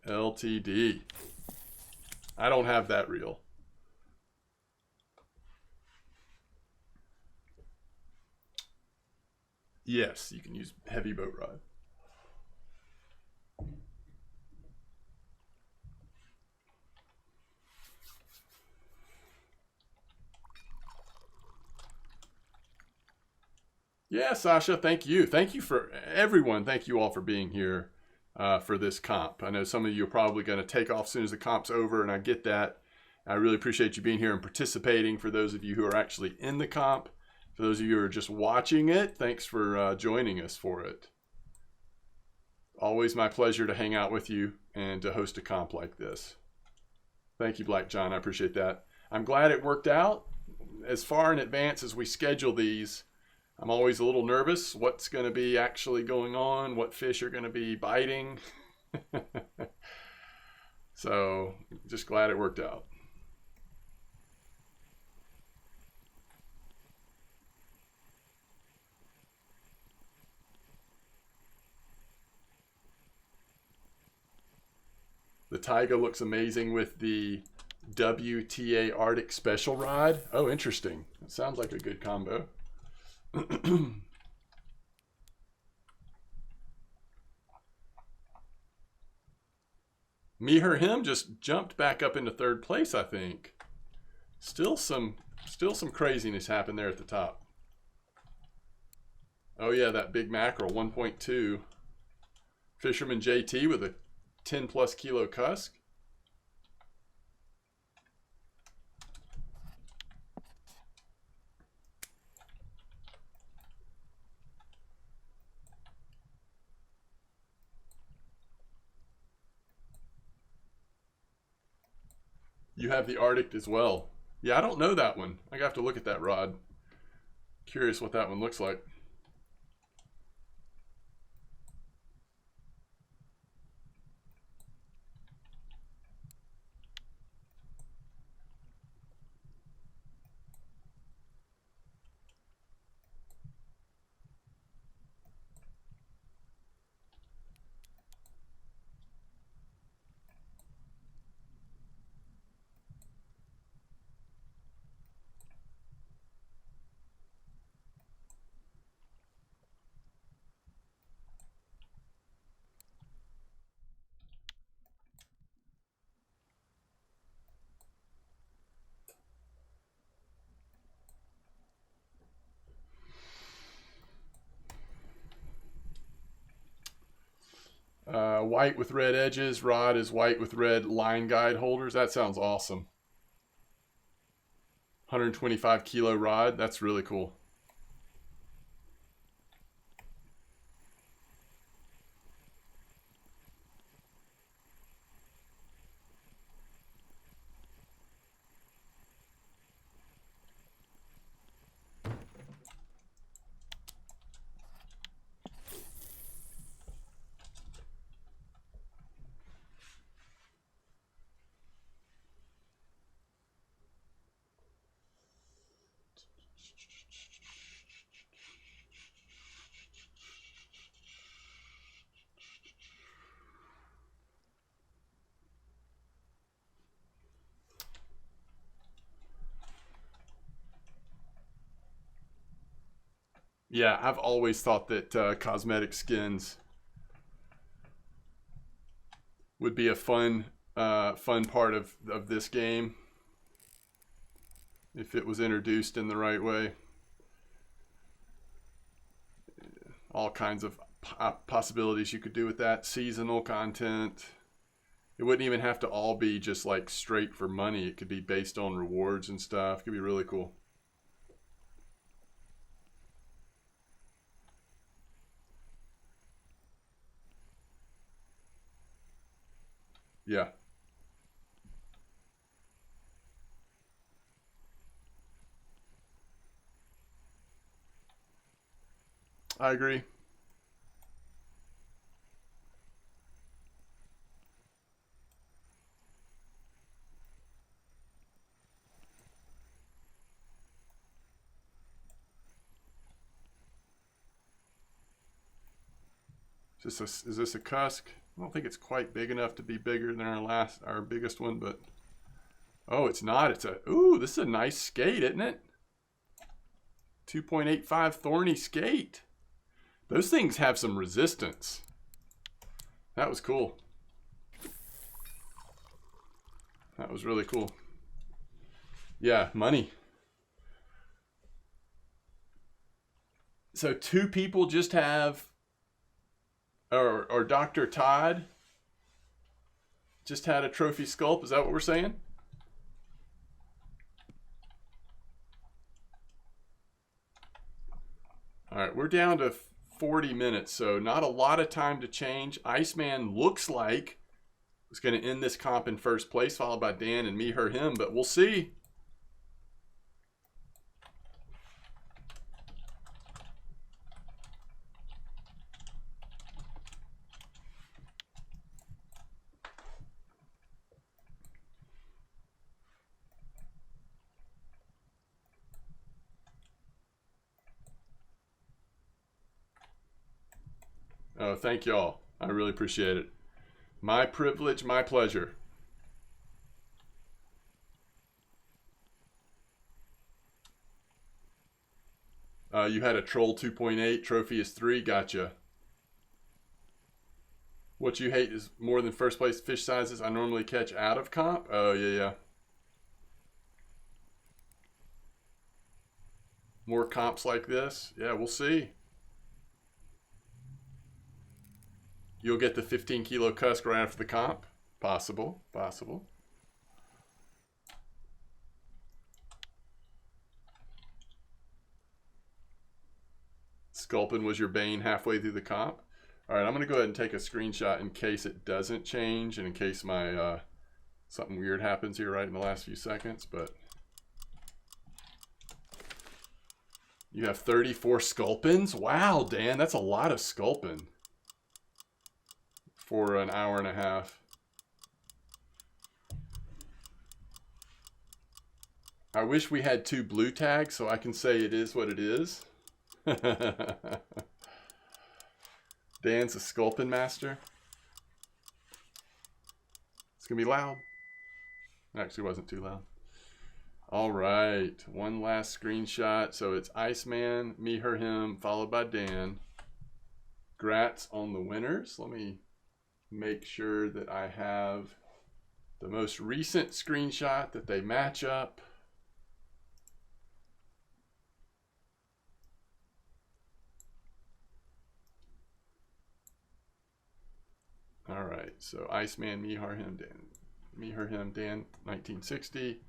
LTD. I don't have that reel. Yes, you can use heavy boat rod. Yeah, Sasha, thank you. Thank you for everyone. Thank you all for being here for this comp. I know some of you are probably going to take off as soon as the comp's over, and I get that. I really appreciate you being here and participating. For those of you who are actually in the comp, for those of you who are just watching it, thanks for joining us for it. Always my pleasure to hang out with you and to host a comp like this. Thank you, Black John. I appreciate that. I'm glad it worked out. As far in advance as we schedule these, I'm always a little nervous what's going to be actually going on, what fish are going to be biting. So just glad it worked out. The Taiga looks amazing with the WTA Arctic Special Rod. Oh, interesting. That sounds like a good combo. Me, Her, Him just jumped back up into 3rd place, I think. Still some craziness happened there at the top. Oh yeah, that big mackerel, 1.2. Fisherman JT with a 10+ kilo Cusk. You have the Arctic as well. Yeah, I don't know that one. I have to look at that rod. Curious what that one looks like. White with red edges. Rod is white with red line guide holders. That sounds awesome. 125 kilo rod. That's really cool. Yeah, I've always thought that cosmetic skins would be a fun part of this game if it was introduced in the right way. All kinds of possibilities you could do with that. Seasonal content. It wouldn't even have to all be just like straight for money. It could be based on rewards and stuff. It could be really cool. Yeah, I agree. Is this a Cusk? I don't think it's quite big enough to be bigger than our biggest one, but oh, it's not. It's a ooh, this is a nice skate, isn't it? 2.85 thorny skate. Those things have some resistance. That was cool. That was really cool. Yeah, money. So two people just have, or Dr. Todd just had a trophy sculpt. Is that what we're saying? All right, we're down to 40 minutes, so not a lot of time to change. Iceman looks like it's going to end this comp in first place, followed by Dan and me, her, him, but we'll see. Oh, thank y'all. I really appreciate it. My privilege, my pleasure. You had a troll 2.8, trophy is 3, gotcha. What you hate is more than first place fish sizes I normally catch out of comp? Oh, yeah, yeah. More comps like this? Yeah, we'll see. You'll get the 15 kilo Cusk right after the comp? Possible, possible. Sculpin was your bane halfway through the comp. All right, I'm going to go ahead and take a screenshot in case it doesn't change and in case my something weird happens here right in the last few seconds. But you have 34 Sculpins? Wow, Dan, that's a lot of Sculpin for an hour and a half. I wish we had 2 blue tags so I can say it is what it is. Dan's a Sculpin master. It's gonna be loud. Actually, wasn't too loud. All right, one last screenshot. So it's Iceman, me, her, him, followed by Dan. Grats on the winners. Let me make sure that I have the most recent screenshot that they match up. All right, so Iceman, me, her, him, Dan. Me, her, him, Dan, 1960.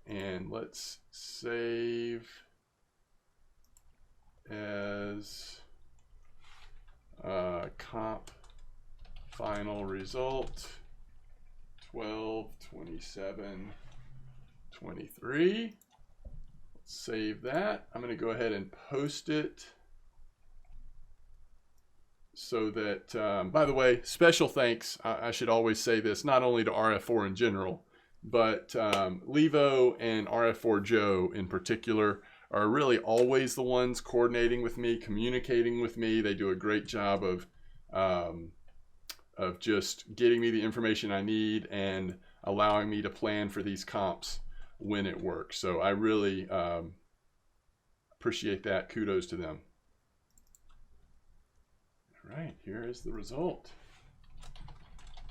And let's save as comp final result 12/27/23. Save that. I'm going to go ahead and post it so that, by the way, special thanks, I should always say this, not only to RF4 in general, but Levo and RF4 Joe in particular are really always the ones coordinating with me, communicating with me. They do a great job of just getting me the information I need and allowing me to plan for these comps when it works. So I really appreciate that. Kudos to them. All right, here is the result.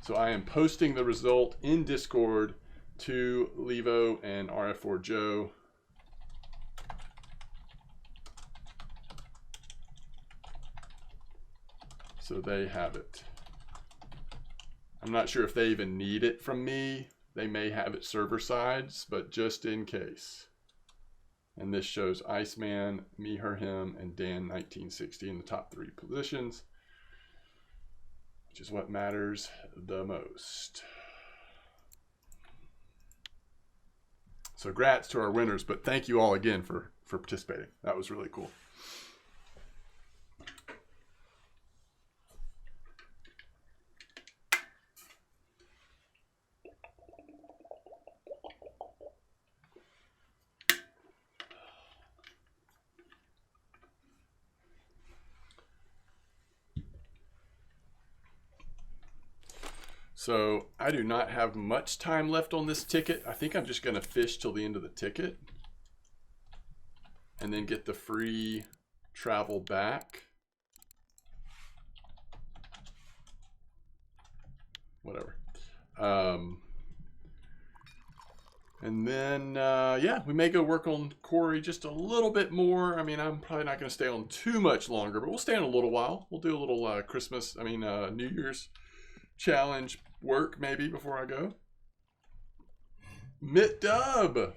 So I am posting the result in Discord to Levo and RF4 Joe. So they have it. I'm not sure if they even need it from me. They may have it server sides, but just in case. And this shows Iceman, me, her, him, and Dan 1960 in the top 3 positions, which is what matters the most. So grats to our winners, but thank you all again for participating. That was really cool. So I do not have much time left on this ticket. I think I'm just going to fish till the end of the ticket and then get the free travel back. Whatever. And then, yeah, we may go work on Corey just a little bit more. I mean, I'm probably not going to stay on too much longer, but we'll stay on a little while. We'll do a little New Year's challenge work maybe before I go. Mitt Dub.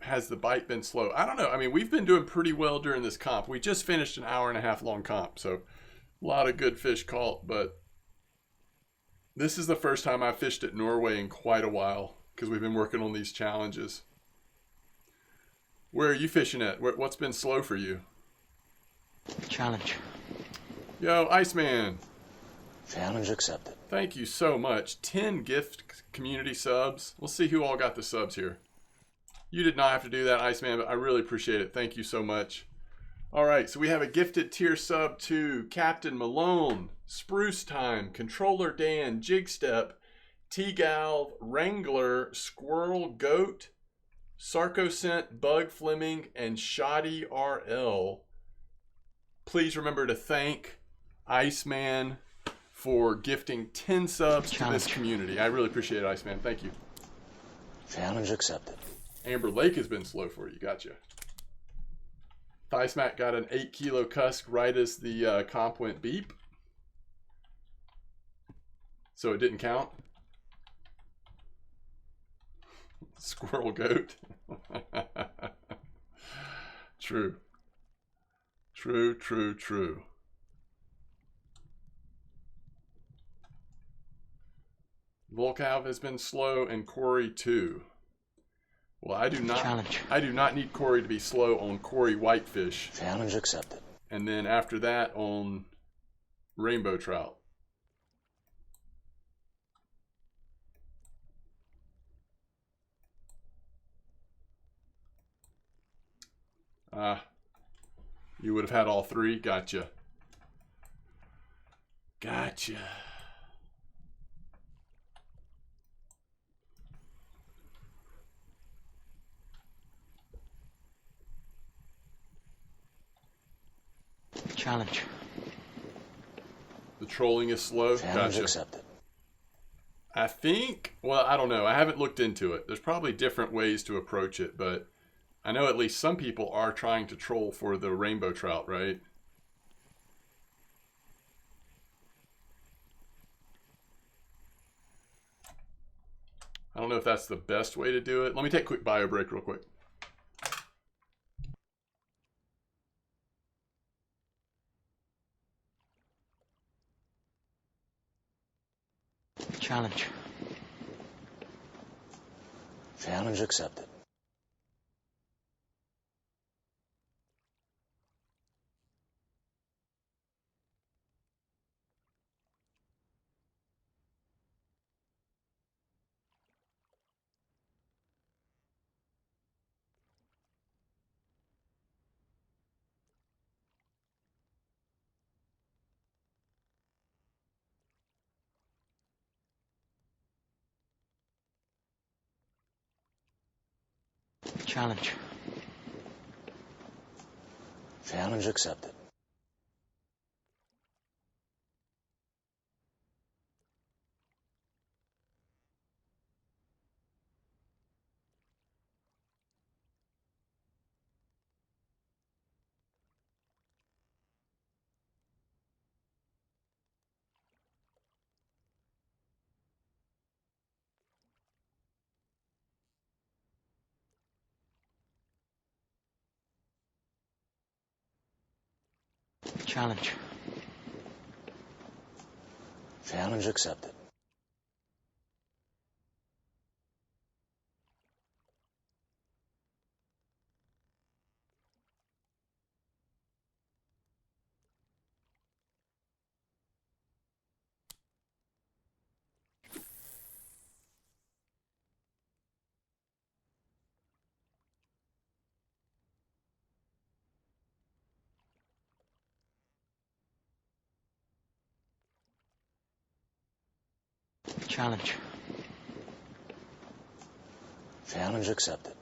Has the bite been slow? I don't know. I mean, we've been doing pretty well during this comp. We just finished an 1.5 hour long comp, so a lot of good fish caught, but this is the first time I've fished at Norway in quite a while because we've been working on these challenges. Where are you fishing at? What's been slow for you? Challenge. Yo, Iceman. Challenge accepted. Thank you so much. 10 gift community subs. We'll see who all got the subs here. You did not have to do that, Iceman, but I really appreciate it. Thank you so much. All right, so we have a gifted tier sub to Captain Malone, Spruce Time, Controller Dan, Jigstep, T-Galv, Wrangler, Squirrel Goat, Sarcoscent, Bug Fleming, and Shoddy RL. Please remember to thank Iceman for gifting 10 subs to this community. I really appreciate it, Iceman. Thank you. Challenge accepted. Amber Lake has been slow for you. Gotcha. Thigh Smack got an 8-kilo Cusk right as the comp went beep. So it didn't count. Squirrel Goat. True. True, true, true. Volcav has been slow and Corey too. Well, I do not need Corey to be slow on Corey whitefish. Challenge accepted. And then after that on rainbow trout. You would have had all 3. Gotcha. Gotcha. Challenge. The trolling is slow. Challenge Gotcha. accepted. I think, well, I don't know. I haven't looked into it. There's probably different ways to approach it, but I know at least some people are trying to troll for the rainbow trout, right? I don't know if that's the best way to do it. Let me take a quick bio break real quick. Challenge. Challenge accepted. Challenge. Challenge accepted. Challenge. Challenge accepted. Challenge. Challenge accepted.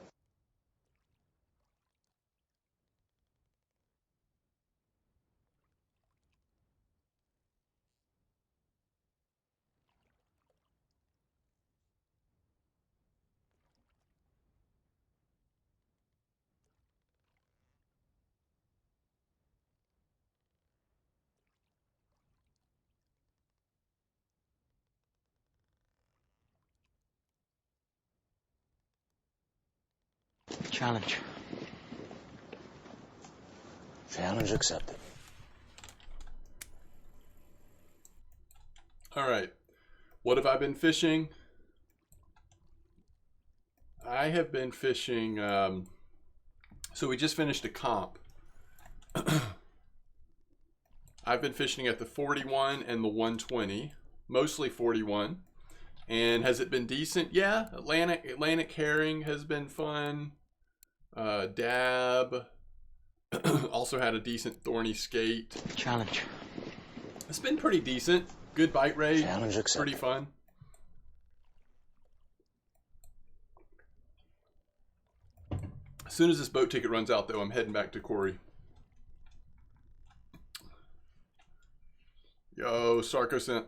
Challenge. Challenge accepted. All right. What have I been fishing? I have been fishing. So we just finished a comp. I've been fishing at the 41 and the 120, mostly 41. And has it been decent? Yeah, Atlantic herring has been fun. Dab. Also had a decent thorny skate. Challenge. It's been pretty decent. Good bite rate. Challenge accepted. Pretty fun. As soon as this boat ticket runs out, though, I'm heading back to Corey. Yo, Sarcosent.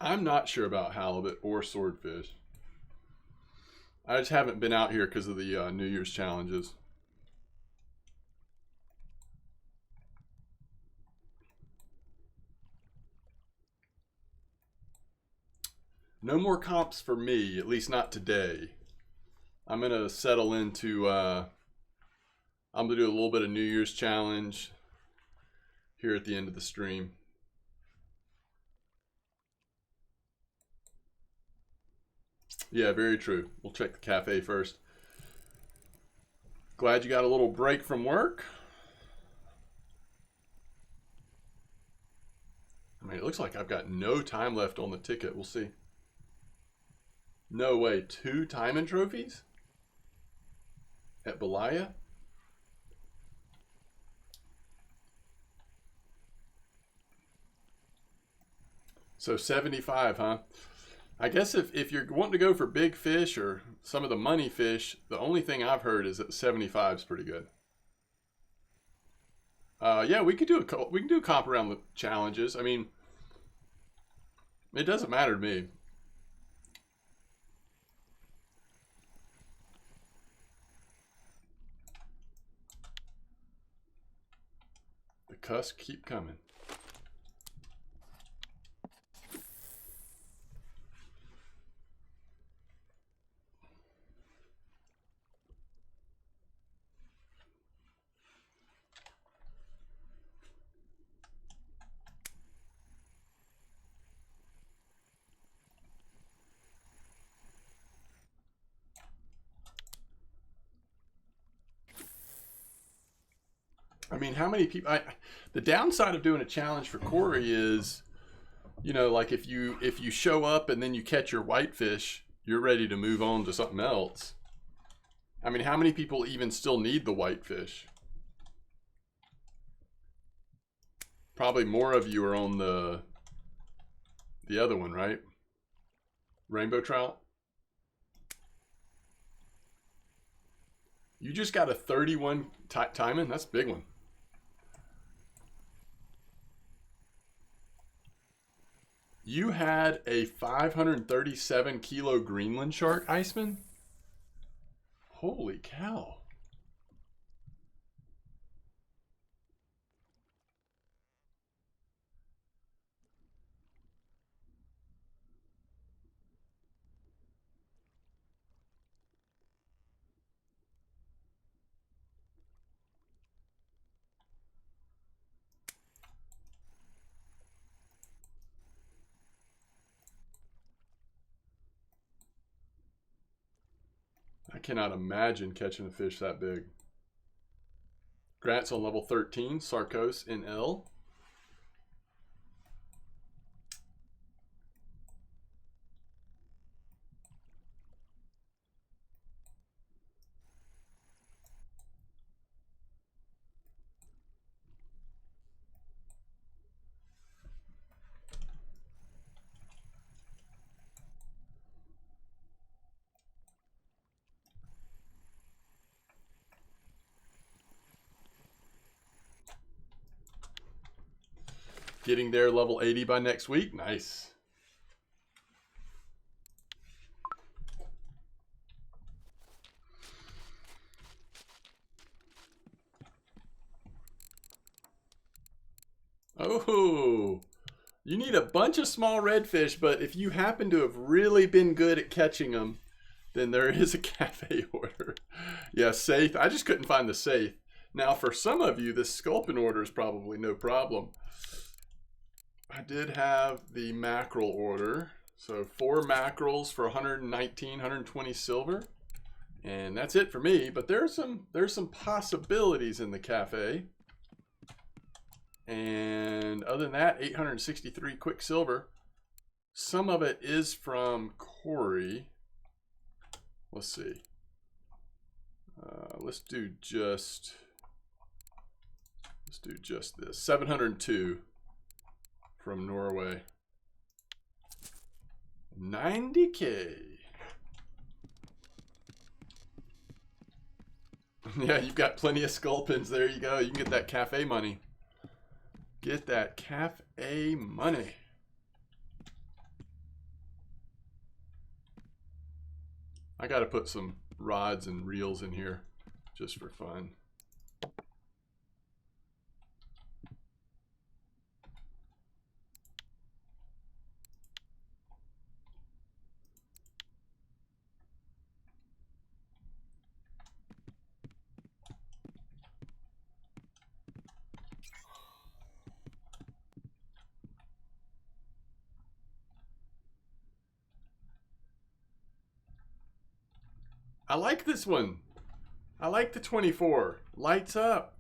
I'm not sure about halibut or swordfish. I just haven't been out here because of the New Year's challenges. No more comps for me, at least not today. I'm going to settle into, I'm going to do a little bit of New Year's challenge here at the end of the stream. Yeah, very true. We'll check the cafe first. Glad you got a little break from work. I mean, it looks like I've got no time left on the ticket. We'll see. No way. 2 Timon trophies? At Belaya? So 75, huh? I guess if you're wanting to go for big fish or some of the money fish, the only thing I've heard is that 75 is pretty good. Yeah, we can do a comp around the challenges. I mean, it doesn't matter to me. The Cusk keep coming. I mean, how many people? The downside of doing a challenge for Corey is, you know, like if you show up and then you catch your whitefish, you're ready to move on to something else. I mean, how many people even still need the whitefish? Probably more of you are on the other one, right? Rainbow trout. You just got a 31 timing. That's a big one. You had a 537 kilo Greenland shark, Iceman? Holy cow. I cannot imagine catching a fish that big. Grant's on level 13, Sarkos in L. Getting there level 80 by next week. Nice. Oh, you need a bunch of small redfish, but if you happen to have really been good at catching them, then there is a cafe order. Yeah, safe. I just couldn't find the safe. Now, for some of you, this sculpin order is probably no problem. I did have the mackerel order. So 4 mackerels for 119, 120 silver. And that's it for me, but there's some possibilities in the cafe. And other than that, 863 quicksilver. Some of it is from Corey. Let's see. Let's do just this. 702 from Norway. 90K. Yeah, you've got plenty of sculpins. There you go. You can get that cafe money. Get that cafe money. I got to put some rods and reels in here just for fun. I like this one. I like the 24. Lights up.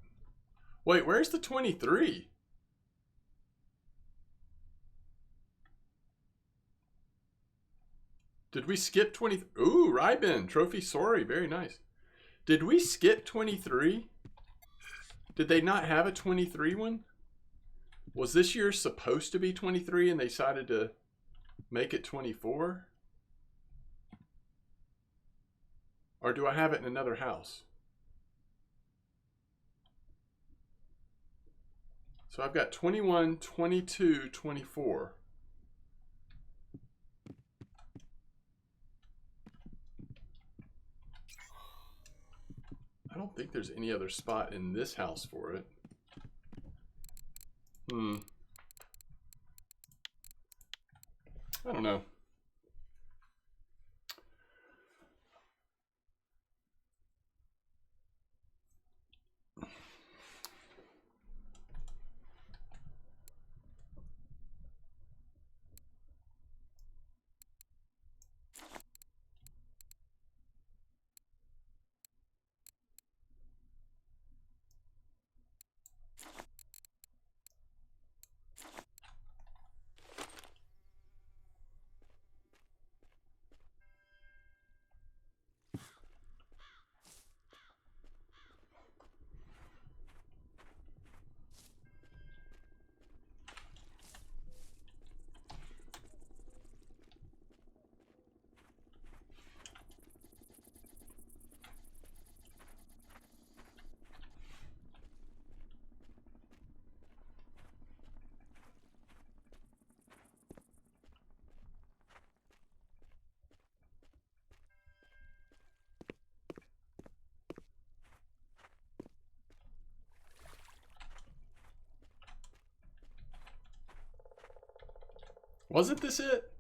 Wait, where's the 23? Did we skip 20? Ooh, Rybin. Trophy Sorry. Very nice. Did we skip 23? Did they not have a 23 one? Was this year supposed to be 23 and they decided to make it 24? Or do I have it in another house? So I've got 21, 22, 24. I don't think there's any other spot in this house for it. I don't know. Wasn't this it?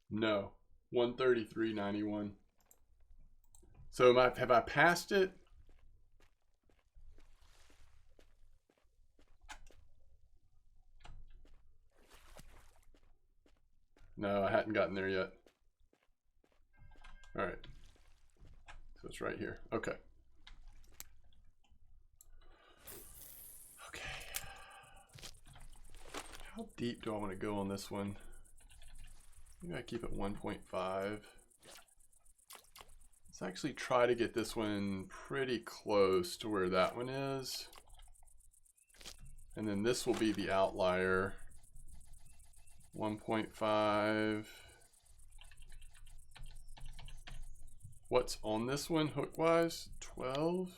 No. 133.91. So have I passed it? No, I hadn't gotten there yet. All right. So it's right here. Okay. Okay. How deep do I want to go on this one? Maybe I keep it 1.5. Let's actually try to get this one pretty close to where that one is. And then this will be the outlier. 1.5. What's on this one hook-wise? 12.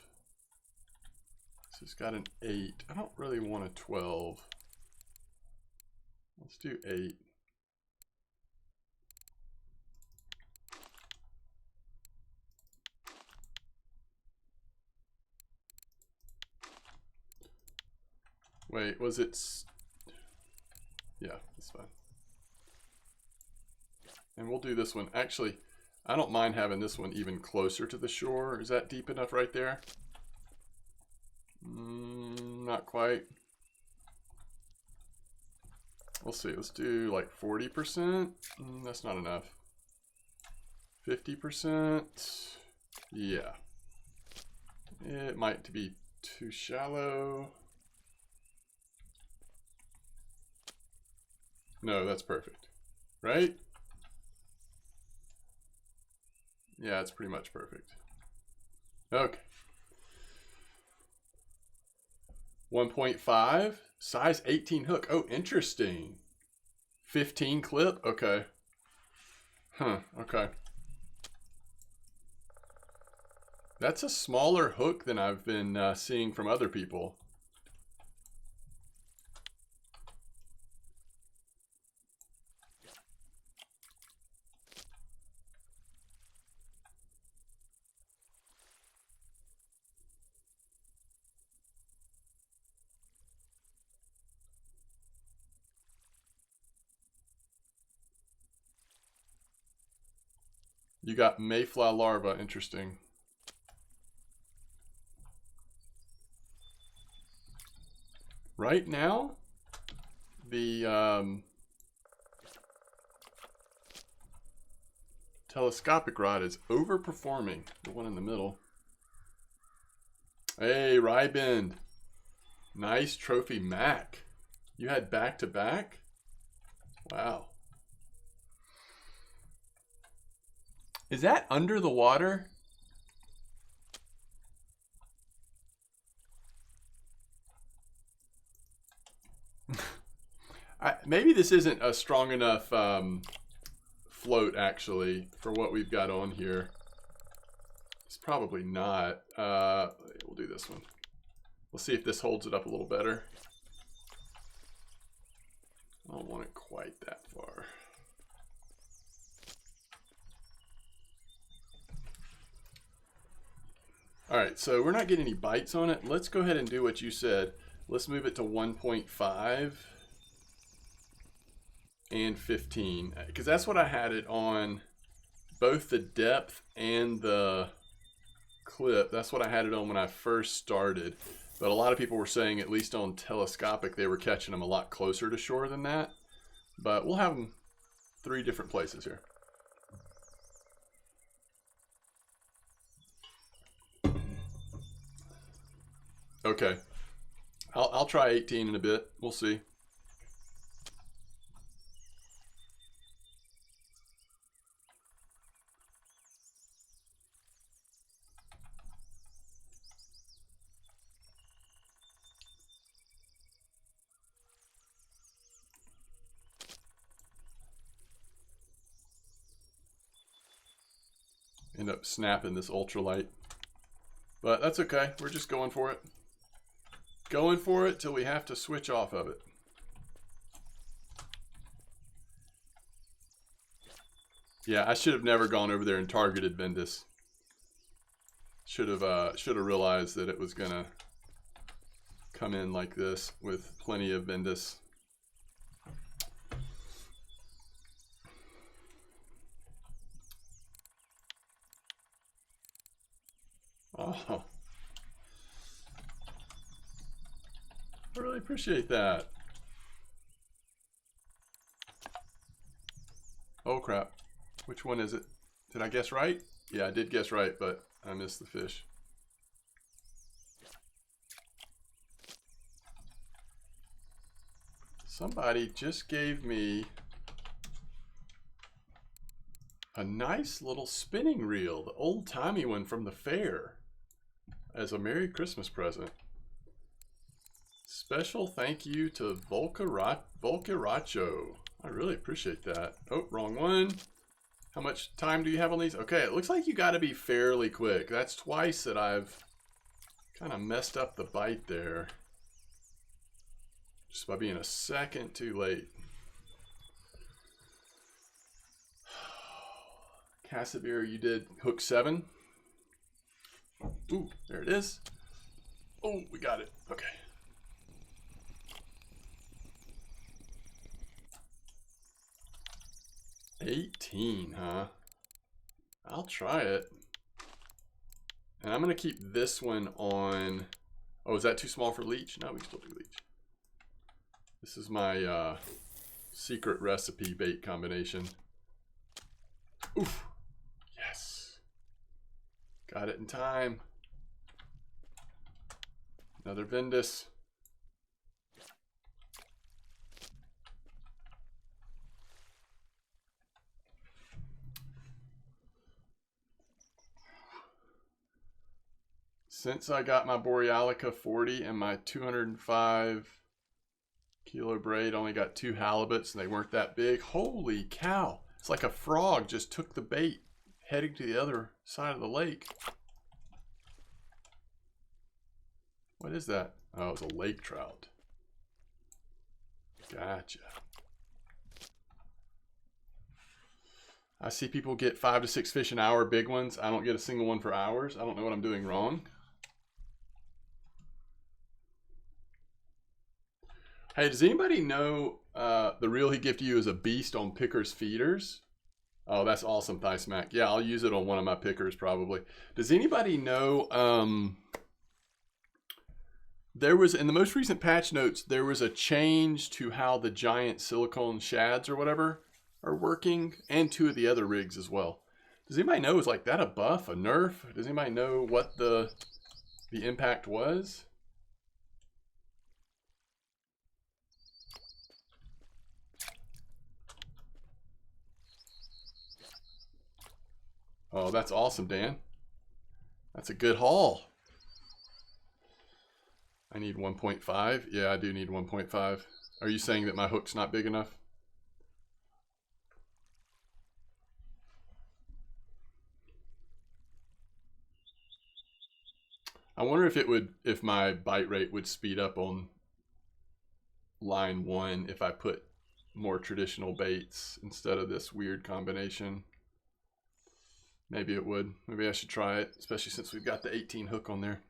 So it's got an 8. I don't really want a 12. Let's do 8. Wait, was it? Yeah, that's fine. And we'll do this one. Actually, I don't mind having this one even closer to the shore. Is that deep enough right there? Not quite. We'll see. Let's do like 40%. That's not enough. 50%. Yeah. It might be too shallow. No, that's perfect. Right? Yeah, it's pretty much perfect. Okay. 1.5. Size 18 hook. Oh, interesting. 15 clip. Okay. Huh. Okay. That's a smaller hook than I've been seeing from other people. You got mayfly larva. Interesting. Right now, the telescopic rod is overperforming the one in the middle. Hey, Rybend. Nice trophy Mac. You had back-to-back? Wow. Is that under the water? Maybe this isn't a strong enough float, actually, for what we've got on here. It's probably not. We'll do this one. We'll see if this holds it up a little better. I don't want it quite that far. All right, so we're not getting any bites on it. Let's go ahead and do what you said. Let's move it to 1.5 and 15, because that's what I had it on, both the depth and the clip. That's what I had it on when I first started. But a lot of people were saying, at least on telescopic, they were catching them a lot closer to shore than that. But we'll have them 3 different places here. Okay. I'll try 18 in a bit. We'll see. End up snapping this ultralight. But that's okay. We're just going for it. Going for it till we have to switch off of it. Yeah, I should have never gone over there and targeted Vendus. Should have realized that it was gonna come in like this with plenty of Vendus. Oh, I really appreciate that. Oh crap. Which one is it? Did I guess right? Yeah, I did guess right, but I missed the fish. Somebody just gave me a nice little spinning reel, the old-timey one from the fair, as a Merry Christmas present. Special thank you to Volcaracho. I really appreciate that. Oh, wrong one. How much time do you have on these? Okay, it looks like you got to be fairly quick. That's twice that I've kind of messed up the bite there. Just by being a second too late. Casimir, you did hook 7. Ooh, there it is. Oh, we got it. Okay. $18, huh? I'll try it. And I'm going to keep this one on. Oh, is that too small for leech? No, we can still do leech. This is my secret recipe bait combination. Oof. Yes. Got it in time. Another Vendus. Since I got my Borealica 40 and my 205 kilo braid, only got 2 halibuts and they weren't that big. Holy cow. It's like a frog just took the bait heading to the other side of the lake. What is that? Oh, it's a lake trout. Gotcha. I see people get 5 to 6 fish an hour, big ones. I don't get a single one for hours. I don't know what I'm doing wrong. Hey, does anybody know the reel he gifted you is a beast on pickers feeders? Oh, that's awesome, Thigh Smack. Yeah, I'll use it on one of my pickers probably. Does anybody know there was, in the most recent patch notes, there was a change to how the giant silicone shads or whatever are working, and 2 of the other rigs as well. Does anybody know, is like that a buff, a nerf? Does anybody know what the impact was? Oh, that's awesome, Dan. That's a good haul. I need 1.5. Yeah, I do need 1.5. Are you saying that my hook's not big enough? I wonder if it would, if my bite rate would speed up on line 1 if I put more traditional baits instead of this weird combination. Maybe it would. Maybe I should try it, especially since we've got the 18 hook on there.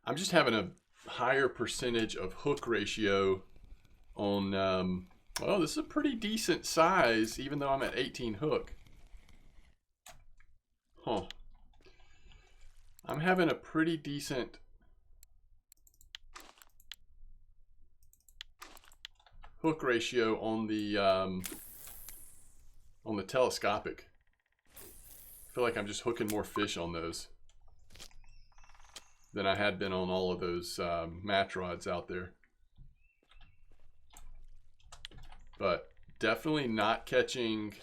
I'm just having a higher percentage of hook ratio on, well, this is a pretty decent size, even though I'm at 18 hook. Huh. I'm having a pretty decent hook ratio on the telescopic. I feel like I'm just hooking more fish on those than I had been on all of those match rods out there. But definitely not catching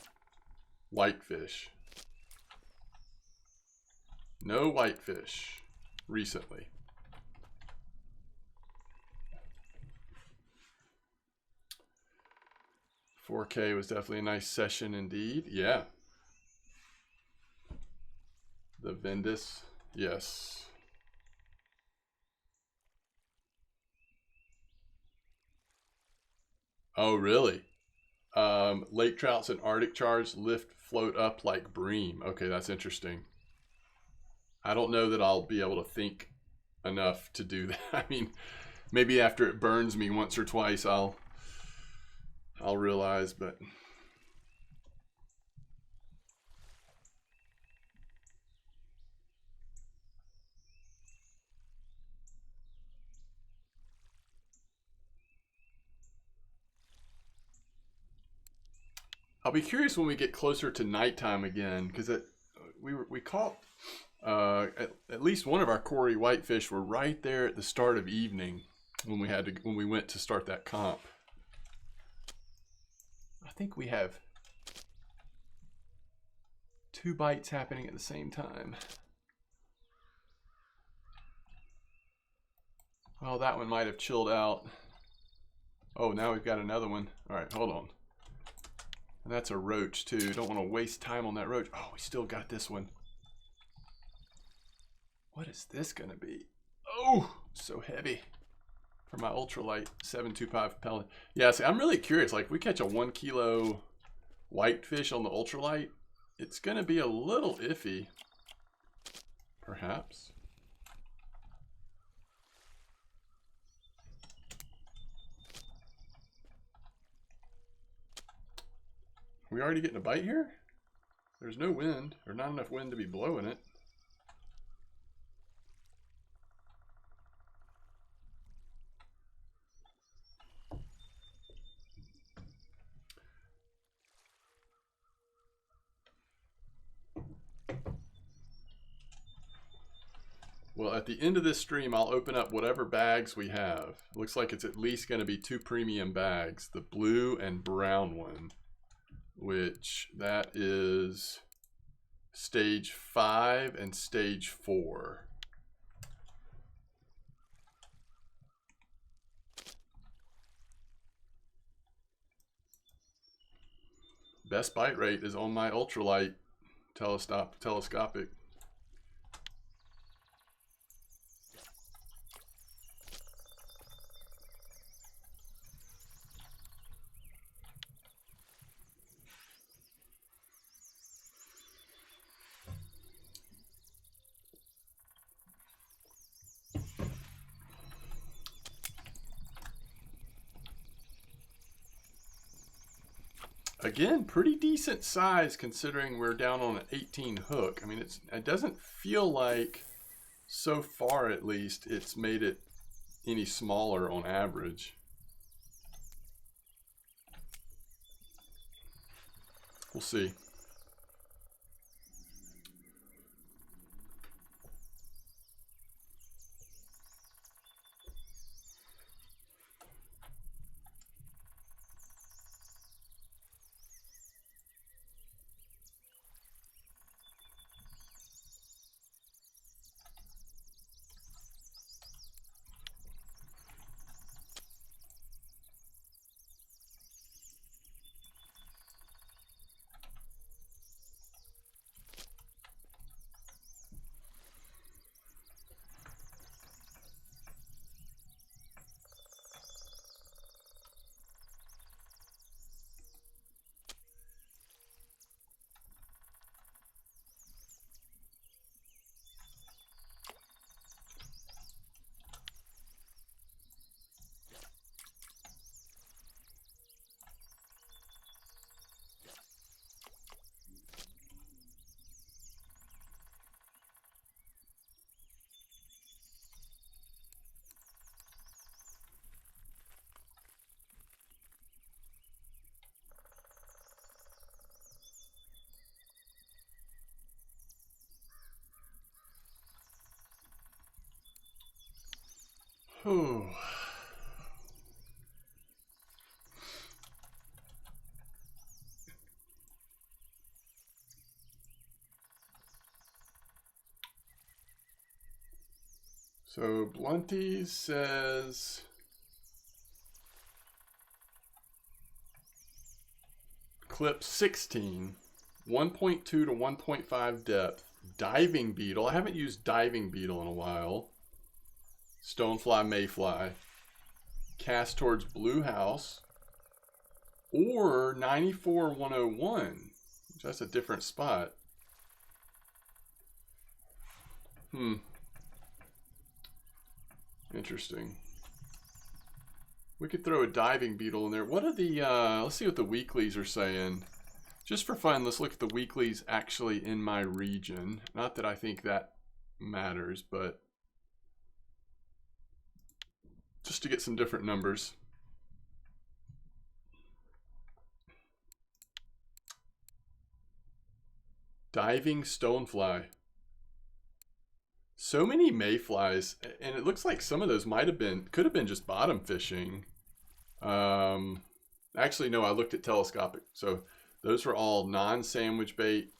whitefish. No whitefish recently. $4K was definitely a nice session indeed. Yeah. The Vendus, yes. Oh, really? Lake trouts and Arctic chars lift float up like bream. Okay, that's interesting. I don't know that I'll be able to think enough to do that. I mean, maybe after it burns me once or twice, I'll realize, but I'll be curious when we get closer to nighttime again, because we caught at least one of our Cory whitefish were right there at the start of evening when we went to start that comp. I think we have 2 bites happening at the same time. Oh, that one might have chilled out. Oh, now we've got another one. All right, hold on. And that's a roach too. Don't want to waste time on that roach. Oh, we still got this one. What is this gonna be? Oh, so heavy for my ultralight 725 pellet. Yeah, see, I'm really curious. Like, if we catch a 1 kilo whitefish on the ultralight, it's gonna be a little iffy, perhaps. Are we already getting a bite here? There's no wind, or not enough wind to be blowing it. Well, at the end of this stream, I'll open up whatever bags we have. It looks like it's at least going to be 2 premium bags, the blue and brown one, which that is stage 5 and stage 4. Best bite rate is on my ultralight telescopic. Again, pretty decent size considering we're down on an 18 hook. I mean, it doesn't feel like, so far at least, it's made it any smaller on average. We'll see. Whew. So Blunty says clip 16, 1.2 to 1.5 depth, diving beetle. I haven't used diving beetle in a while. Stonefly, mayfly, cast towards blue house, or 94-101, So that's a different spot. Interesting. We could throw a diving beetle in there. What are the, let's see what the weeklies are saying. Just for fun, let's look at the weeklies actually in my region. Not that I think that matters, but just to get some different numbers. Diving stonefly. So many mayflies, and it looks like some of those could have been just bottom fishing. Actually, no, I looked at telescopic. So those were all non-sandwich bait.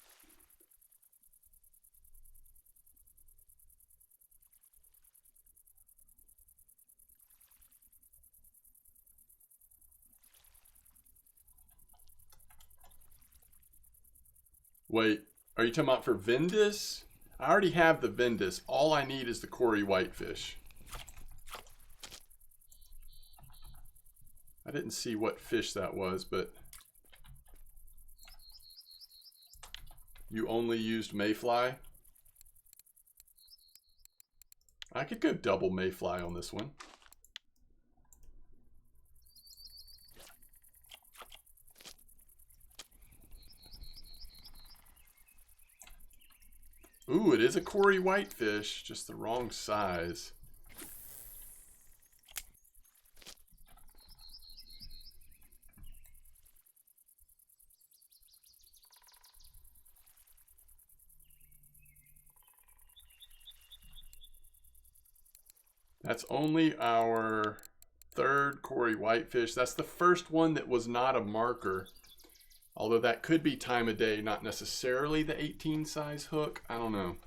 Wait, are you talking about for Vendus? I already have the Vendus. All I need is the Cory whitefish. I didn't see what fish that was, but you only used mayfly? I could go double mayfly on this one. Ooh, it is a Cory whitefish, just the wrong size. That's only our third Cory whitefish. That's the first one that was not a marker. Although that could be time of day, not necessarily the 18 size hook. I don't know.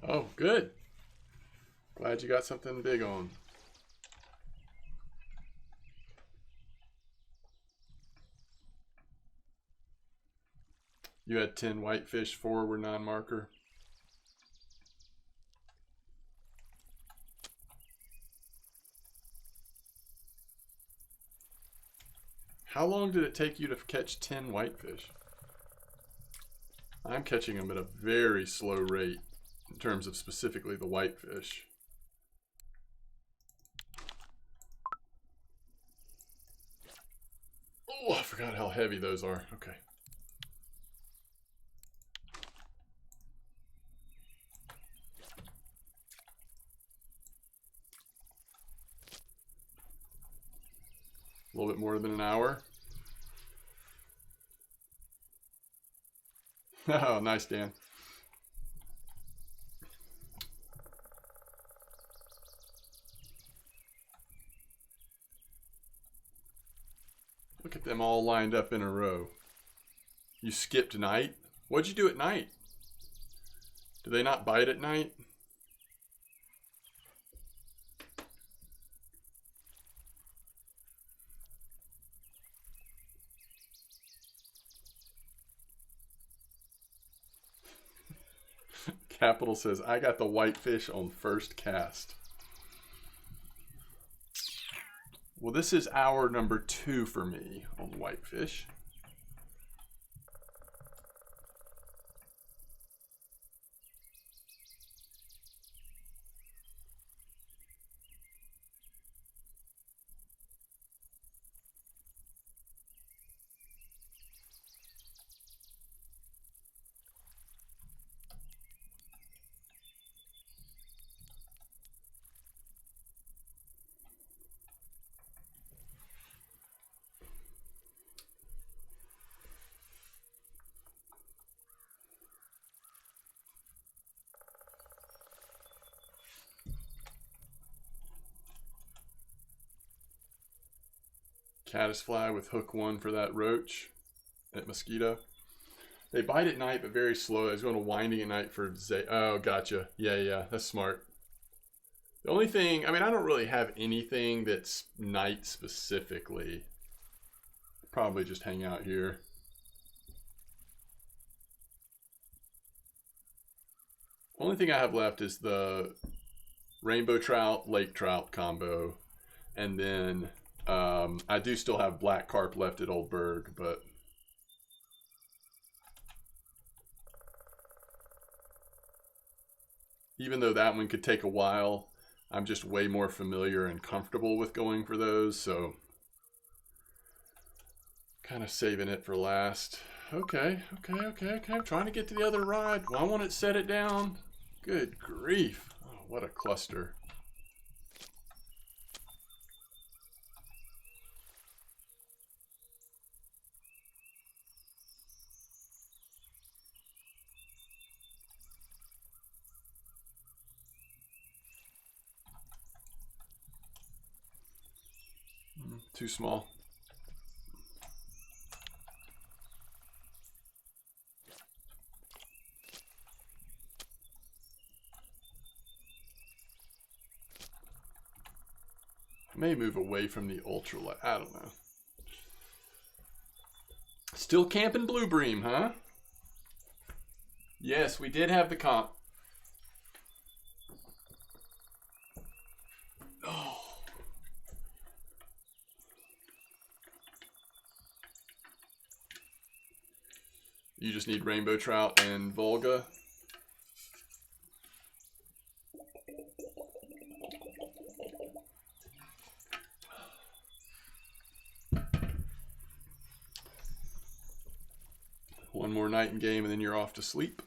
Oh, good. Glad you got something big on. You had 10 whitefish, 4 were non-marker. How long did it take you to catch 10 whitefish? I'm catching them at a very slow rate in terms of specifically the whitefish. Oh, I forgot how heavy those are. Okay. A little bit more than an hour. Oh, nice, Dan. Look at them all lined up in a row. You skipped night? What'd you do at night? Do they not bite at night? Capital says, I got the whitefish on first cast. Well, this is hour number 2 for me on whitefish. Caddisfly with hook 1 for that roach at mosquito. They bite at night, but very slow. I was going to winding at night for oh, gotcha. Yeah, that's smart. The only thing, I mean, I don't really have anything that's night specifically. Probably just hang out here. Only thing I have left is the rainbow trout, lake trout combo. And then I do still have black carp left at Old Berg, but even though that one could take a while, I'm just way more familiar and comfortable with going for those, so kind of saving it for last. Okay. I'm trying to get to the other rod. Well, I want it set it down. Good grief. Oh, what a cluster. Too small. I may move away from the ultralight. I don't know. Still camping blue bream, huh? Yes, we did have the comp. Oh. You just need rainbow trout and Volga. One more night in game and then you're off to sleep.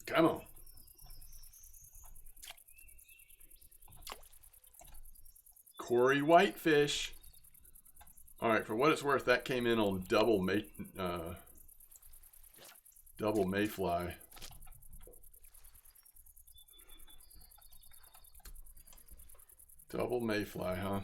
Come on. Corey whitefish. All right, for what it's worth, that came in on double mayfly. Double mayfly, huh?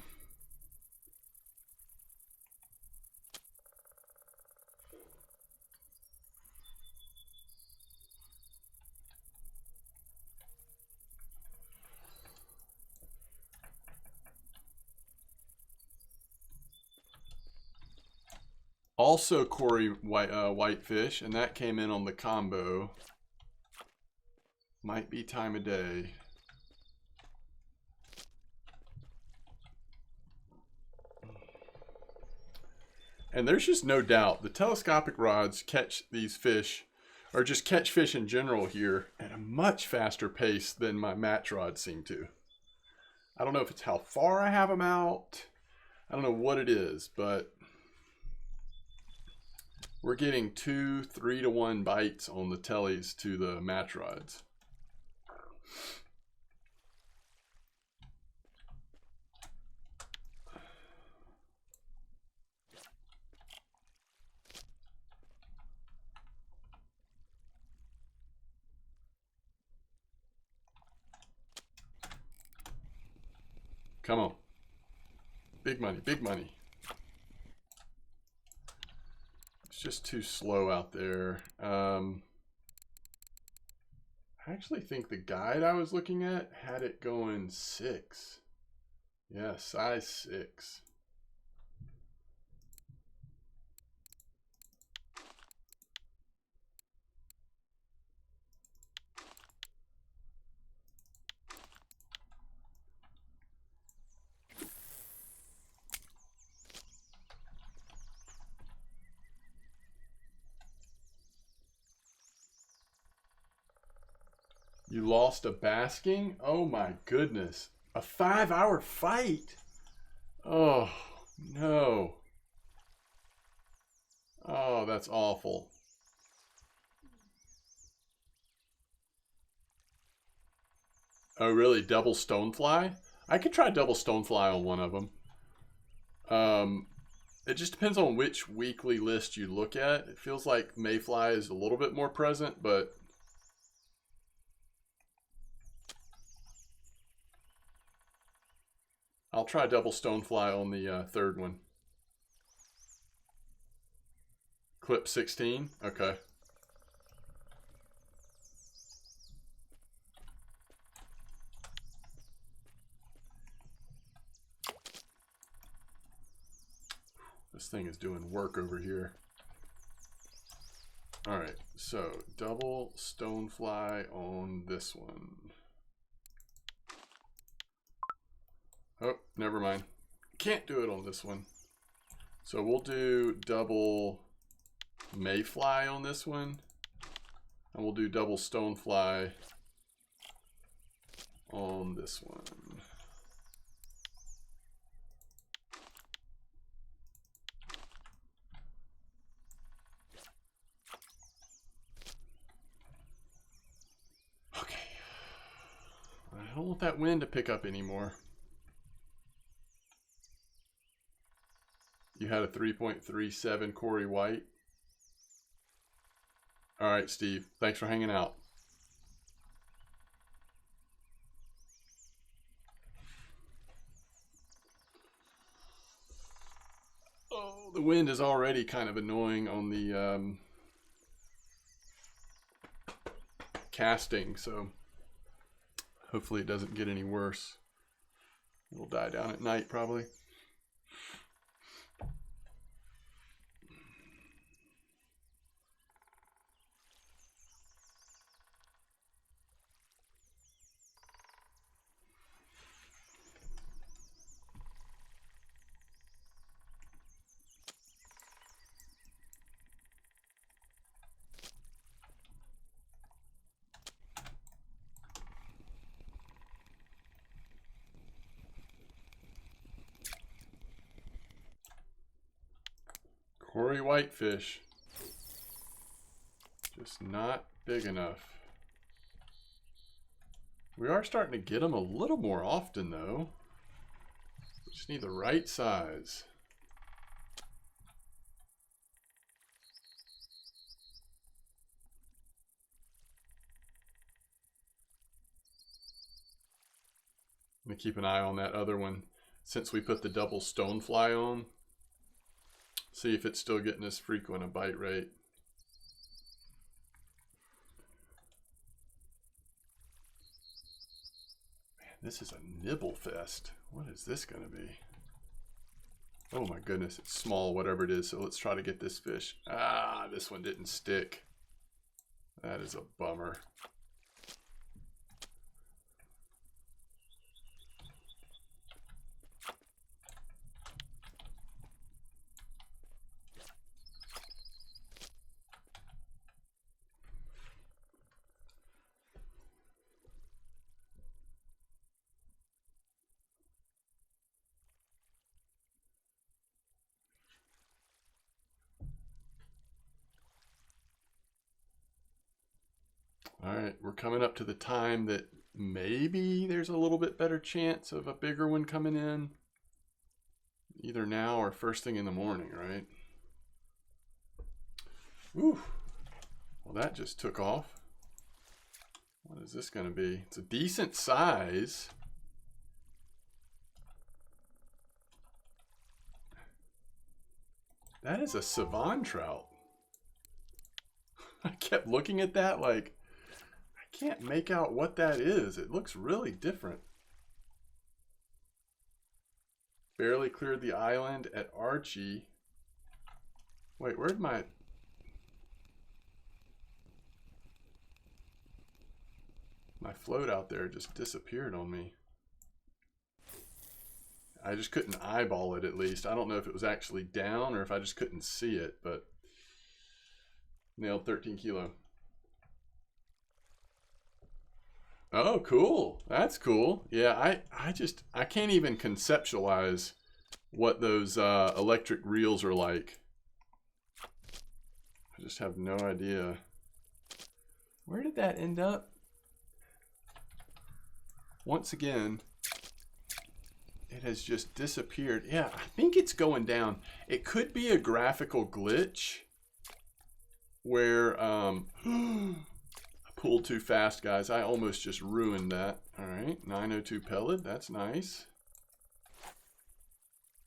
Also Corey whitefish, and that came in on the combo. Might be time of day. And there's just no doubt the telescopic rods catch these fish, or just catch fish in general here, at a much faster pace than my match rods seem to. I don't know if it's how far I have them out. I don't know what it is, but we're getting 2 3-to-1 bites on the tellies to the match rods. Come on. Big money, big money. It's just too slow out there. I actually think the guide I was looking at had it going 6. Yeah, size 6. You lost a basking? Oh my goodness. A 5-hour fight? Oh, no. Oh, that's awful. Oh, really? Double stonefly? I could try double stonefly on one of them. It just depends on which weekly list you look at. It feels like mayfly is a little bit more present, but I'll try double stonefly on the third one. Clip 16? Okay. This thing is doing work over here. All right, so double stonefly on this one. Oh, never mind. Can't do it on this one. So we'll do double mayfly on this one. And we'll do double stonefly on this one. Okay. I don't want that wind to pick up anymore. You had a 3.37 Corey White. All right, Steve. Thanks for hanging out. Oh, the wind is already kind of annoying on the casting, so hopefully it doesn't get any worse. It'll die down at night probably. Corey whitefish. Just not big enough. We are starting to get them a little more often though. Just need the right size. I'm gonna keep an eye on that other one since we put the double stonefly on. See if it's still getting as frequent a bite rate. Man, this is a nibble fest. What is this gonna be? Oh my goodness, it's small, whatever it is. So let's try to get this fish. Ah, this one didn't stick. That is a bummer. All right, we're coming up to the time that maybe there's a little bit better chance of a bigger one coming in. Either now or first thing in the morning, right? Ooh, well that just took off. What is this gonna be? It's a decent size. That is a Savan trout. I kept looking at that like, I can't make out what that is. It looks really different. Barely cleared the island at Archie. Wait, where'd my float out there just disappeared on me? I just couldn't eyeball it at least. I don't know if it was actually down or if I just couldn't see it, but nailed 13 kilo. Oh, cool. That's cool. Yeah, I can't even conceptualize what those electric reels are like. I just have no idea. Where did that end up? Once again, it has just disappeared. Yeah, I think it's going down. It could be a graphical glitch where I pulled too fast, guys. I almost just ruined that. All right, 902 pellet. That's nice.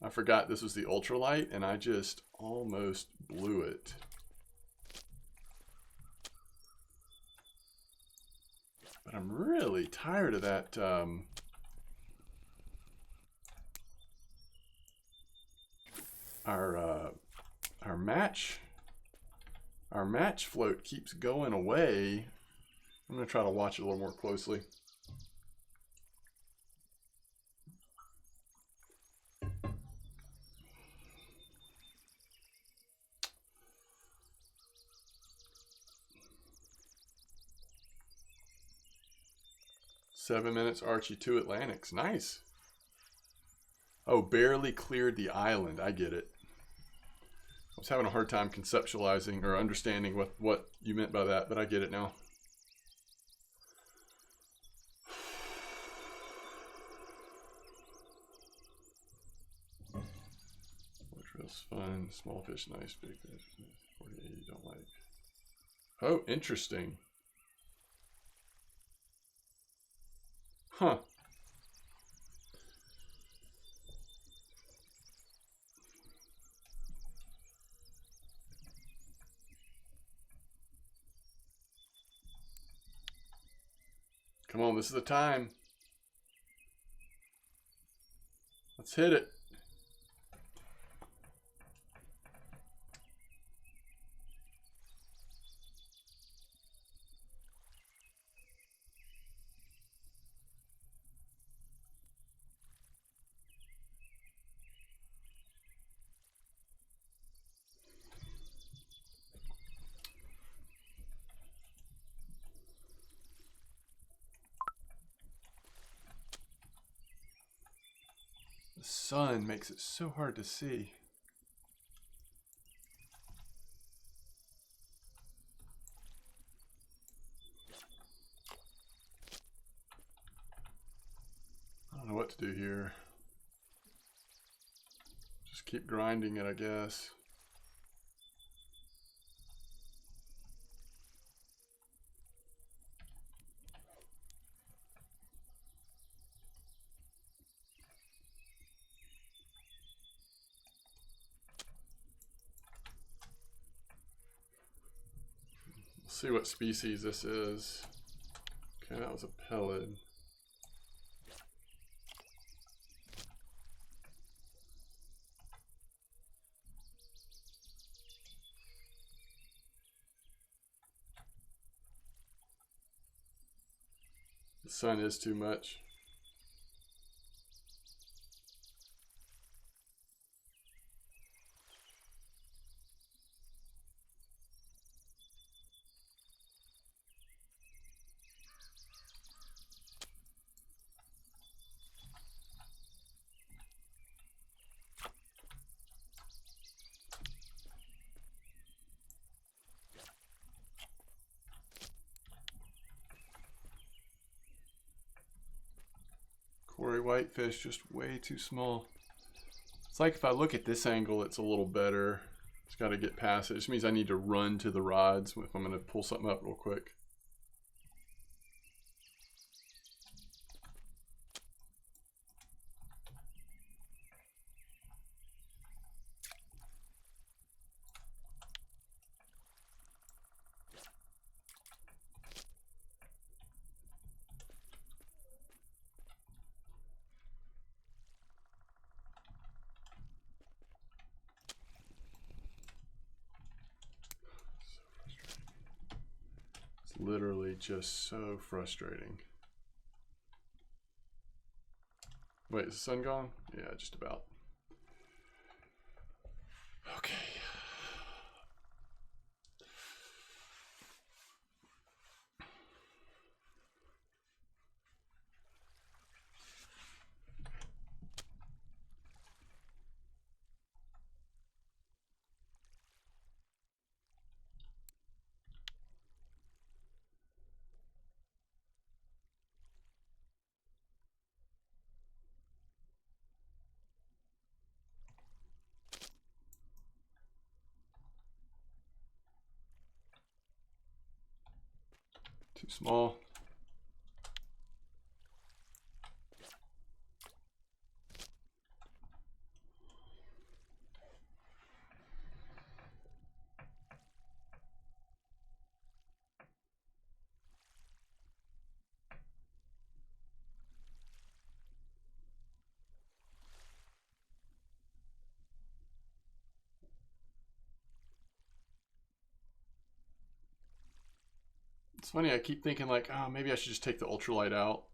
I forgot this was the ultralight, and I just almost blew it. But I'm really tired of that. Our match float keeps going away. I'm gonna try to watch it a little more closely. Seven minutes, Archie, 2 Atlantics. Nice. Oh, barely cleared the island. I get it. I was having a hard time conceptualizing or understanding what you meant by that, but I get it now. Whitefish fun, small fish nice, big fish 48 you don't like. Oh, interesting. Huh. Come on, this is the time. Let's hit it. The sun makes it so hard to see. I don't know what to do here. Just keep grinding it, I guess. We'll see what species this is. Okay, that was a pellet. The sun is too much. Quarry whitefish, just way too small. It's like if I look at this angle, it's a little better. It's got to get past it. It just means I need to run to the rods if I'm going to pull something up real quick. Literally just so frustrating. Wait, is the sun gone? Yeah, just about. Okay. Too small. It's funny, I keep thinking like, oh, maybe I should just take the ultralight out.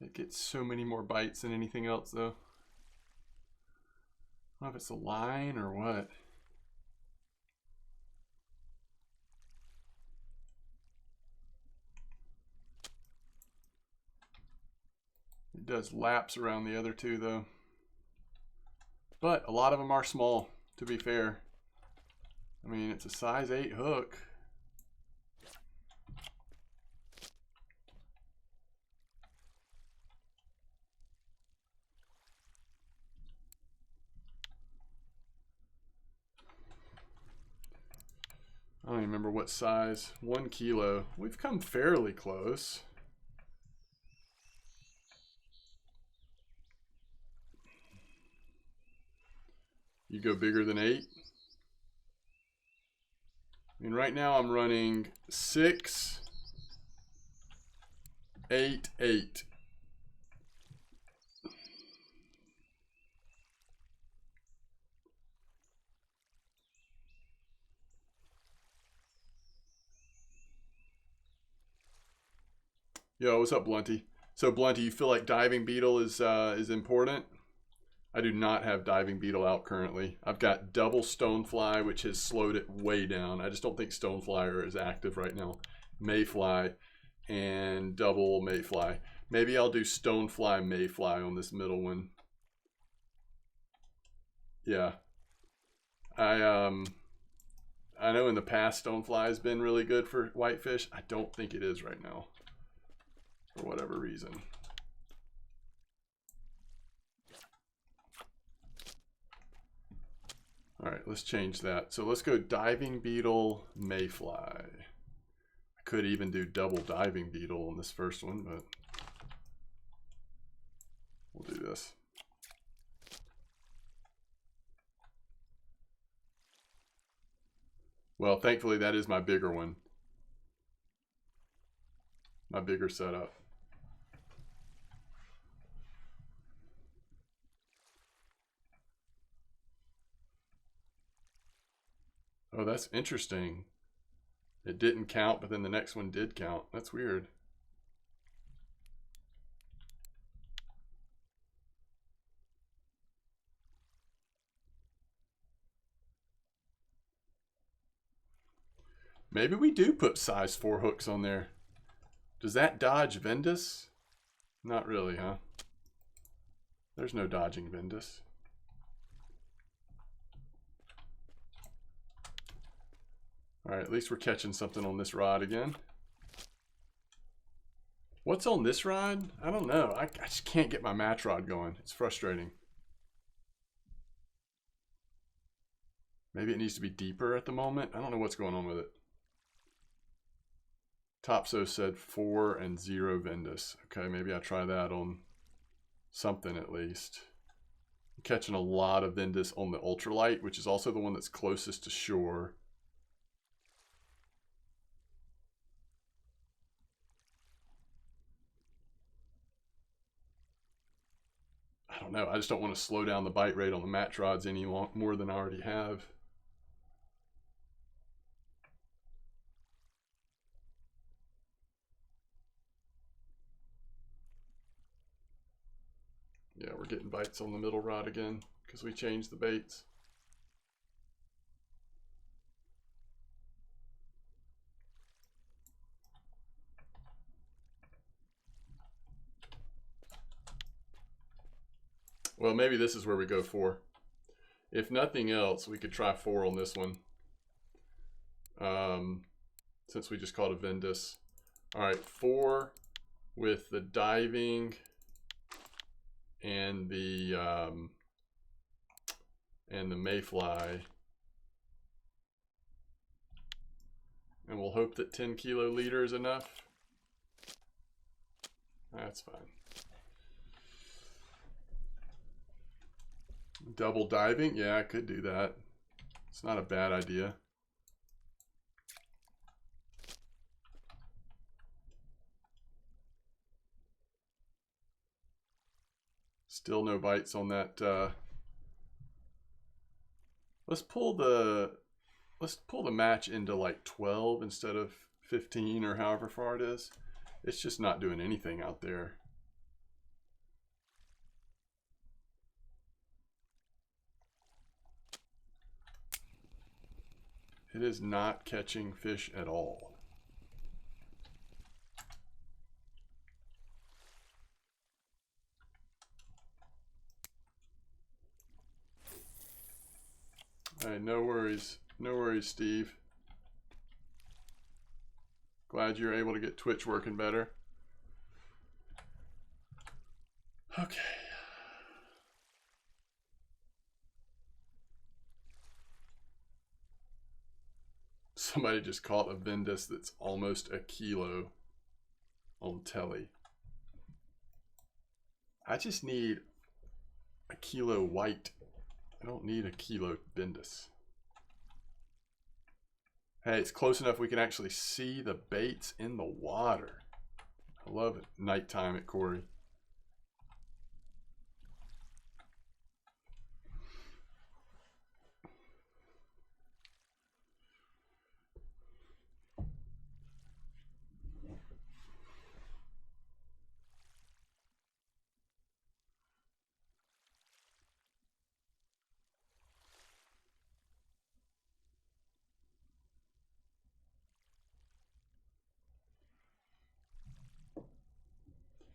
It gets so many more bites than anything else though. I don't know if it's the line or what. It does laps around the other two though. But a lot of them are small, to be fair. I mean, it's a size 8 hook. I don't even remember what size. 1 kilo. We've come fairly close. You go bigger than 8? I mean, right now I'm running 6, 8, 8. Yo, what's up, Blunty? So, Blunty, you feel like diving beetle is important? I do not have diving beetle out currently. I've got double stonefly, which has slowed it way down. I just don't think stonefly are as active right now. Mayfly and double mayfly. Maybe I'll do stonefly mayfly on this middle one. Yeah. I know in the past stonefly has been really good for whitefish. I don't think it is right now, for whatever reason. All right, let's change that. So let's go diving beetle mayfly. I could even do double diving beetle on this first one, but we'll do this. Well, thankfully that is my bigger one. My bigger setup. Oh, that's interesting. It didn't count, but then the next one did count. That's weird. Maybe we do put size 4 hooks on there. Does that dodge Vendus? Not really, huh? There's no dodging Vendus. All right, at least we're catching something on this rod again. What's on this rod? I don't know. I just can't get my match rod going. It's frustrating. Maybe it needs to be deeper at the moment. I don't know what's going on with it. Topso said 4 and 0 Vendus. Okay, maybe I try that on something at least. I'm catching a lot of Vendus on the ultralight, which is also the one that's closest to shore. I don't know. I just don't want to slow down the bite rate on the match rods any more than I already have. Yeah, we're getting bites on the middle rod again because we changed the baits. Well, maybe this is where we go 4. If nothing else, we could try 4 on this one. Since we just caught a Vendus. All right, 4 with the diving and the mayfly. And we'll hope that 10 kilo leader is enough. That's fine. Double diving? Yeah, I could do that. It's not a bad idea. Still no bites on that. Let's pull let's pull the match into like 12 instead of 15 or however far it is. It's just not doing anything out there. It is not catching fish at all. All right, no worries. No worries, Steve. Glad you're able to get Twitch working better. Okay. Somebody just caught a Vendus that's almost a kilo on telly. I just need a kilo white. I don't need a kilo Vendus. Hey, it's close enough we can actually see the baits in the water. I love it. Nighttime at Corey.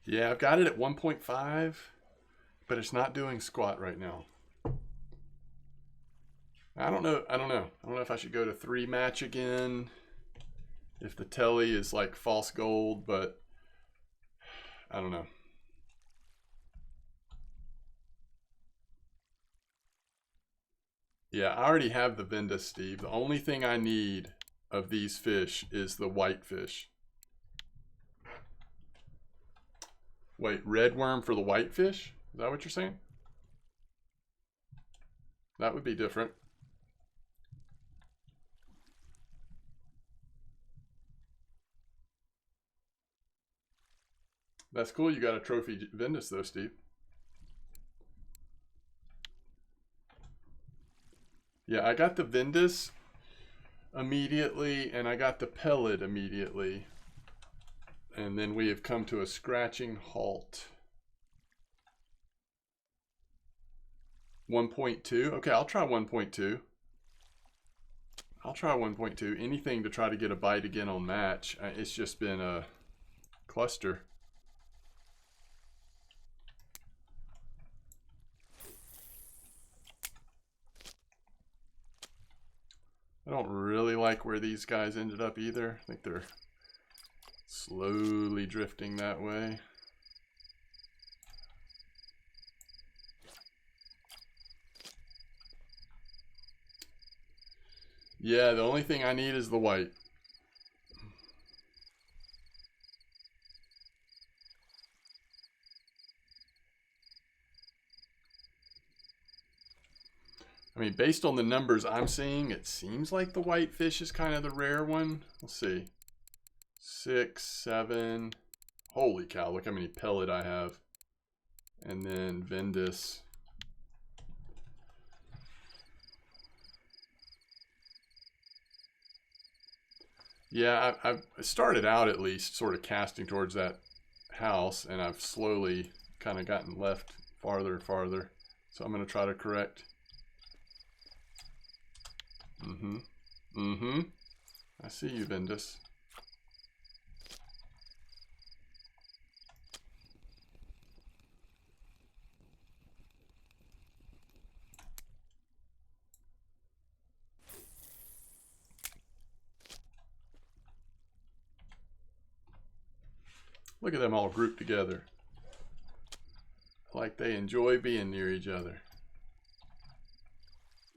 Yeah, I've got it at 1.5, but it's not doing squat right now. I don't know. I don't know if I should go to 3 match again. If the telly is like false gold, but I don't know. Yeah, I already have the Vendus, Steve. The only thing I need of these fish is the whitefish. Wait, red worm for the whitefish? Is that what you're saying? That would be different. That's cool. You got a trophy Vendus though, Steve. Yeah, I got the Vendus immediately, and I got the pellet immediately. And then we have come to a scratching halt. 1.2. Okay, I'll try 1.2. I'll try 1.2. Anything to try to get a bite again on match. It's just been a cluster. I don't really like where these guys ended up either. I think they're slowly drifting that way. Yeah, the only thing I need is the white. I mean, based on the numbers I'm seeing, it seems like the whitefish is kind of the rare one. Let's see. 6, 7. Holy cow, look how many pellet I have. And then Vendus. Yeah, I've started out at least sort of casting towards that house, and I've slowly kind of gotten left farther and farther. So I'm going to try to correct. I see you, Vendus. Look at them all grouped together. Like they enjoy being near each other.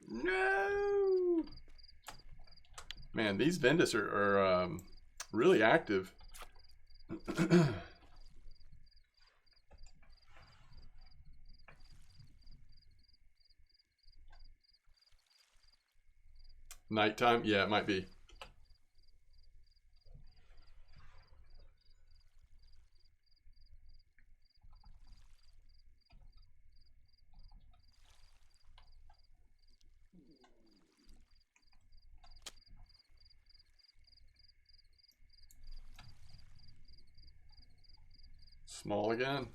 No! Man, these Vendus are really active. Nighttime? Yeah, it might be. Small again.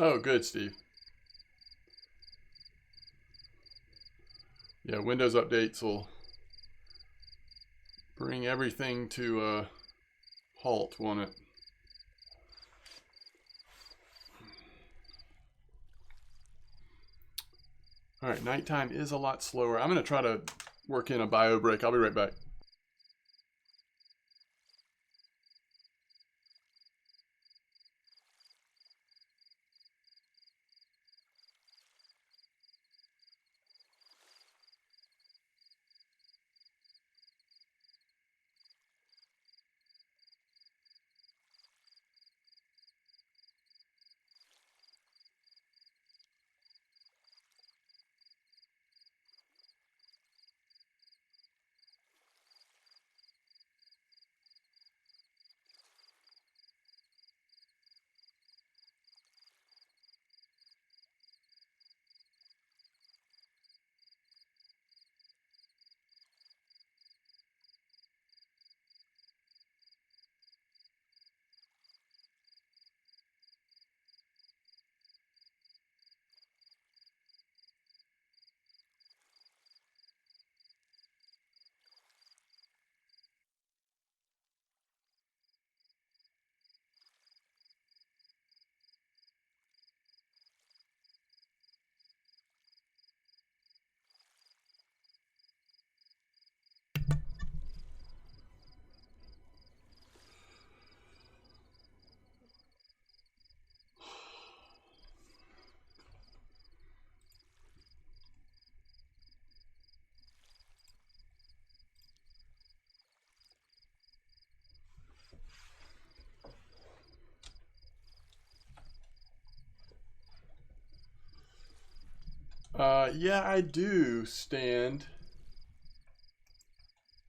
Oh, good, Steve. Yeah, Windows updates will bring everything to a halt, won't it? All right, nighttime is a lot slower. I'm going to try to work in a bio break. I'll be right back. Yeah, I do stand.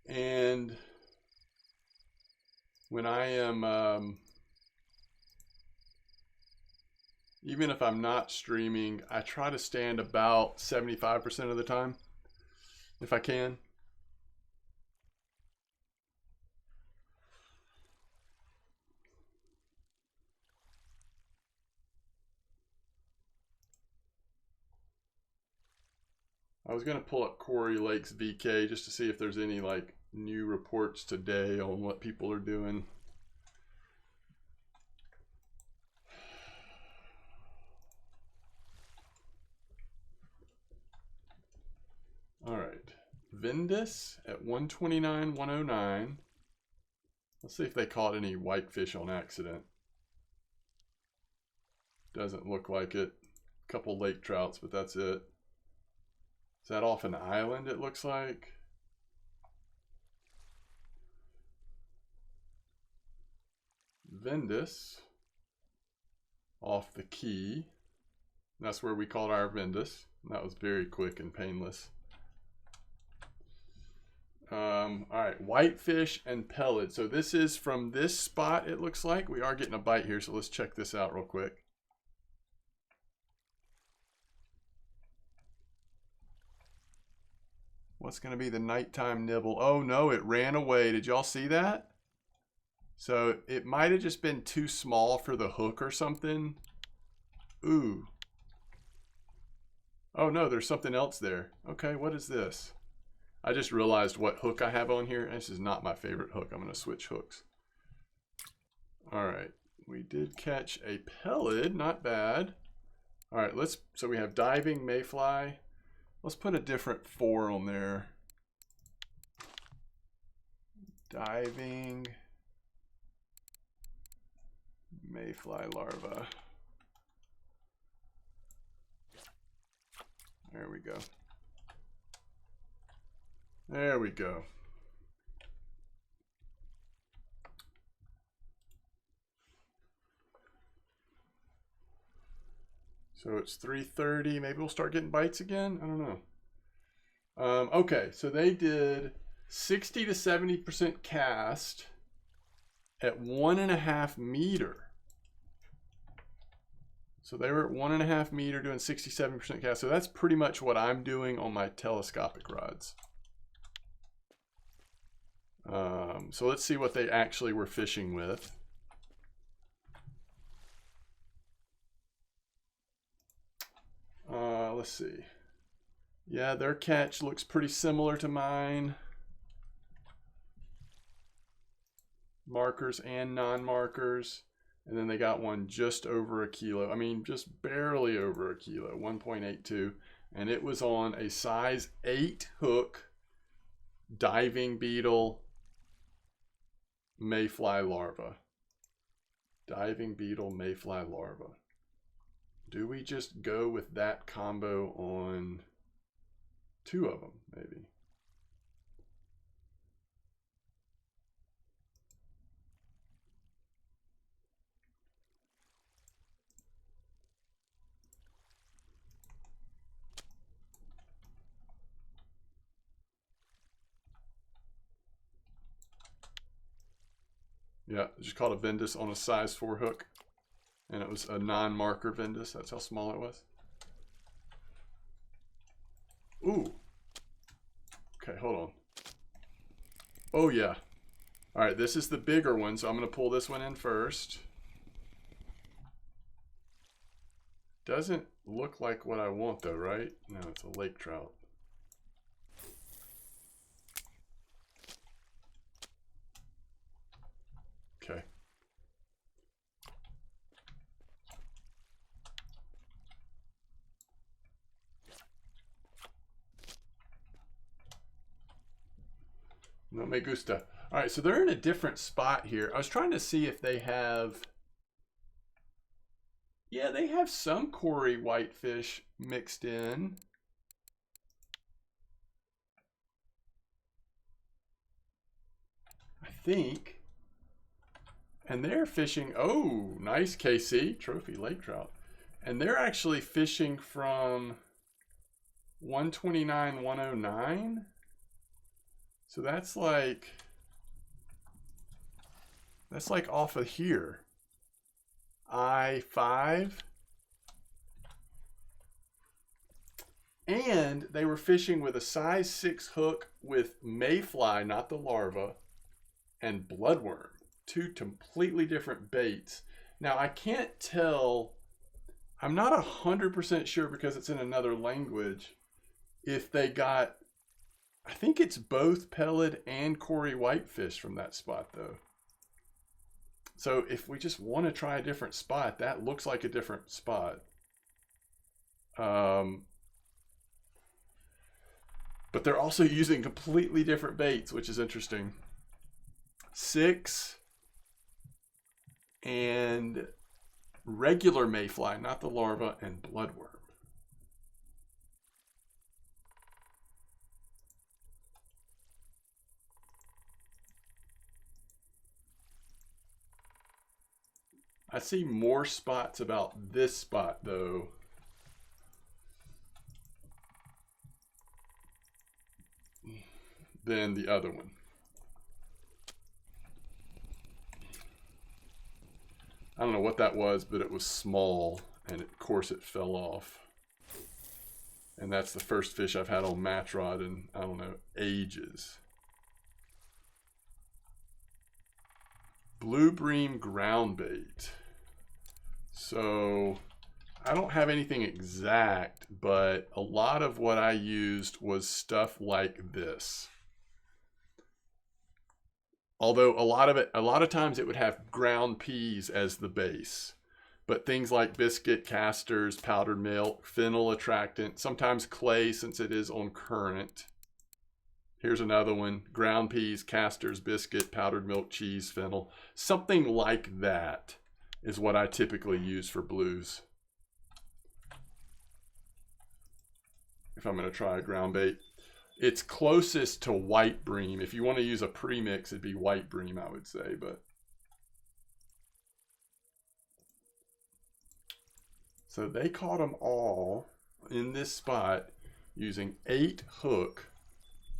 And when I am, even if I'm not streaming, I try to stand about 75% of the time, if I can. I was going to pull up Quarry Lakes VK just to see if there's any like new reports today on what people are doing. All right. Vindus at 129, 109. Let's see if they caught any whitefish on accident. Doesn't look like it. A couple lake trouts, but that's it. Is that off an island, it looks like? Vindus. Off the key. That's where we caught our Vindus. That was very quick and painless. All right, whitefish and pellet. So this is from this spot, it looks like. We are getting a bite here, so let's check this out real quick. What's going to be the nighttime nibble? Oh no, it ran away. Did y'all see that? So it might have just been too small for the hook or something. Ooh. Oh no, there's something else there. Okay, what is this? I just realized what hook I have on here. This is not my favorite hook. I'm going to switch hooks. All right, we did catch a pellet, not bad. All right, so we have diving mayfly. Let's put a different 4 on there. Diving mayfly larva. There we go. There we go. So it's 3:30. Maybe we'll start getting bites again. I don't know. Okay, so they did 60 to 70% cast at 1.5 meter. So they were at 1.5 meter doing 67% cast. So that's pretty much what I'm doing on my telescopic rods. So let's see what they actually were fishing with. Let's see. Yeah, their catch looks pretty similar to mine. Markers and non-markers. And then they got one just over a kilo. I mean, just barely over a kilo, 1.82. And it was on a size 8 hook diving beetle mayfly larva. Diving beetle mayfly larva. Do we just go with that combo on 2 of them, maybe? Yeah, just caught a Vendus on a size 4 hook. And it was a non-marker Vendus. That's how small it was. Ooh. Okay, hold on. Oh, yeah. All right, this is the bigger one, so I'm going to pull this one in first. Doesn't look like what I want, though, right? No, it's a lake trout. Okay. No me gusta. All right, so they're in a different spot here. I was trying to see if they have... Yeah, they have some Cory whitefish mixed in. I think. And they're fishing... Oh, nice KC. Trophy lake trout. And they're actually fishing from 129, 109. So that's like off of here. I-5. And they were fishing with a size 6 hook with mayfly, not the larva, and bloodworm. 2 completely different baits. Now I can't tell, I'm not 100% sure because it's in another language, if they got, I think it's both pellet and Cory whitefish from that spot though. So if we just want to try a different spot, that looks like a different spot. But they're also using completely different baits, which is interesting. 6 and regular mayfly, not the larva, and bloodworm. I see more spots about this spot though than the other one. I don't know what that was, but it was small and of course it fell off. And that's the first fish I've had on match rod in, I don't know, ages. blue bream ground bait. So I don't have anything exact, but a lot of what I used was stuff like this. Although a lot of times it would have ground peas as the base. But things like biscuit, casters, powdered milk, phenyl attractant, sometimes clay since it is on current. Here's another one, ground peas, casters, biscuit, powdered milk, cheese, phenyl. Something like that is what I typically use for blues. If I'm going to try a ground bait. It's closest to white bream. If you want to use a premix, it'd be white bream, I would say. But so they caught them all in this spot using 8 hook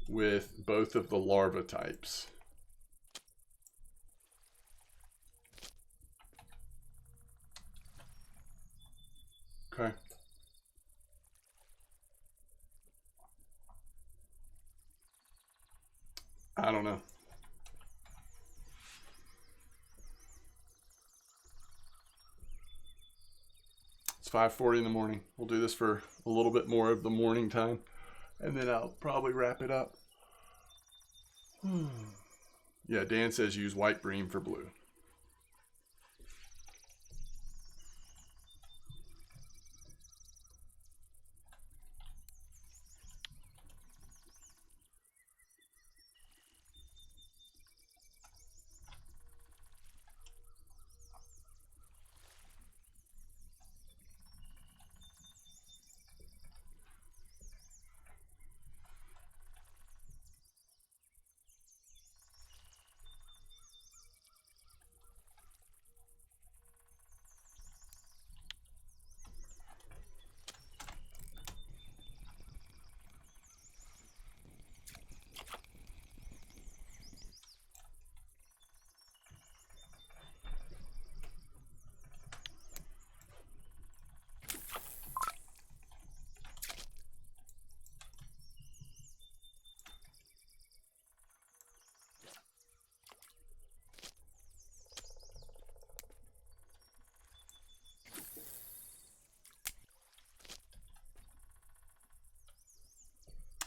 with both of the larva types. Okay. I don't know. It's 5:40 in the morning. We'll do this for a little bit more of the morning time, and then I'll probably wrap it up. Yeah, Dan says use white bream for blue.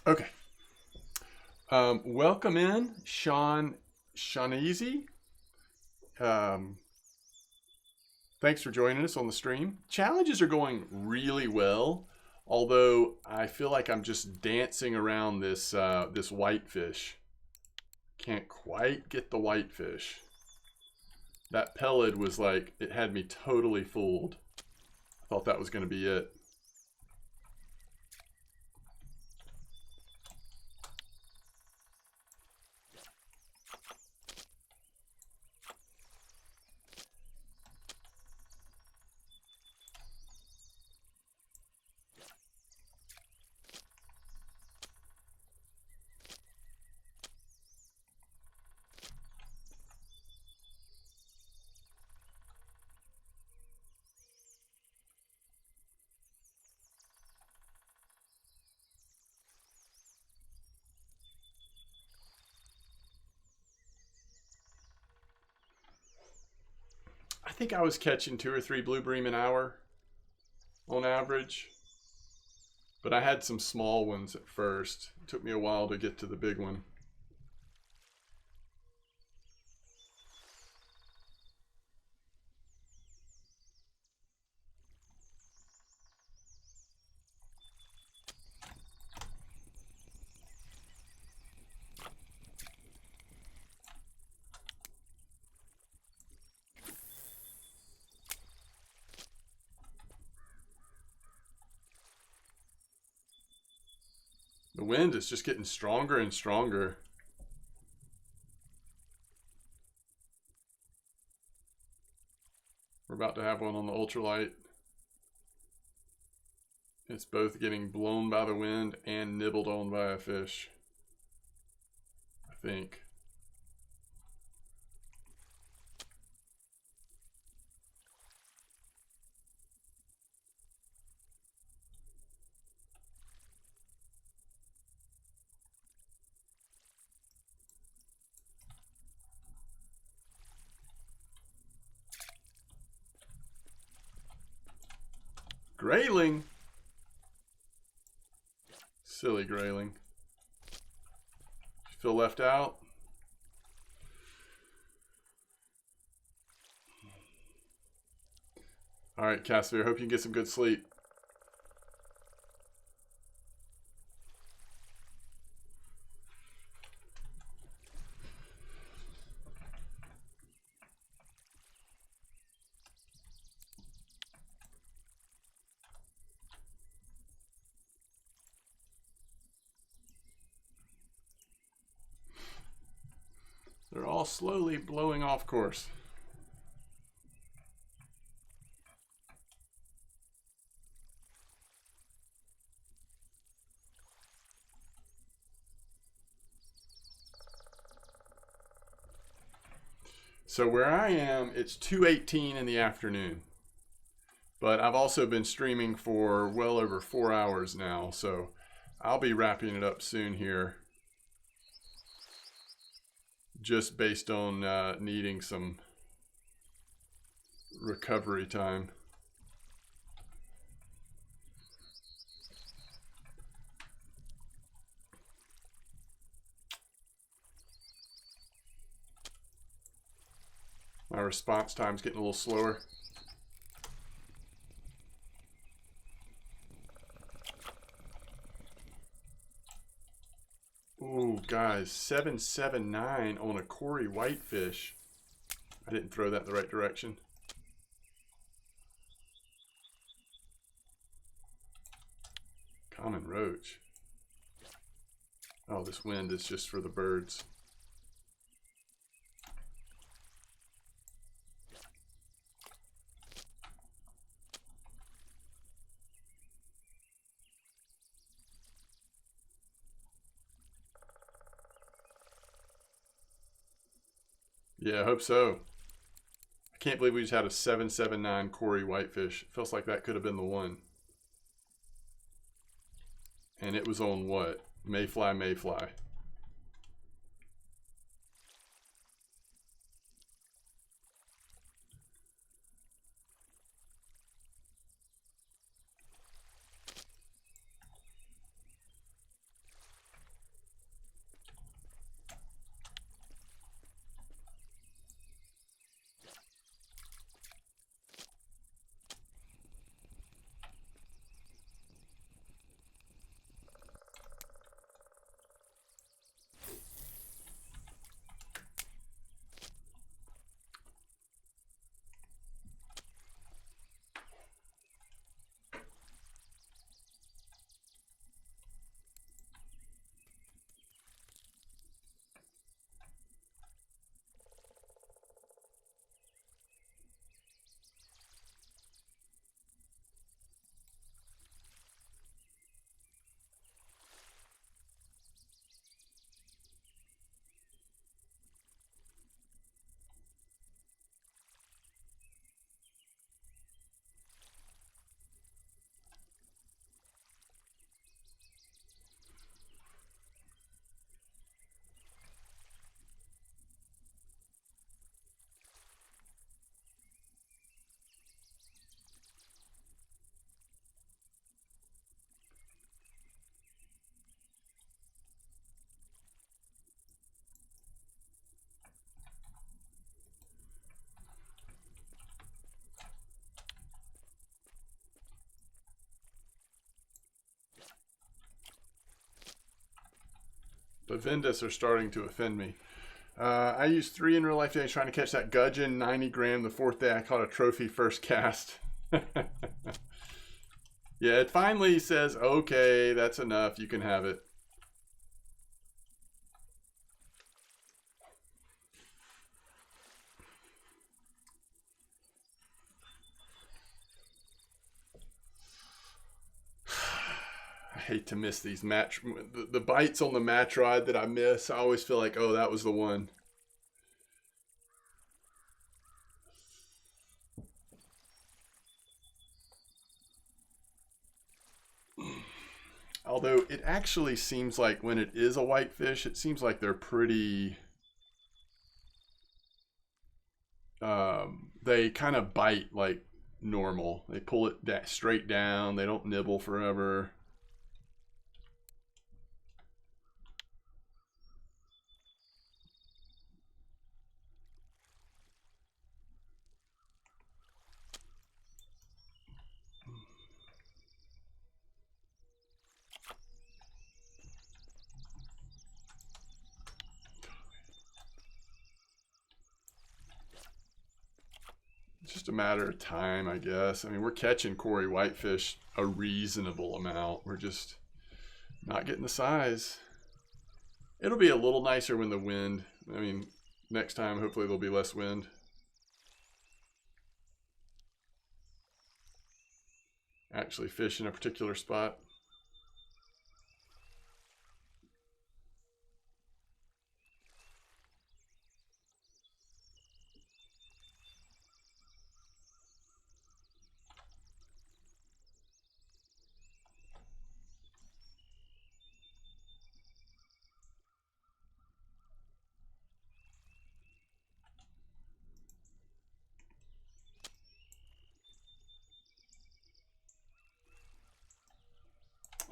Okay. Welcome in, Shauneasy. Thanks for joining us on the stream. Challenges are going really well, although I feel like I'm just dancing around this this whitefish. Can't quite get the whitefish. That pellet was like, it had me totally fooled. I thought that was going to be it. I think I was catching 2 or 3 blue bream an hour on average. But I had some small ones at first. It took me a while to get to the big one. The wind is just getting stronger and stronger. We're about to have one on the ultralight. It's both getting blown by the wind and nibbled on by a fish, I think. Grayling? Silly grayling. Feel left out? All right, Cassidy, I hope you can get some good sleep. They're all slowly blowing off course. So where I am, it's 2:18 in the afternoon. But I've also been streaming for well over 4 hours now, so I'll be wrapping it up soon here. Just based on needing some recovery time. My response time's getting a little slower. Ooh, guys, 779 on a Cory whitefish. I didn't throw that in the right direction. Common roach. Oh, this wind is just for the birds. Yeah, I hope so. I can't believe we just had a 779 Cory whitefish. Feels like that could have been the one. And it was on what? Mayfly, mayfly. The Vendas are starting to offend me. I used 3 in real life days trying to catch that gudgeon 90 gram. The 4th day I caught a trophy first cast. Yeah, it finally says, okay, that's enough. You can have it. I hate to miss these the bites on the match rod that I miss. I always feel like, oh, that was the one. Although it actually seems like when it is a whitefish, it seems like they're pretty... they kind of bite like normal. They pull it straight down. They don't nibble forever. Just a matter of time, I guess. I mean, we're catching Cory whitefish a reasonable amount. We're just not getting the size. It'll be a little nicer when the wind, I mean, next time hopefully there'll be less wind. Actually fish in a particular spot.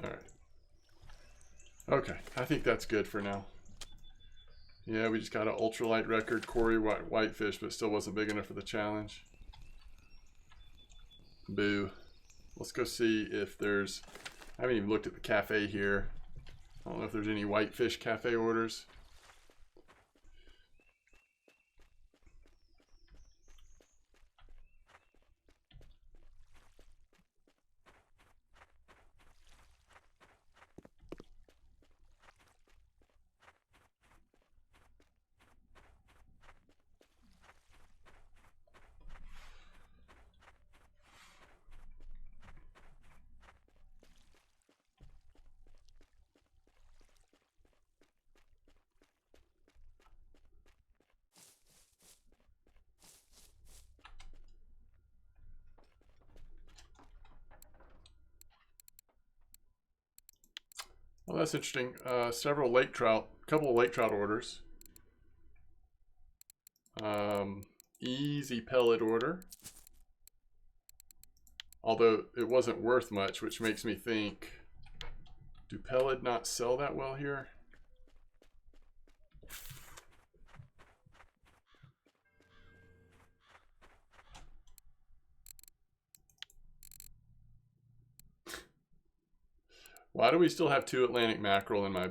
All right. Okay, I think that's good for now. Yeah, we just got an ultralight record Cory whitefish, but still wasn't big enough for the challenge. Boo. Let's go see if there's, I haven't even looked at the cafe here. I don't know if there's any whitefish cafe orders. Well, that's interesting. Several lake trout, couple of lake trout orders. Easy pellet order. Although it wasn't worth much, which makes me think, do pellet not sell that well here? Why do we still have 2 Atlantic mackerel in my...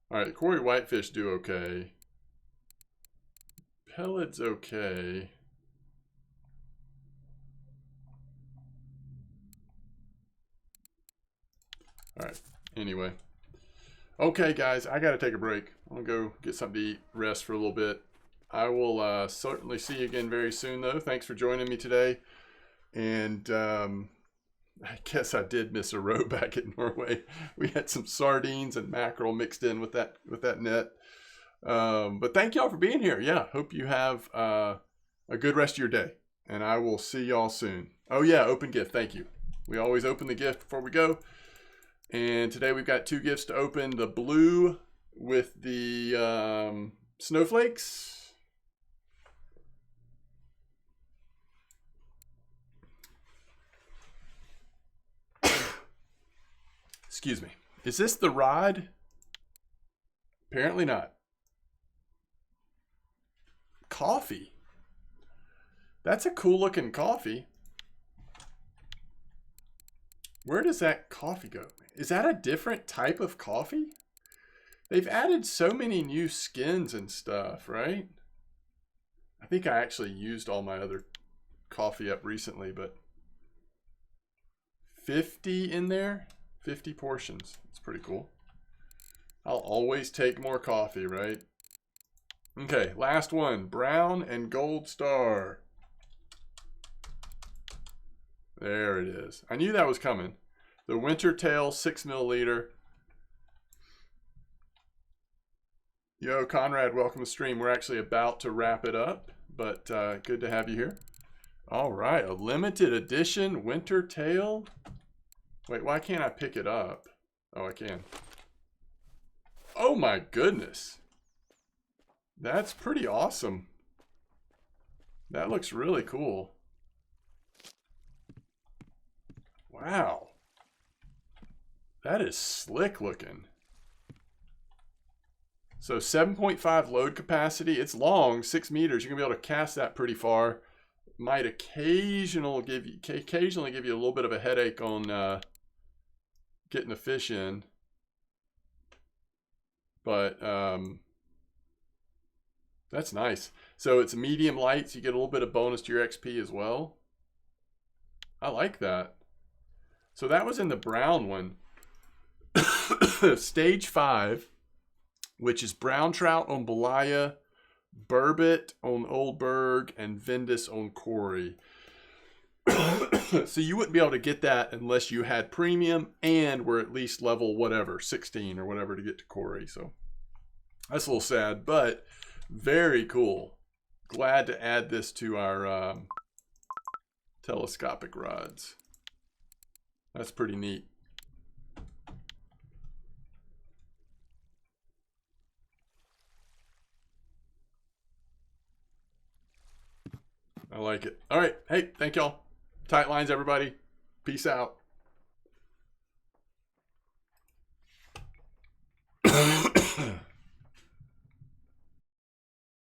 Alright, the Cory whitefish do okay. Pellet's okay. Alright, anyway. Okay, guys, I gotta take a break. I'm gonna go get something to eat, rest for a little bit. I will certainly see you again very soon, though. Thanks for joining me today. And... I guess I did miss a row back at Norway. We had some sardines and mackerel mixed in with that net. But thank y'all for being here. Yeah, hope you have a good rest of your day. And I will see y'all soon. Oh yeah, open gift. Thank you. We always open the gift before we go. And today we've got 2 gifts to open. The blue with the snowflakes. Excuse me. Is this the rod? Apparently not. Coffee. That's a cool looking coffee. Where does that coffee go? Is that a different type of coffee? They've added so many new skins and stuff, right? I think I actually used all my other coffee up recently, but 50 in there? 50 portions. It's pretty cool. I'll always take more coffee, right? Okay, last one. Brown and gold star. There it is. I knew that was coming. The winter tail 6 milliliter. Yo, Conrad, welcome to stream. We're actually about to wrap it up, but good to have you here. All right, a limited edition winter tail. Wait, why can't I pick it up? Oh, I can. Oh my goodness. That's pretty awesome. That looks really cool. Wow. That is slick looking. So 7.5 load capacity. It's long, 6 meters. You're going to be able to cast that pretty far. Might occasionally give you a little bit of a headache on getting the fish in. But that's nice. So it's medium light, so you get a little bit of bonus to your XP as well. I like that. So that was in the brown one. Stage 5, which is brown trout on Belaya, burbot on Oldberg, and Vindus on Corey. So you wouldn't be able to get that unless you had premium and were at least level whatever, 16 or whatever to get to Corey. So that's a little sad, but very cool. Glad to add this to our telescopic rods. That's pretty neat. I like it. All right. Hey, thank y'all. Tight lines, everybody. Peace out.